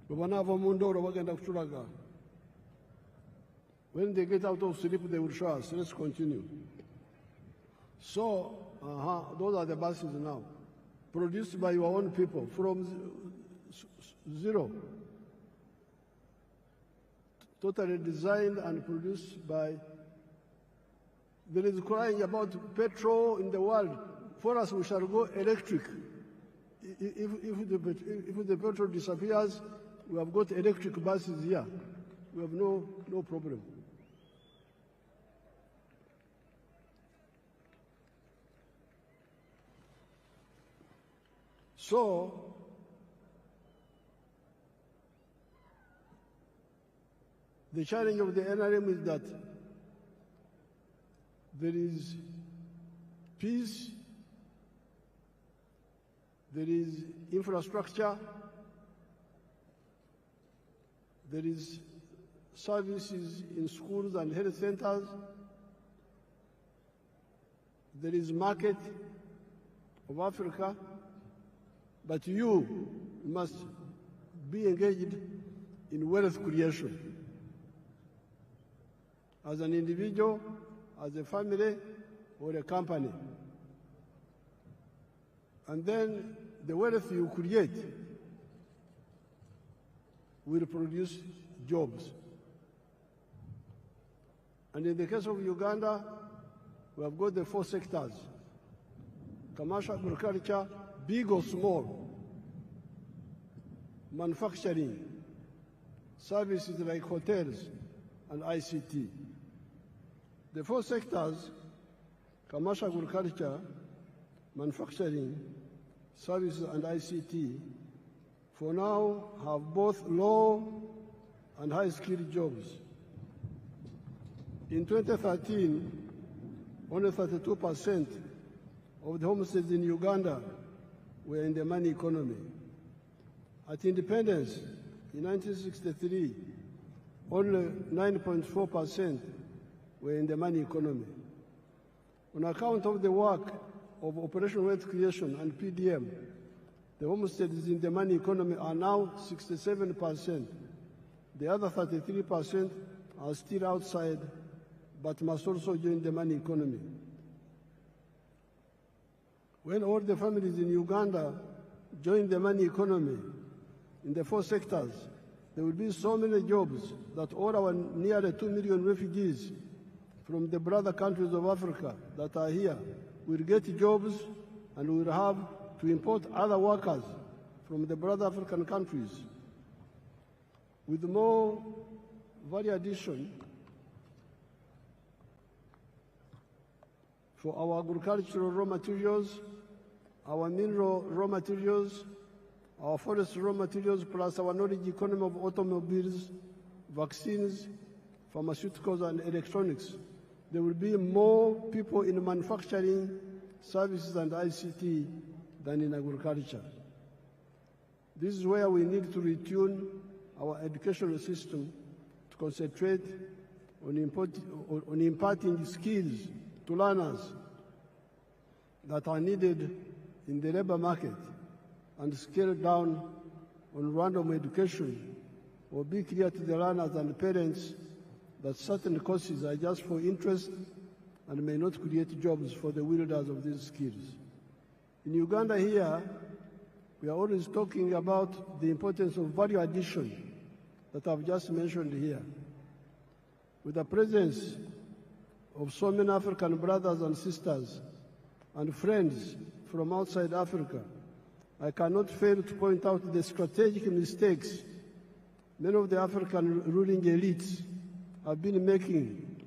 When they get out of sleep, they will show us. Let's continue. So, those are the buses now. Produced by your own people from zero. Totally designed and produced by. There is crying about petrol in the world. For us, we shall go electric. If the petrol disappears, we have got electric buses here. We have no problem. So, the challenge of the NRM is that there is peace, there is infrastructure, there is services in schools and health centers, there is market of Africa, but you must be engaged in wealth creation. As an individual, as a family, or a company. And then the wealth you create will produce jobs. And in the case of Uganda, we have got the 4 sectors: commercial, agriculture, big or small, manufacturing, services like hotels, and ICT. The 4 sectors, commercial, agriculture, manufacturing, services, and ICT, for now have both low and high-skilled jobs. In 2013, only 32% of the homesteads in Uganda were in the money economy. At independence, in 1963, only 9.4% were in the money economy. On account of the work of Operation Wealth Creation and PDM, the homesteads in the money economy are now 67%. The other 33% are still outside, but must also join the money economy. When all the families in Uganda join the money economy in the 4 sectors, there will be so many jobs that all our nearly 2 million refugees from the brother countries of Africa that are here will get jobs, and we will have to import other workers from the brother African countries. With more value addition for our agricultural raw materials, our mineral raw materials, our forest raw materials, plus our knowledge economy of automobiles, vaccines, pharmaceuticals, and electronics. There will be more people in manufacturing, services, and ICT than in agriculture. This is where we need to retune our educational system to concentrate on imparting skills to learners that are needed in the labor market, and scale down on random education, or be clear to the learners and parents that certain courses are just for interest and may not create jobs for the wielders of these skills. In Uganda here, we are always talking about the importance of value addition that I've just mentioned here. With the presence of so many African brothers and sisters and friends from outside Africa, I cannot fail to point out the strategic mistakes many of the African ruling elites have been making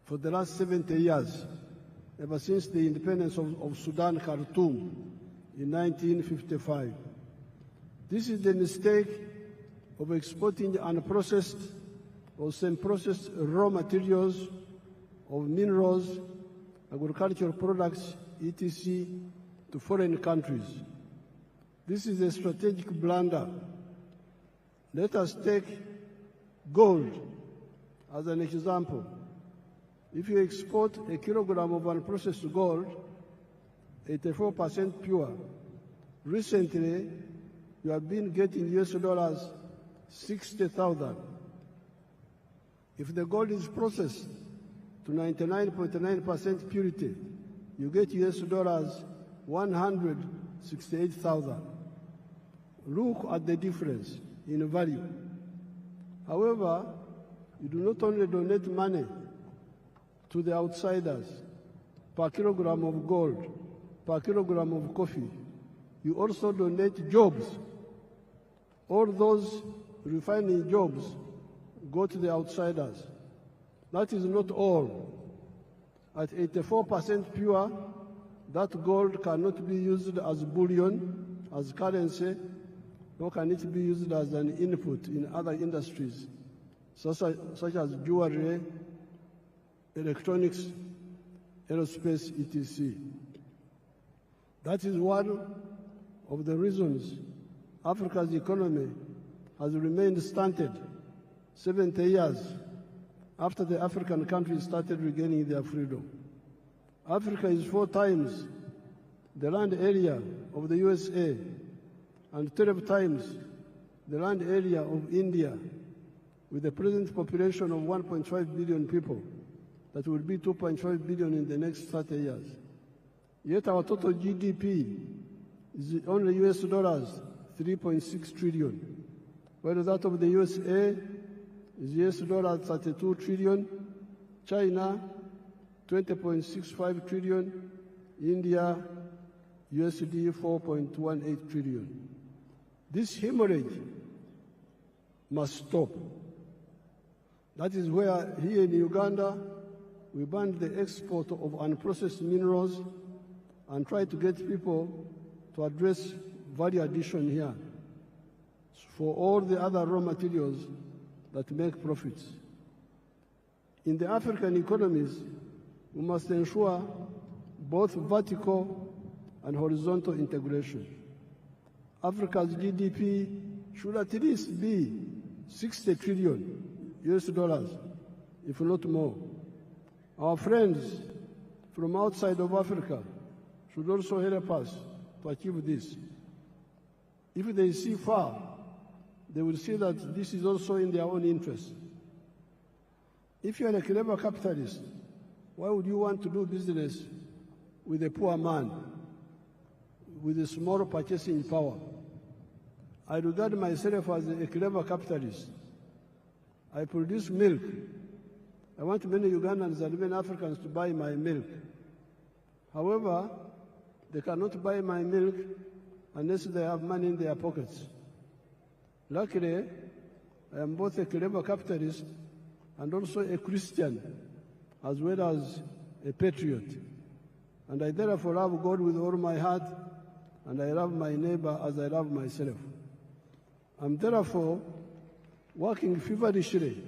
for the last 70 years, ever since the independence of Sudan, Khartoum, in 1955. This is the mistake of exporting unprocessed or semi-processed raw materials of minerals, agricultural products, etc., to foreign countries. This is a strategic blunder. Let us take gold as an example. If you export a kilogram of unprocessed gold, 84% pure, recently you have been getting US dollars 60,000. If the gold is processed to 99.9% purity, you get US dollars 168,000. Look at the difference in value. However, you do not only donate money to the outsiders per kilogram of gold, per kilogram of coffee, you also donate jobs. All those refining jobs go to the outsiders. That is not all. At 84% pure, that gold cannot be used as bullion, as currency, nor can it be used as an input in other industries, such as jewelry, electronics, aerospace, etc. That is one of the reasons Africa's economy has remained stunted 70 years after the African countries started regaining their freedom. Africa is 4 times the land area of the USA and 12 times the land area of India, with a present population of 1.5 billion people that will be 2.5 billion in the next 30 years. Yet our total GDP is only US dollars 3.6 trillion, while that of the USA is US dollars 32 trillion, China 20.65 trillion, India USD 4.18 trillion. This hemorrhage must stop. That is where here in Uganda we banned the export of unprocessed minerals and try to get people to address value addition here for all the other raw materials that make profits. In the African economies, we must ensure both vertical and horizontal integration. Africa's GDP should at least be 60 trillion US dollars, if not more. Our friends from outside of Africa should also help us to achieve this. If they see far, they will see that this is also in their own interest. If you are a clever capitalist, why would you want to do business with a poor man with a small purchasing power? I regard myself as a clever capitalist. I produce milk. I want many Ugandans and many Africans to buy my milk. However, they cannot buy my milk unless they have money in their pockets. Luckily, I am both a clever capitalist and also a Christian, as well as a patriot. And I therefore love God with all my heart, and I love my neighbor as I love myself. I'm therefore working feverishly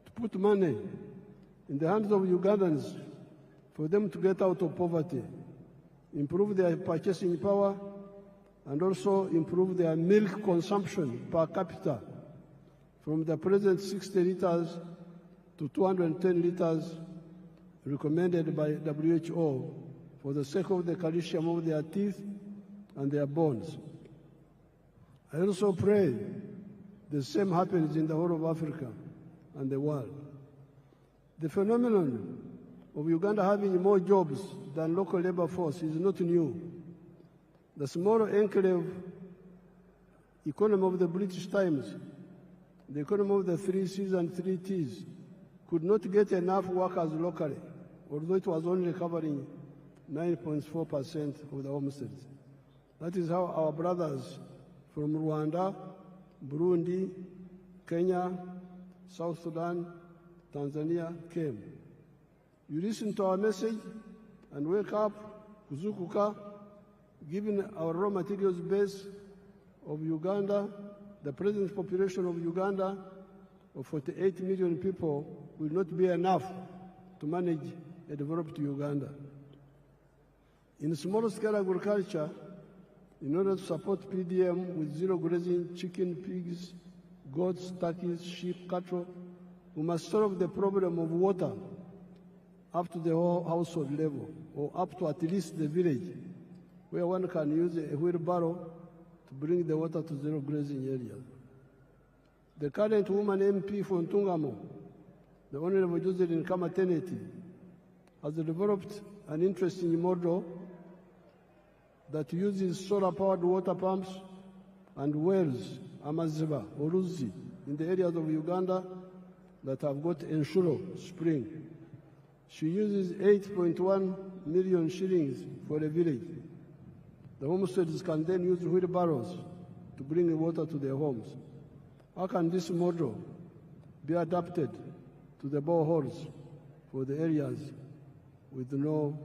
to put money in the hands of Ugandans for them to get out of poverty, improve their purchasing power, and also improve their milk consumption per capita from the present 60 liters to 210 liters recommended by WHO for the sake of the calcium of their teeth and their bones. I also pray the same happens in the whole of Africa and the world. The phenomenon of Uganda having more jobs than local labor force is not new. The small enclave economy of the British Times, the economy of the 3 C's and 3 T's, could not get enough workers locally, although it was only covering 9.4% of the homesteads. That is how our brothers from Rwanda, Burundi, Kenya, South Sudan, Tanzania came. You listen to our message and wake up, kuzukuka, given our raw materials base of Uganda, the present population of Uganda of 48 million people will not be enough to manage a developed Uganda. In small-scale agriculture, in order to support PDM with zero grazing chicken, pigs, goats, turkeys, sheep, cattle, we must solve the problem of water up to the whole household level, or up to at least the village, where one can use a wheelbarrow to bring the water to zero grazing areas. The current woman MP from Tungamo, the Honorable Josephine Kamateneti, has developed an interesting model that uses solar-powered water pumps and wells, amaziba, or uzi, in the areas of Uganda that have got Enshuro spring. She uses 8.1 million shillings for a village. The homesteads can then use wheelbarrows to bring the water to their homes. How can this model be adapted to the boreholes for the areas with no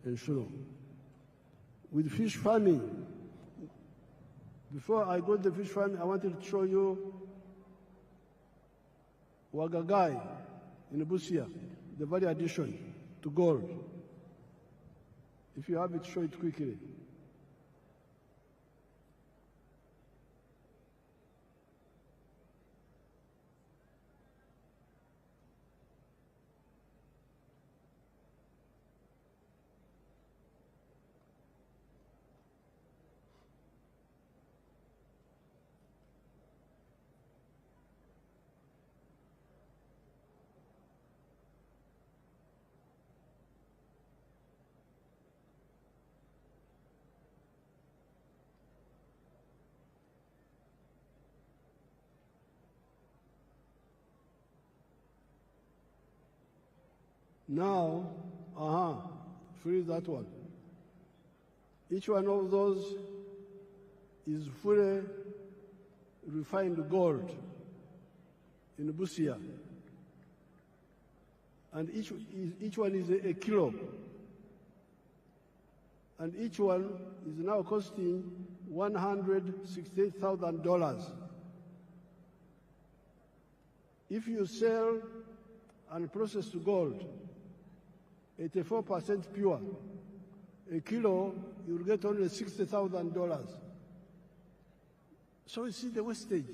Enshuro? With fish farming, before I go to the fish farming, I wanted to show you Wagagai in Busia, the value addition to gold. If you have it, show it quickly. Now, freeze that one. Each one of those is fully refined gold in Busia. And each one is a kilo. And each one is now costing $168,000. If you sell and process gold, 84% pure, a kilo, you'll get only $60,000. So you see the wastage.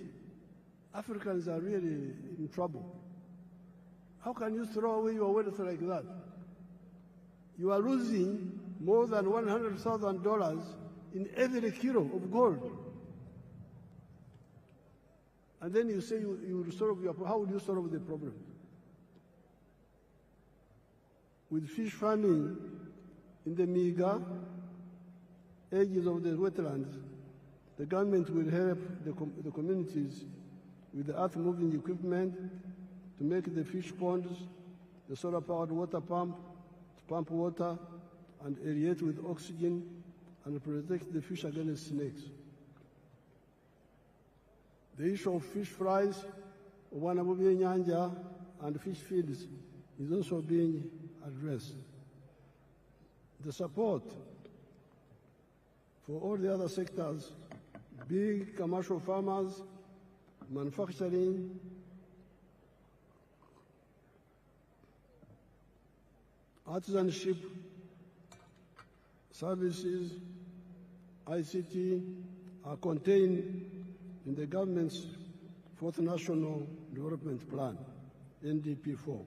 Africans are really in trouble. How can you throw away your wealth like that? You are losing more than $100,000 in every kilo of gold. And then you say you will solve your problem. How will you solve the problem? With fish farming in the Miga edges of the wetlands, the government will help the communities with the earth-moving equipment to make the fish ponds, the solar-powered water pump, to pump water and aerate with oxygen and protect the fish against snakes. The issue of fish fries, wanabubi nyanja, and fish feeds is also being addressed. The support for all the other sectors, big commercial farmers, manufacturing, artisanship, services, ICT are contained in the government's Fourth National Development Plan, NDP4.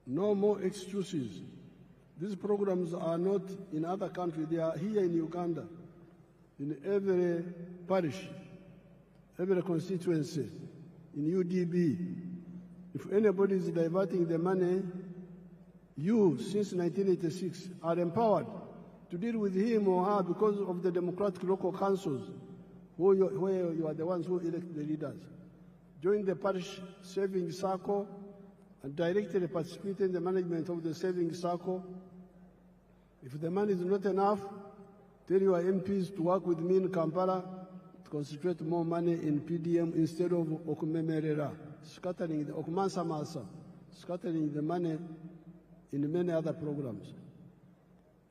No more excuses. These programs are not in other countries. They are here in Uganda, in every parish, every constituency, in UDB. If anybody is diverting the money, you, since 1986, are empowered to deal with him or her because of the democratic local councils where you are the ones who elect the leaders. join the parish savings circle, and directly participate in the management of the savings circle. If the money is not enough, tell your MPs to work with me in Kampala to concentrate more money in PDM instead of okumemerera, scattering the money in many other programs.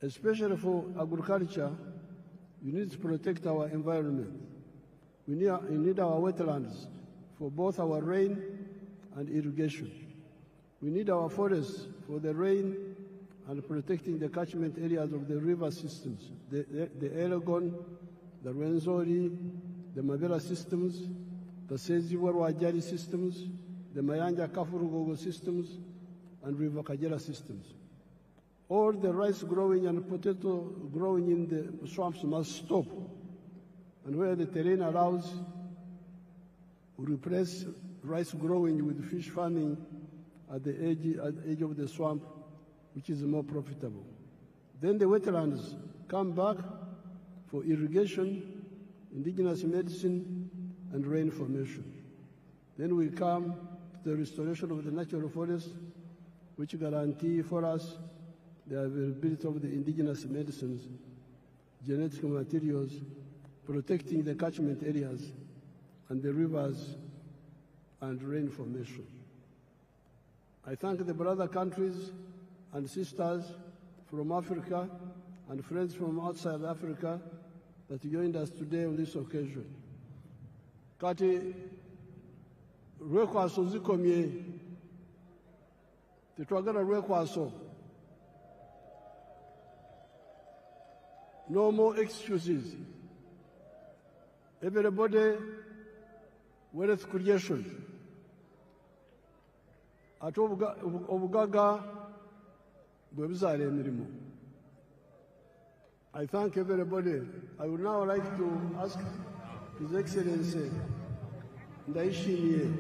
Especially for agriculture, you need to protect our environment. We need our wetlands for both our rain and irrigation. We need our forests for the rain and protecting the catchment areas of the river systems, the Elgon, the Rwenzori, the Mabera systems, the Seziwa-Rwajari systems, the Mayanja Kafurugogo systems, and River Kajera systems. All the rice growing and potato growing in the swamps must stop. And where the terrain allows, we replace rice growing with fish farming at the edge of the swamp, which is more profitable. Then the wetlands come back for irrigation, indigenous medicine, and rain formation. Then we come to the restoration of the natural forests, which guarantee for us the availability of the indigenous medicines, genetic materials, protecting the catchment areas and the rivers and rain formation. I thank the brother countries and sisters from Africa and friends from outside Africa that joined us today on this occasion. Kati lwekwaso zikomye, tetwagala lwekwaso. No more excuses. Everybody, wealth creation. Ate obugaga bwe buzaala emirimu. I thank everybody. I would now like to ask His Excellency Ndayishimiye,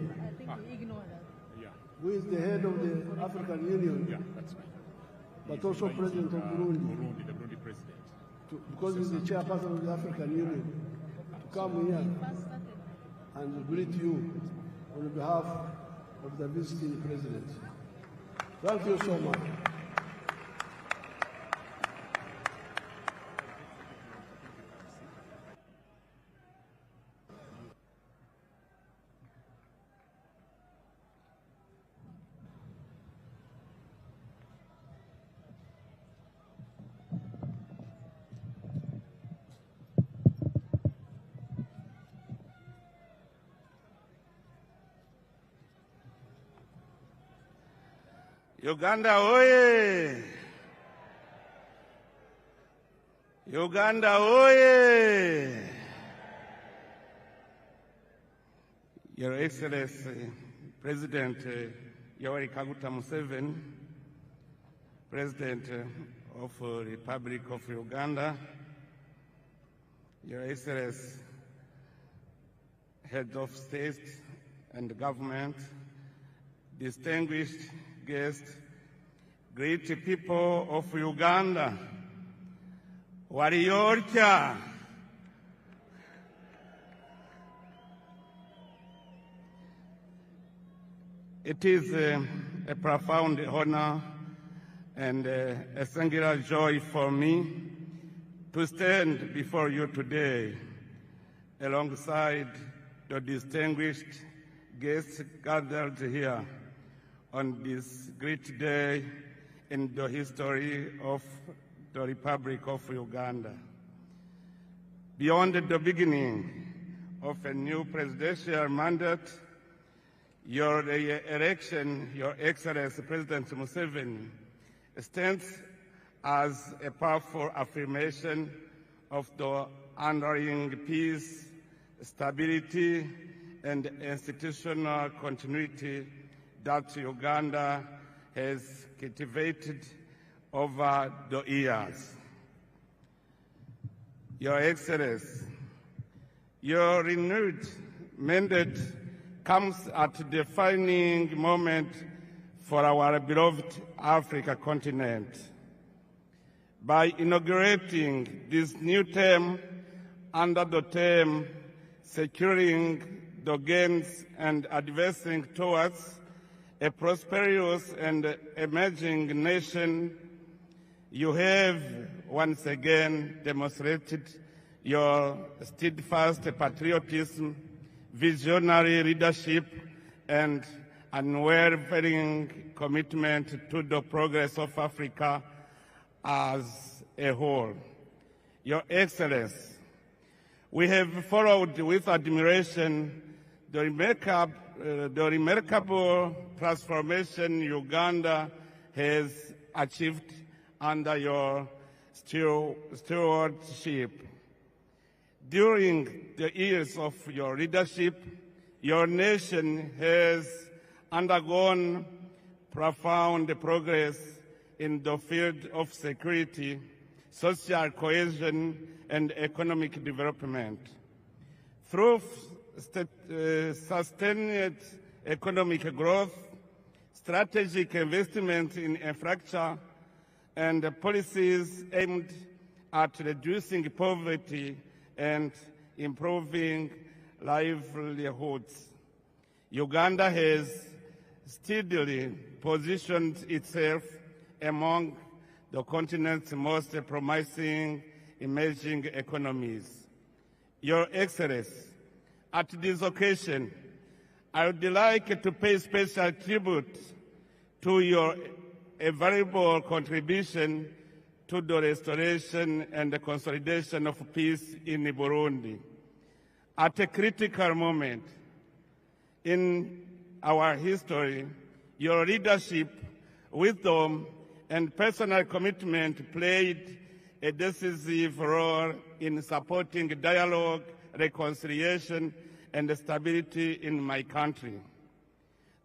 who is the head of the African Union, but also President of Burundi, the Burundi president. Because he's the chairperson of the African Union, to come here and greet you on behalf of the visiting president. Thank you so much. Uganda oye! Uganda oye! Your Excellency, President Yoweri Kaguta Museveni, President of the Republic of Uganda, Your Excellency, Head of State and Government, distinguished guests, great people of Uganda, Wariyorcha. It is a profound honor and a singular joy for me to stand before you today alongside the distinguished guests gathered here on this great day in the history of the Republic of Uganda. Beyond the beginning of a new presidential mandate, your election, Your Excellency President Museveni, stands as a powerful affirmation of the underlying peace, stability, and institutional continuity that Uganda has cultivated over the years. Your Excellency, your renewed mandate comes at a defining moment for our beloved Africa continent. By inaugurating this new term under the term Securing the gains and advancing towards a prosperous and emerging nation, you have once again demonstrated your steadfast patriotism, visionary leadership, and unwavering commitment to the progress of Africa as a whole. Your Excellency, we have followed with admiration the remarkable transformation Uganda has achieved under your stewardship. During the years of your leadership, your nation has undergone profound progress in the field of security, social cohesion, and economic development. Through sustained economic growth, strategic investment in infrastructure, and policies aimed at reducing poverty and improving livelihoods, Uganda has steadily positioned itself among the continent's most promising emerging economies. Your Excellency, at this occasion, I would like to pay special tribute to your invaluable contribution to the restoration and the consolidation of peace in Burundi. At a critical moment in our history, your leadership, wisdom, and personal commitment played a decisive role in supporting dialogue, reconciliation, and stability in my country.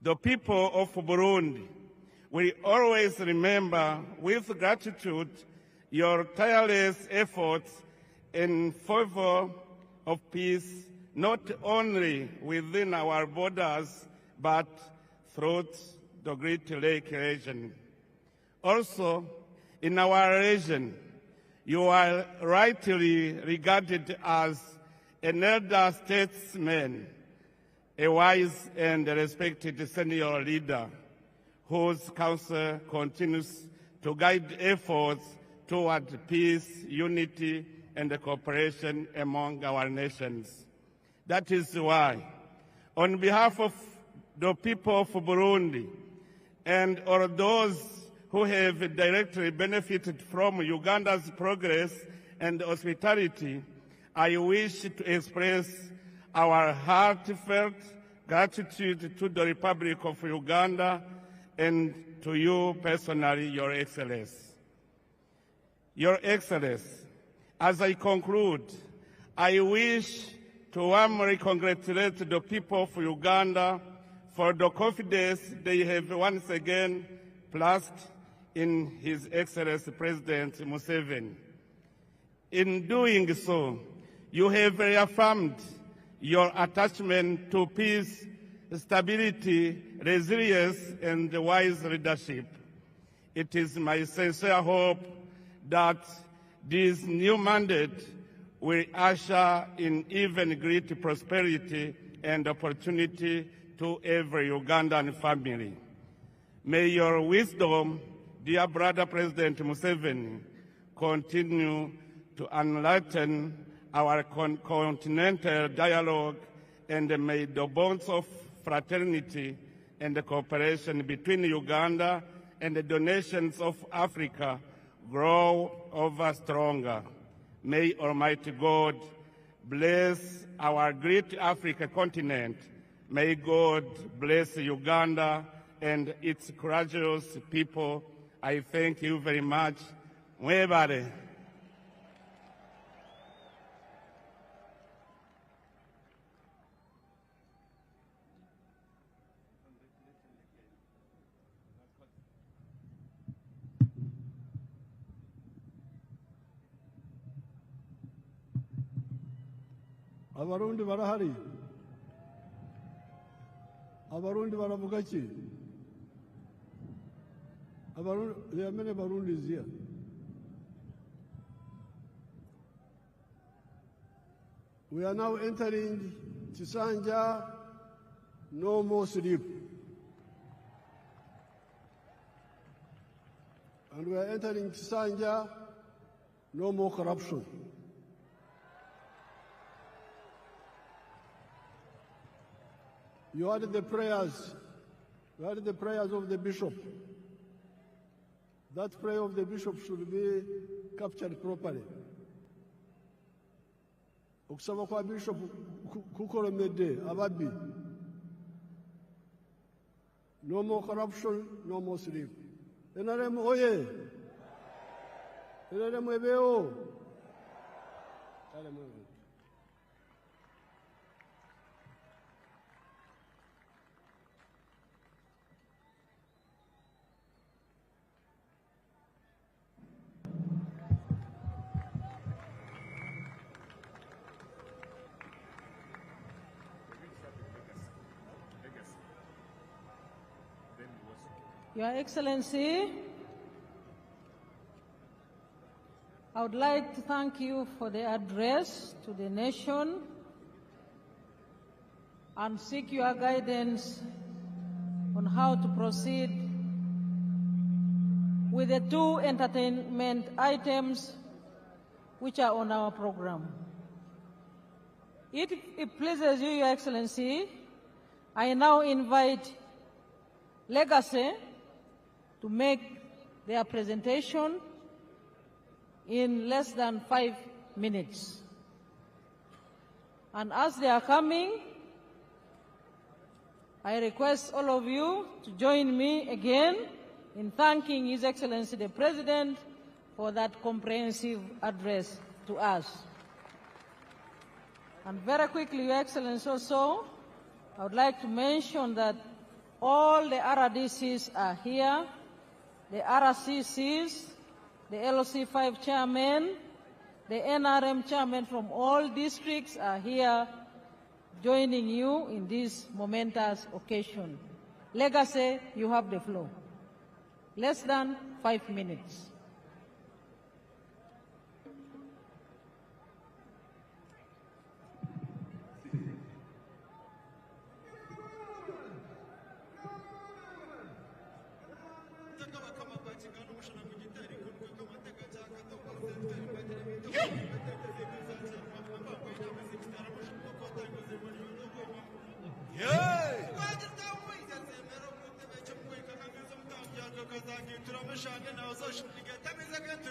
The people of Burundi will always remember with gratitude your tireless efforts in favor of peace, not only within our borders, but throughout the Great Lake region. Also, in our region, you are rightly regarded as an elder statesman, a wise and respected senior leader whose counsel continues to guide efforts toward peace, unity, and cooperation among our nations. That is why, on behalf of the people of Burundi and all those who have directly benefited from Uganda's progress and hospitality, I wish to express our heartfelt gratitude to the Republic of Uganda and to you personally, Your Excellency. Your Excellency, as I conclude, I wish to warmly congratulate the people of Uganda for the confidence they have once again placed in His Excellency President Museveni. In doing so, you have reaffirmed your attachment to peace, stability, resilience, and wise leadership. It is my sincere hope that this new mandate will usher in even greater prosperity and opportunity to every Ugandan family. May your wisdom, dear brother President Museveni, continue to enlighten our continental dialogue, and may the bonds of fraternity and cooperation between Uganda and the nations of Africa grow ever stronger. May Almighty God bless our great African continent. May God bless Uganda and its courageous people. I thank you very much. Mwebale. Abarundi barahari. Abarundi baravuga ki? There are many Burundis here. We are now entering Chisanja, no more sleep. And we are entering Chisanja, no more corruption. You heard the prayers. You heard the prayers of the bishop. That prayer of the bishop should be captured properly. Okusaba kwa bishop kukolemedde ababbi. No more corruption, no more sleep. NRM oye. NRM ebeo. Your Excellency, I would like to thank you for the address to the nation and seek your guidance on how to proceed with the two entertainment items which are on our program. If it pleases you, Your Excellency, I now invite Legacy to make their presentation in less than 5 minutes. And as they are coming, I request all of you to join me again in thanking His Excellency the President for that comprehensive address to us. And very quickly, Your Excellency, also, I would like to mention that all the RDCs are here, the RCCs, the LOC5 chairmen, the NRM chairmen from all districts are here joining you in this momentous occasion. Legacy, you have the floor. Less than 5 minutes. Hey!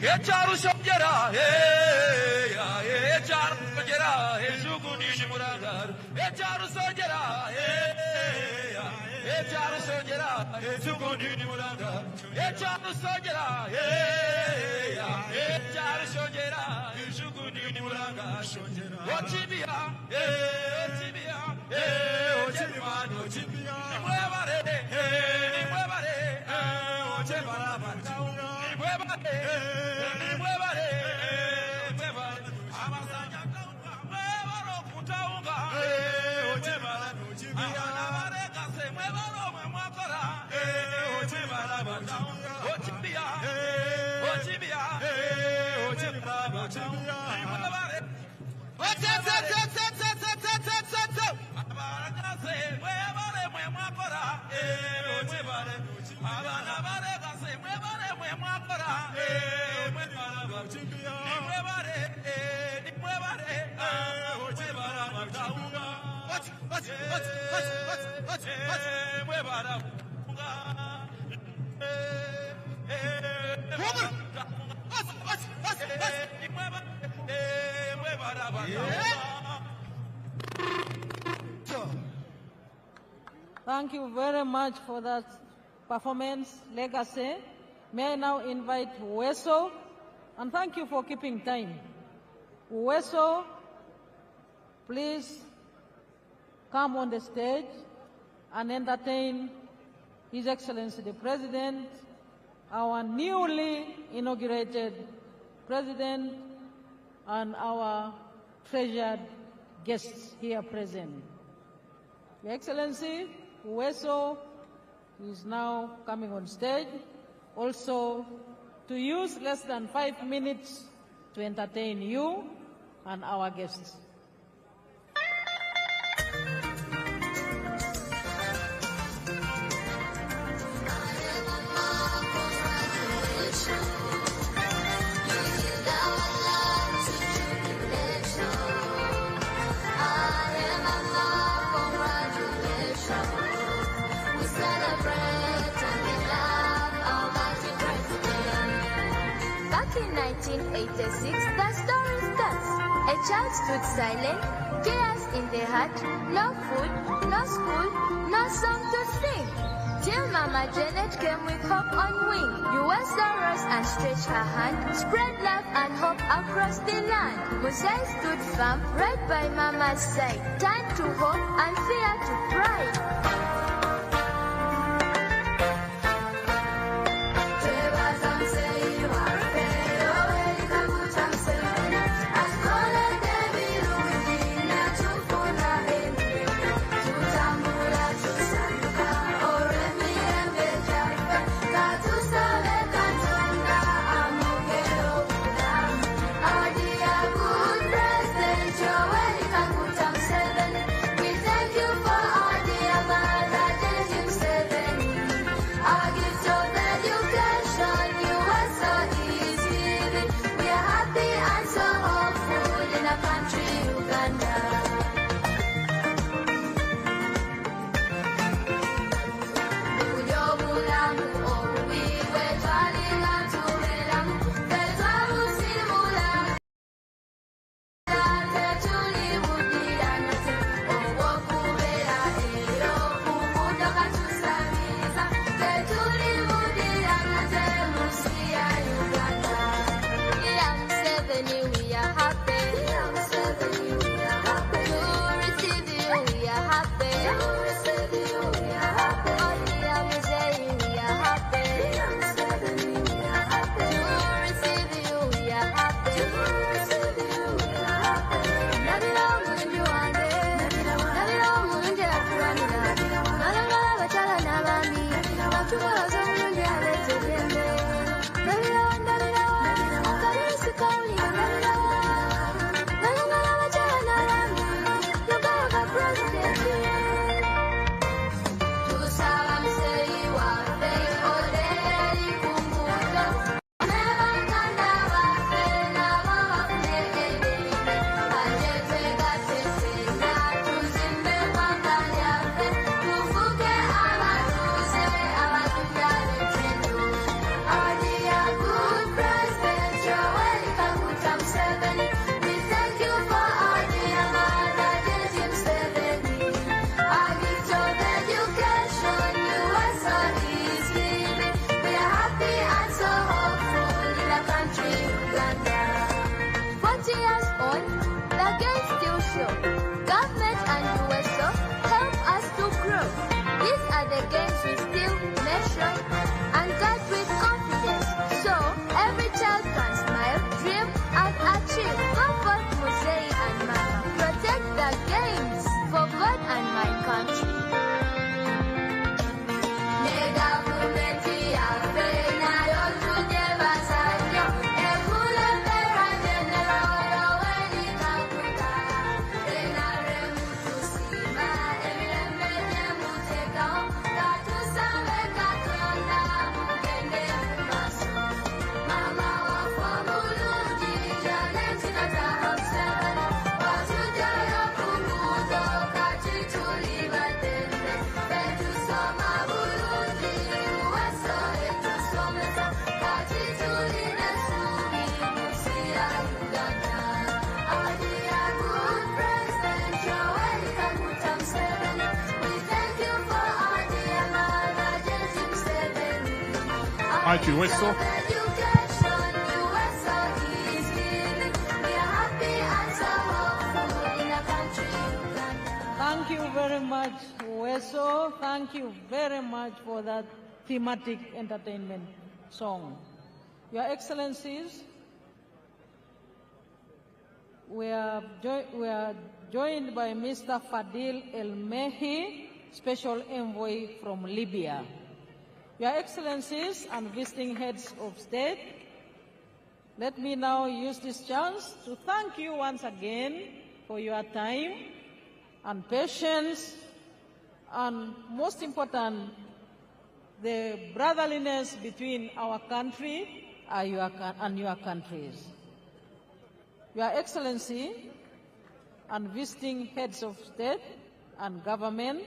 Echaru songera, echaru songera, ejuguni shimuragar. Echaru songera, echaru songera, ejuguni shimuragar. Echaru songera, echaru songera, ejuguni shimuragar. Ochibia, ochibia, ochibia, ochibia. Nimuevare, nimuevare, ochibara bantau. Thank you very much for that performance, Legacy. May I now invite Uweso, and thank you for keeping time. Uweso, please come on the stage and entertain His Excellency the President, our newly inaugurated President, and our treasured guests here present. Your Excellency, Uweso is now coming on stage, also to use less than 5 minutes to entertain you and our guests. In 1986, the story starts. A child stood silent, tears in the heart, no food, no school, no song to sing. Till Mama Janet came with hope on wing. USA rose and stretched her hand, spread love and hope across the land. Museveni stood firm, right by Mama's side, time to hope and fear to pride. Uweso. Thank you very thank you very much for that thematic entertainment song. Your Excellencies, we are joined by Mr. Fadil El-Mehi, Special Envoy from Libya. Your Excellencies and visiting heads of state, let me now use this chance to thank you once again for your time and patience, and most important, the brotherliness between our country and your countries. Your Excellency and visiting heads of state and government,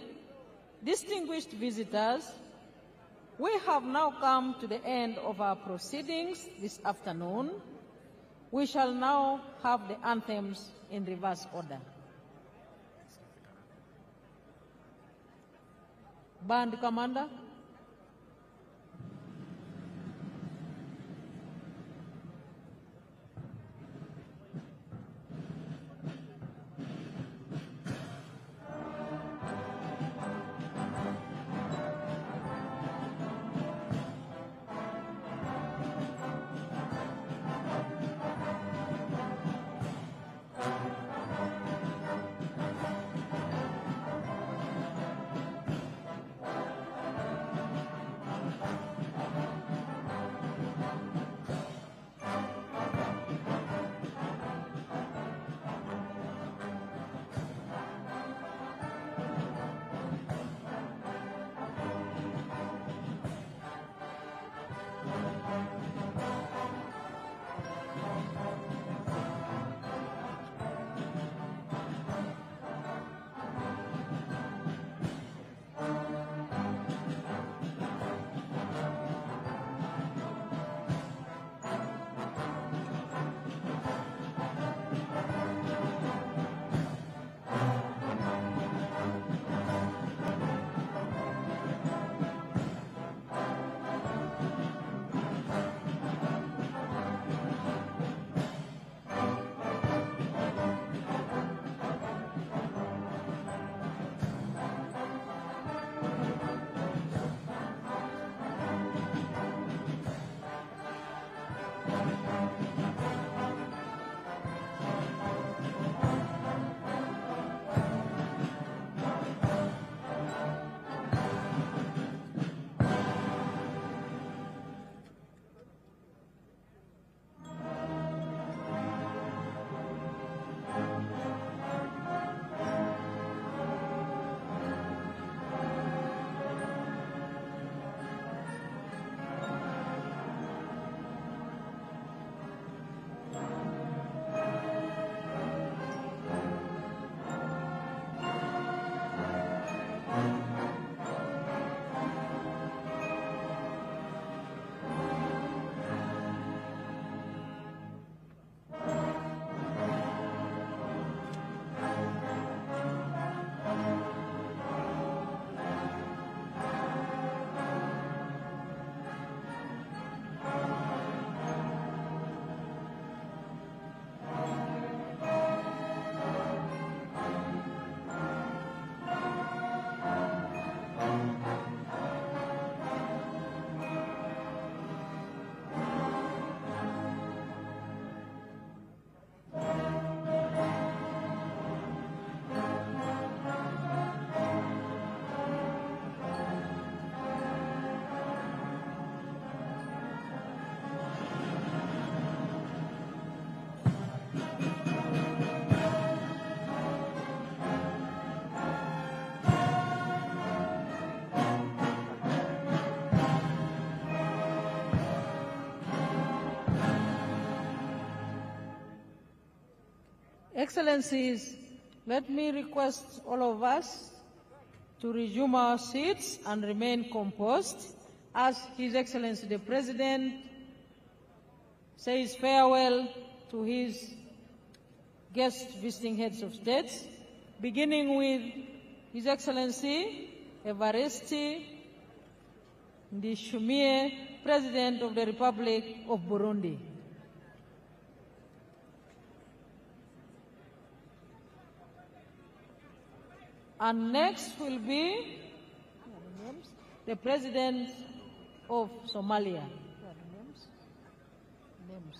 distinguished visitors, we have now come to the end of our proceedings this afternoon. We shall now have the anthems in reverse order. Band Commander. Excellencies, let me request all of us to resume our seats and remain composed as His Excellency the President says farewell to his guest visiting heads of states, beginning with His Excellency Evariste Ndayishimiye, President of the Republic of Burundi. And next will be the President of Somalia. Names.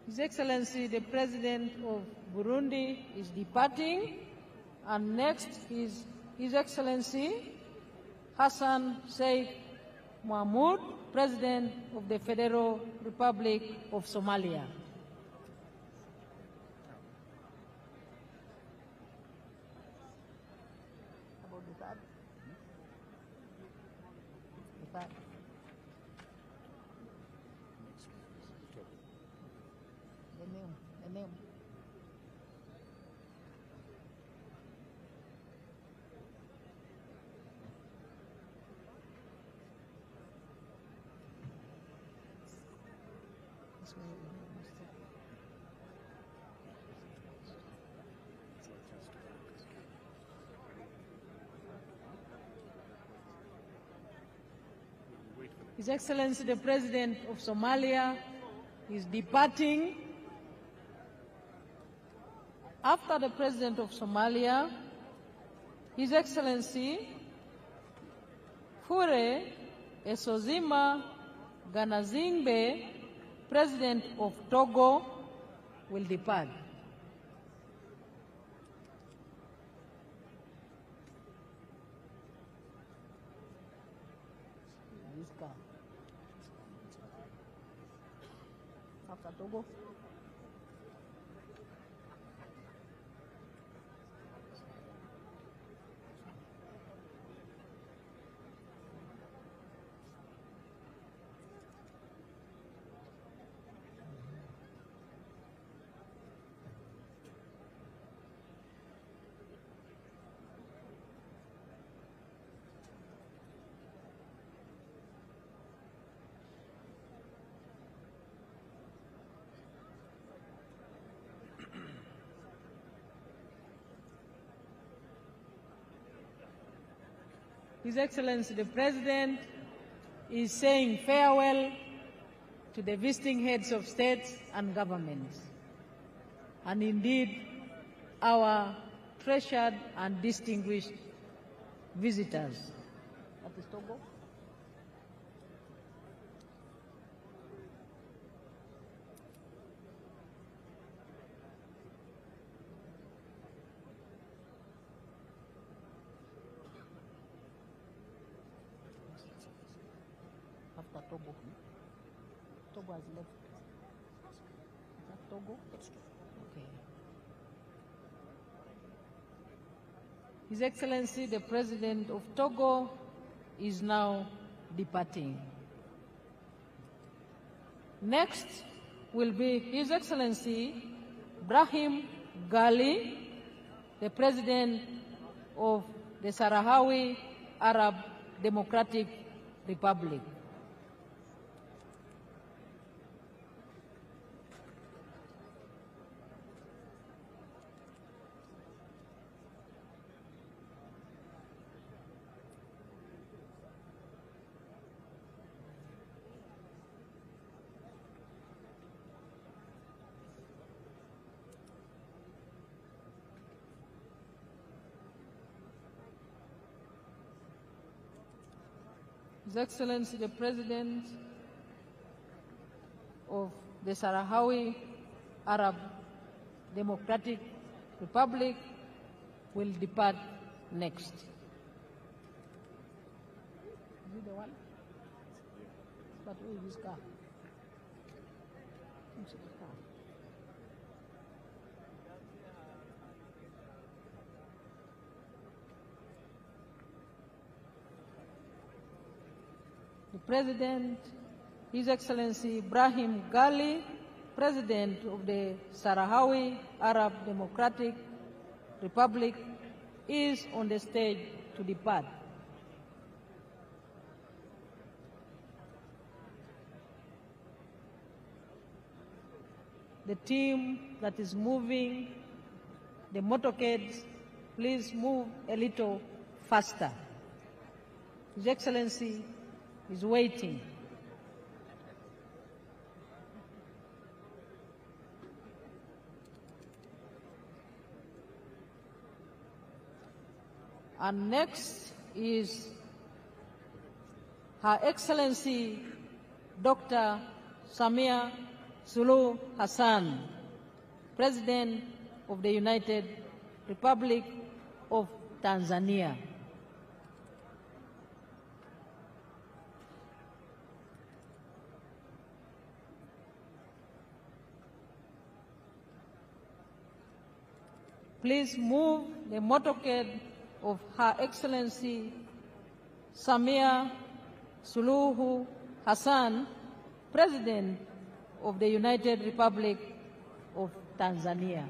His Excellency, the President of Burundi is departing, and next is His Excellency Hassan Sheikh Mohamud, President of the Federal Republic of Somalia. About the third? The third. The name. His Excellency, the President of Somalia, is departing. After the President of Somalia, His Excellency Fure Esozima Ganazingbe, President of Togo, will depart. After Togo. His Excellency the President is saying farewell to the visiting heads of states and governments, and indeed our treasured and distinguished visitors. That is Togo. After Togo. Togo has left. Is that Togo? Okay. His Excellency, the President of Togo, is now departing. Next will be His Excellency Brahim Gali, the President of the Sahrawi Arab Democratic Republic. His Excellency the President of the Sahrawi Arab Democratic Republic will depart next. Is it the one? But where is his car? The President, His Excellency Ibrahim Gali, President of the Sahrawi Arab Democratic Republic, is on the stage to depart. The team that is moving the motorcades, please move a little faster. His Excellency is waiting. And next is Her Excellency Dr. Samia Suluhu Hassan, President of the United Republic of Tanzania. Please move the motorcade of Her Excellency Samia Suluhu Hassan, President of the United Republic of Tanzania.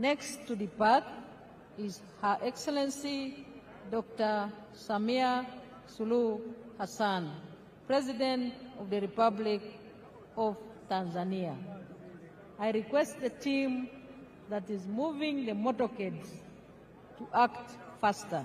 Next to depart is Her Excellency Dr. Samia Suluhu Hassan, President of the Republic of Tanzania. I request the team that is moving the motorcades to act faster.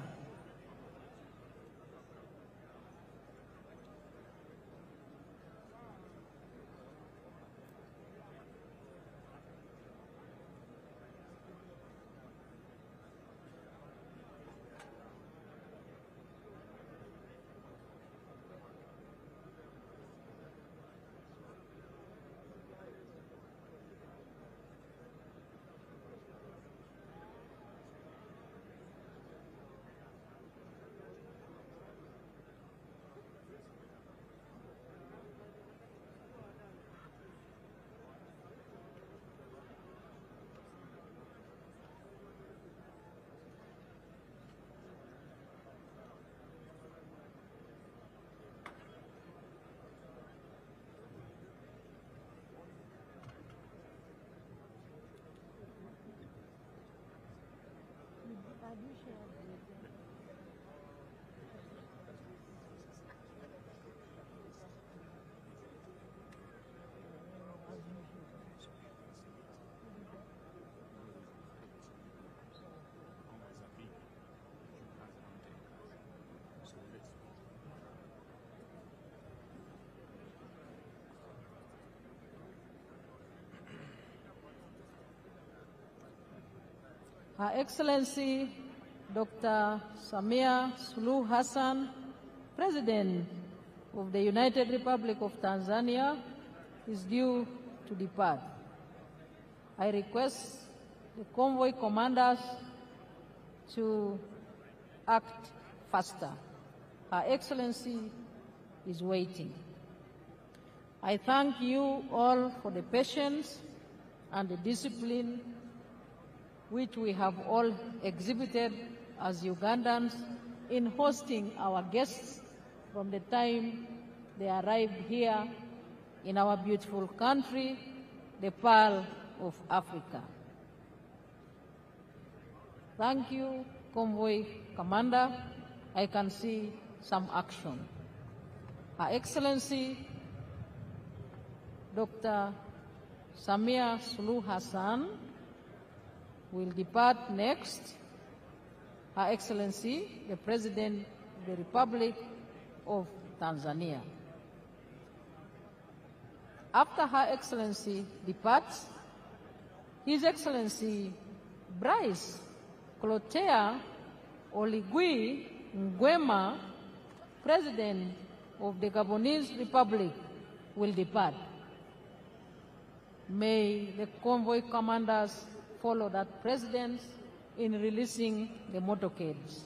Her Excellency Dr. Samia Suluhu Hassan, President of the United Republic of Tanzania, is due to depart. I request the convoy commanders to act faster. Her Excellency is waiting. I thank you all for the patience and the discipline which we have all exhibited as Ugandans in hosting our guests from the time they arrived here in our beautiful country, the Pearl of Africa. Thank you, Convoy Commander. I can see some action. Her Excellency Dr. Samia Suluhu Hassan will depart next. Her Excellency, the President of the Republic of Tanzania. After Her Excellency departs, His Excellency Rais Clotaire Oligui Nguema, President of the Gabonese Republic, will depart. May the convoy commanders follow that precedent in releasing the motorcades.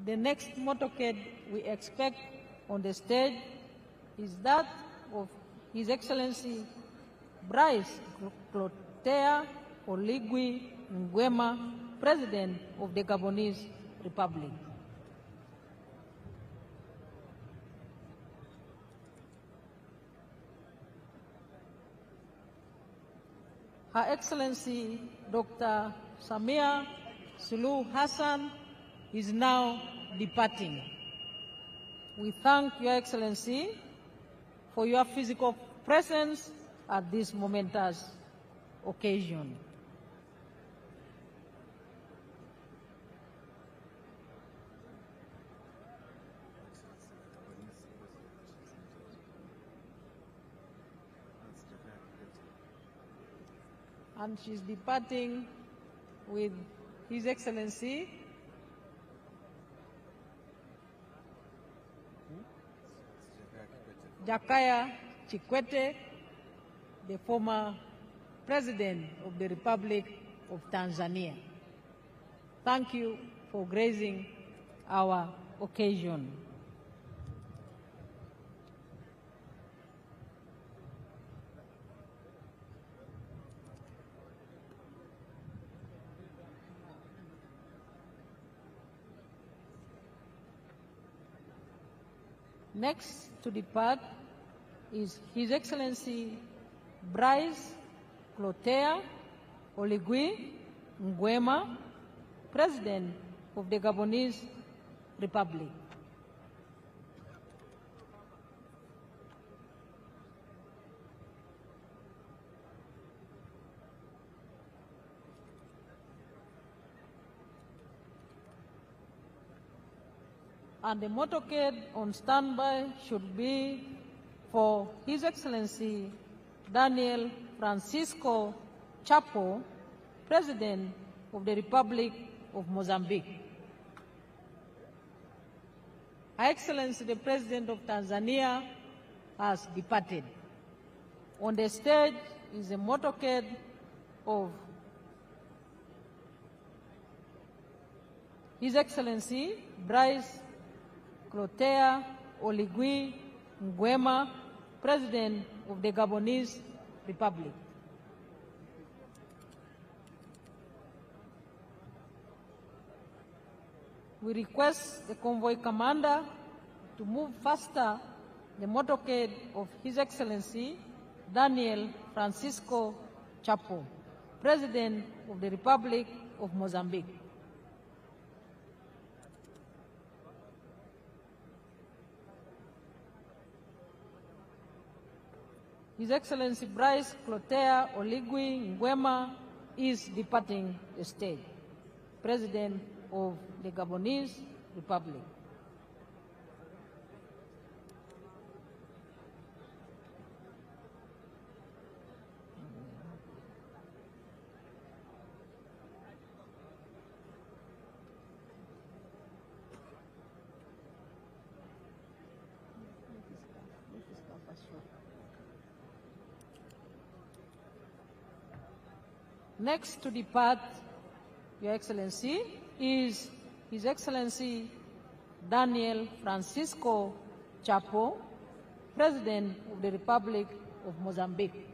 The next motorcade we expect on the stage is that of His Excellency Rais Oligui Nguema, President of the Gabonese Republic. Her Excellency Dr. Samia Suluhu Hassan is now departing. We thank Your Excellency for your physical presence at this momentous occasion. And she's departing with His Excellency Jakaya Kikwete, the former President of the Republic of Tanzania. Thank you for gracing our occasion. Next to depart is His Excellency Rais Oligui Nguema, President of the Gabonese Republic. And the motorcade on standby should be for His Excellency Daniel Francisco Chapo, President of the Republic of Mozambique. Her Excellency the President of Tanzania has departed. On the stage is a motorcade of His Excellency Rais Oligui Nguema, President of the Gabonese Republic. We request the convoy commander to move faster the motorcade of His Excellency Daniel Francisco Chapo, President of the Republic of Mozambique. His Excellency Rais Oligui Nguema is departing the stage, President of the Gabonese Republic. Next to depart, Your Excellency, is His Excellency Daniel Francisco Chapo, President of the Republic of Mozambique.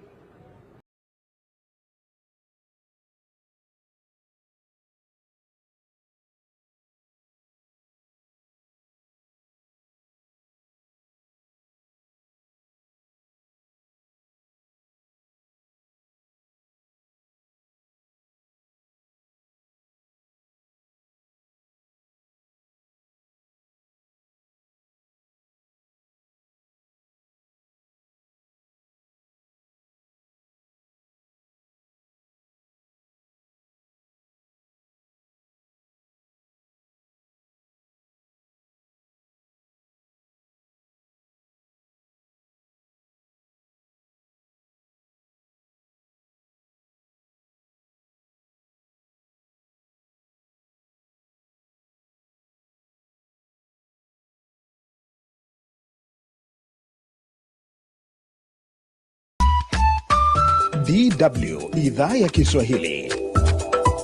DW idhaa ya Kiswahili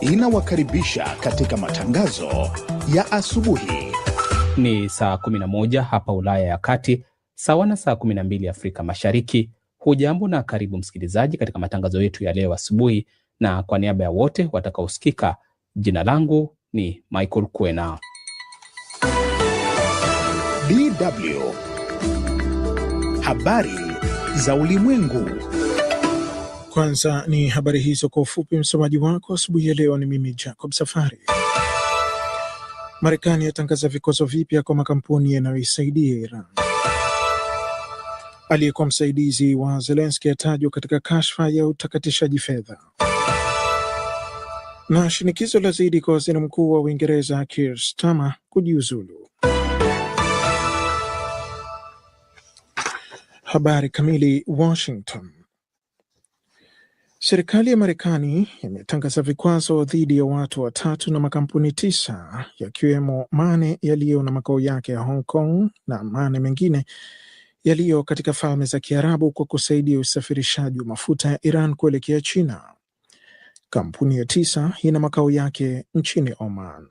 inawakaribisha katika matangazo ya asubuhi. Ni saa 11 hapa Ulaya ya Kati, sawa na saa 12 Afrika Mashariki. Hujambo na karibu msikilizaji katika matangazo yetu ya leo asubuhi, na kwa niaba ya wote watakaosikika, jina langu ni Michael Kwena. DW habari za ulimwengu. Kwanza ni habari hizo kwa ufupi. Msomaji wako asubuhi ya leo ni mimi Jacob Safari. Marekani yatangaza vikwazo vipya kwa makampuni yanayoisaidia Iran. Aliyekuwa msaidizi wa Zelensky atajwa katika kashfa ya utakatishaji fedha. Na shinikizo la zaidi kwa waziri mkuu wa Uingereza Keir Starmer kujiuzulu. Habari kamili. Washington. Serikali ya Marekani imetangaza vikwazo dhidi ya watu watatu na makampuni 9 yakiwemo mane yaliyo na makao yake ya Hong Kong na mane mengine yaliyo katika Falme za Kiarabu kwa kusaidia usafirishaji wa mafuta ya Iran kuelekea China. Kampuni ya 9 ina makao yake nchini Oman.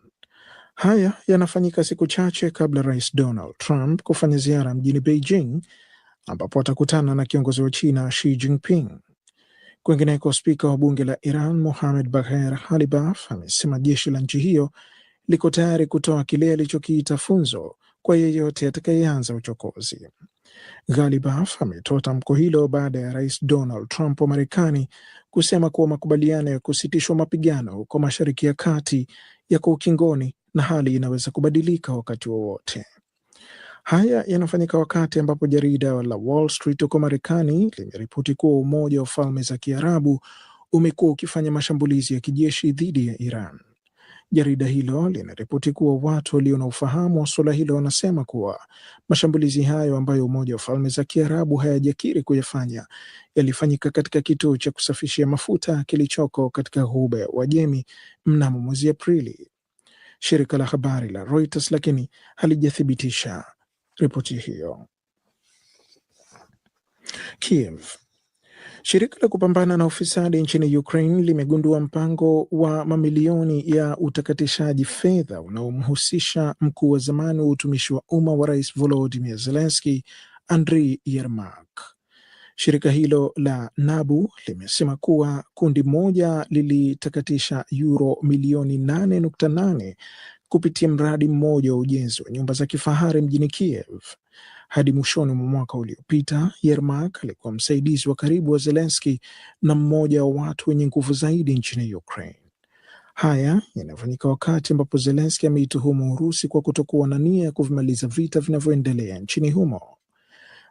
Haya yanafanyika siku chache kabla Rais Donald Trump kufanya ziara mjini Beijing, ambapo atakutana na kiongozi wa China Xi Jinping. Kwingineko, spika wa bunge la Iran Mohamed Bagher Ghalibaf amesema jeshi la nchi hiyo liko tayari kutoa kile alichokiita funzo kwa yeyote atakayeanza uchokozi. Ghalibaf ametoa tamko hilo baada ya Rais Donald Trump wa Marekani kusema kuwa makubaliano ya kusitishwa mapigano huko Mashariki ya Kati yako ukingoni na hali inaweza kubadilika wakati wowote. Haya yanafanyika wakati ambapo jarida la Wall Street huko Marekani limeripoti kuwa Umoja wa Falme za Kiarabu umekuwa ukifanya mashambulizi ya kijeshi dhidi ya Iran. Jarida hilo linaripoti kuwa watu walio na ufahamu wa suala hilo wanasema kuwa mashambulizi hayo, ambayo Umoja wa Falme za Kiarabu hayajakiri kuyafanya, yalifanyika katika kituo cha kusafishia mafuta kilichoko katika Ghuba ya Uajemi mnamo mwezi Aprili. Shirika la habari la Reuters lakini halijathibitisha ripoti hiyo. Kiev. Shirika la kupambana na ufisadi nchini Ukraine limegundua mpango wa mamilioni ya utakatishaji fedha unaomhusisha mkuu wa zamani wa utumishi wa umma wa Rais Volodymyr Zelensky, Andriy Yermak. Shirika hilo la NABU limesema kuwa kundi moja lilitakatisha euro milioni 8.8 kupitia mradi mmoja wa ujenzi wa nyumba za kifahari mjini Kiev. Hadi mwishoni mwa mwaka uliopita, Yermak alikuwa msaidizi wa karibu wa Zelensky na mmoja wa watu wenye nguvu zaidi nchini Ukraine. Haya yanafanyika wakati ambapo Zelensky ameituhumu Urusi kwa kutokuwa na nia ya kuvimaliza vita vinavyoendelea nchini humo.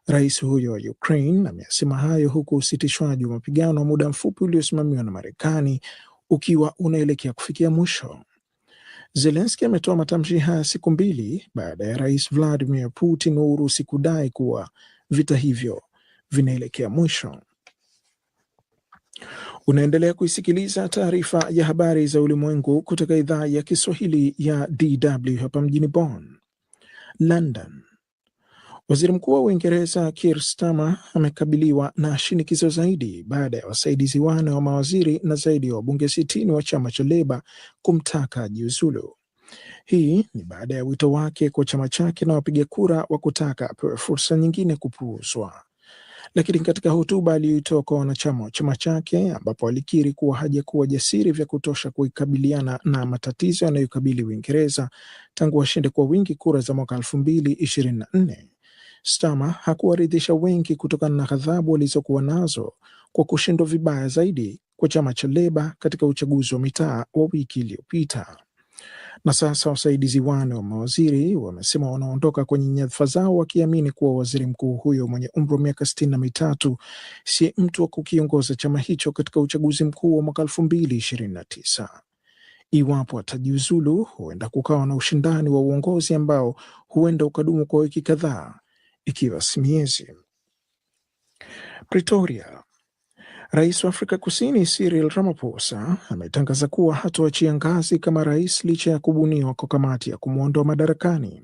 Rais huyo wa Ukraine amesema hayo huku usitishwaji wa mapigano wa muda mfupi uliosimamiwa na Marekani ukiwa unaelekea kufikia mwisho. Zelensky ametoa matamshi haya siku mbili baada ya Rais Vladimir Putin wa Urusi kudai kuwa vita hivyo vinaelekea mwisho. Unaendelea kuisikiliza taarifa ya habari za ulimwengu kutoka idhaa ya Kiswahili ya DW hapa mjini Bonn. London. Waziri Mkuu wa Uingereza Keir Starmer amekabiliwa na shinikizo zaidi baada ya wasaidizi 4 wa mawaziri na zaidi ya wabunge 60 wa chama cha Leba kumtaka ajiuzulu. Hii ni baada ya wito wake kwa chama chake na wapiga kura wa kutaka apewe fursa nyingine kupuuzwa. Lakini katika hotuba aliyoitoa kwa wanachama wa chama chake, ambapo alikiri kuwa hajakuwa jasiri vya kutosha kukabiliana na matatizo yanayokabili Uingereza tangu ashinde kwa wingi kura za mwaka 2024, Starmer hakuwaridhisha wengi kutokana na ghadhabu walizokuwa nazo kwa kushindwa vibaya zaidi kwa chama cha Leba katika uchaguzi wa mitaa wa wiki iliyopita. Na sasa wasaidizi 4 wa mawaziri wamesema wanaondoka kwenye nyadhifa zao wakiamini kuwa waziri mkuu huyo mwenye umri wa miaka 63 si mtu wa kukiongoza chama hicho katika uchaguzi mkuu wa mwaka 2029. Iwapo atajiuzulu, huenda kukawa na ushindani wa uongozi ambao huenda ukadumu kwa wiki kadhaa, ikiwa si miezi. Pretoria. Rais wa Afrika Kusini Cyril Ramaphosa ametangaza kuwa hatoachia ngazi kama rais licha ya kubuniwa kwa kamati ya kumwondoa madarakani.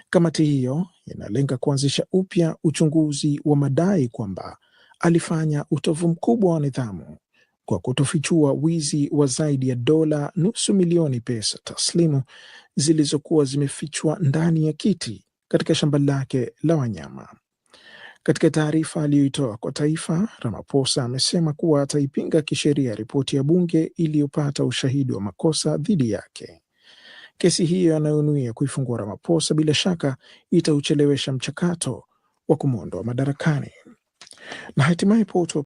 Kamati hiyo inalenga kuanzisha upya uchunguzi wa madai kwamba alifanya utovu mkubwa wa nidhamu kwa kutofichua wizi wa zaidi ya dola nusu milioni pesa taslimu zilizokuwa zimefichwa ndani ya kiti katika shamba lake la wanyama. Katika taarifa aliyoitoa kwa taifa, Ramaphosa amesema kuwa ataipinga kisheria ripoti ya bunge iliyopata ushahidi wa makosa dhidi yake. Kesi hiyo anayonuia kuifungua Ramaphosa bila shaka itauchelewesha mchakato wa kumwondoa madarakani. Na hatimaye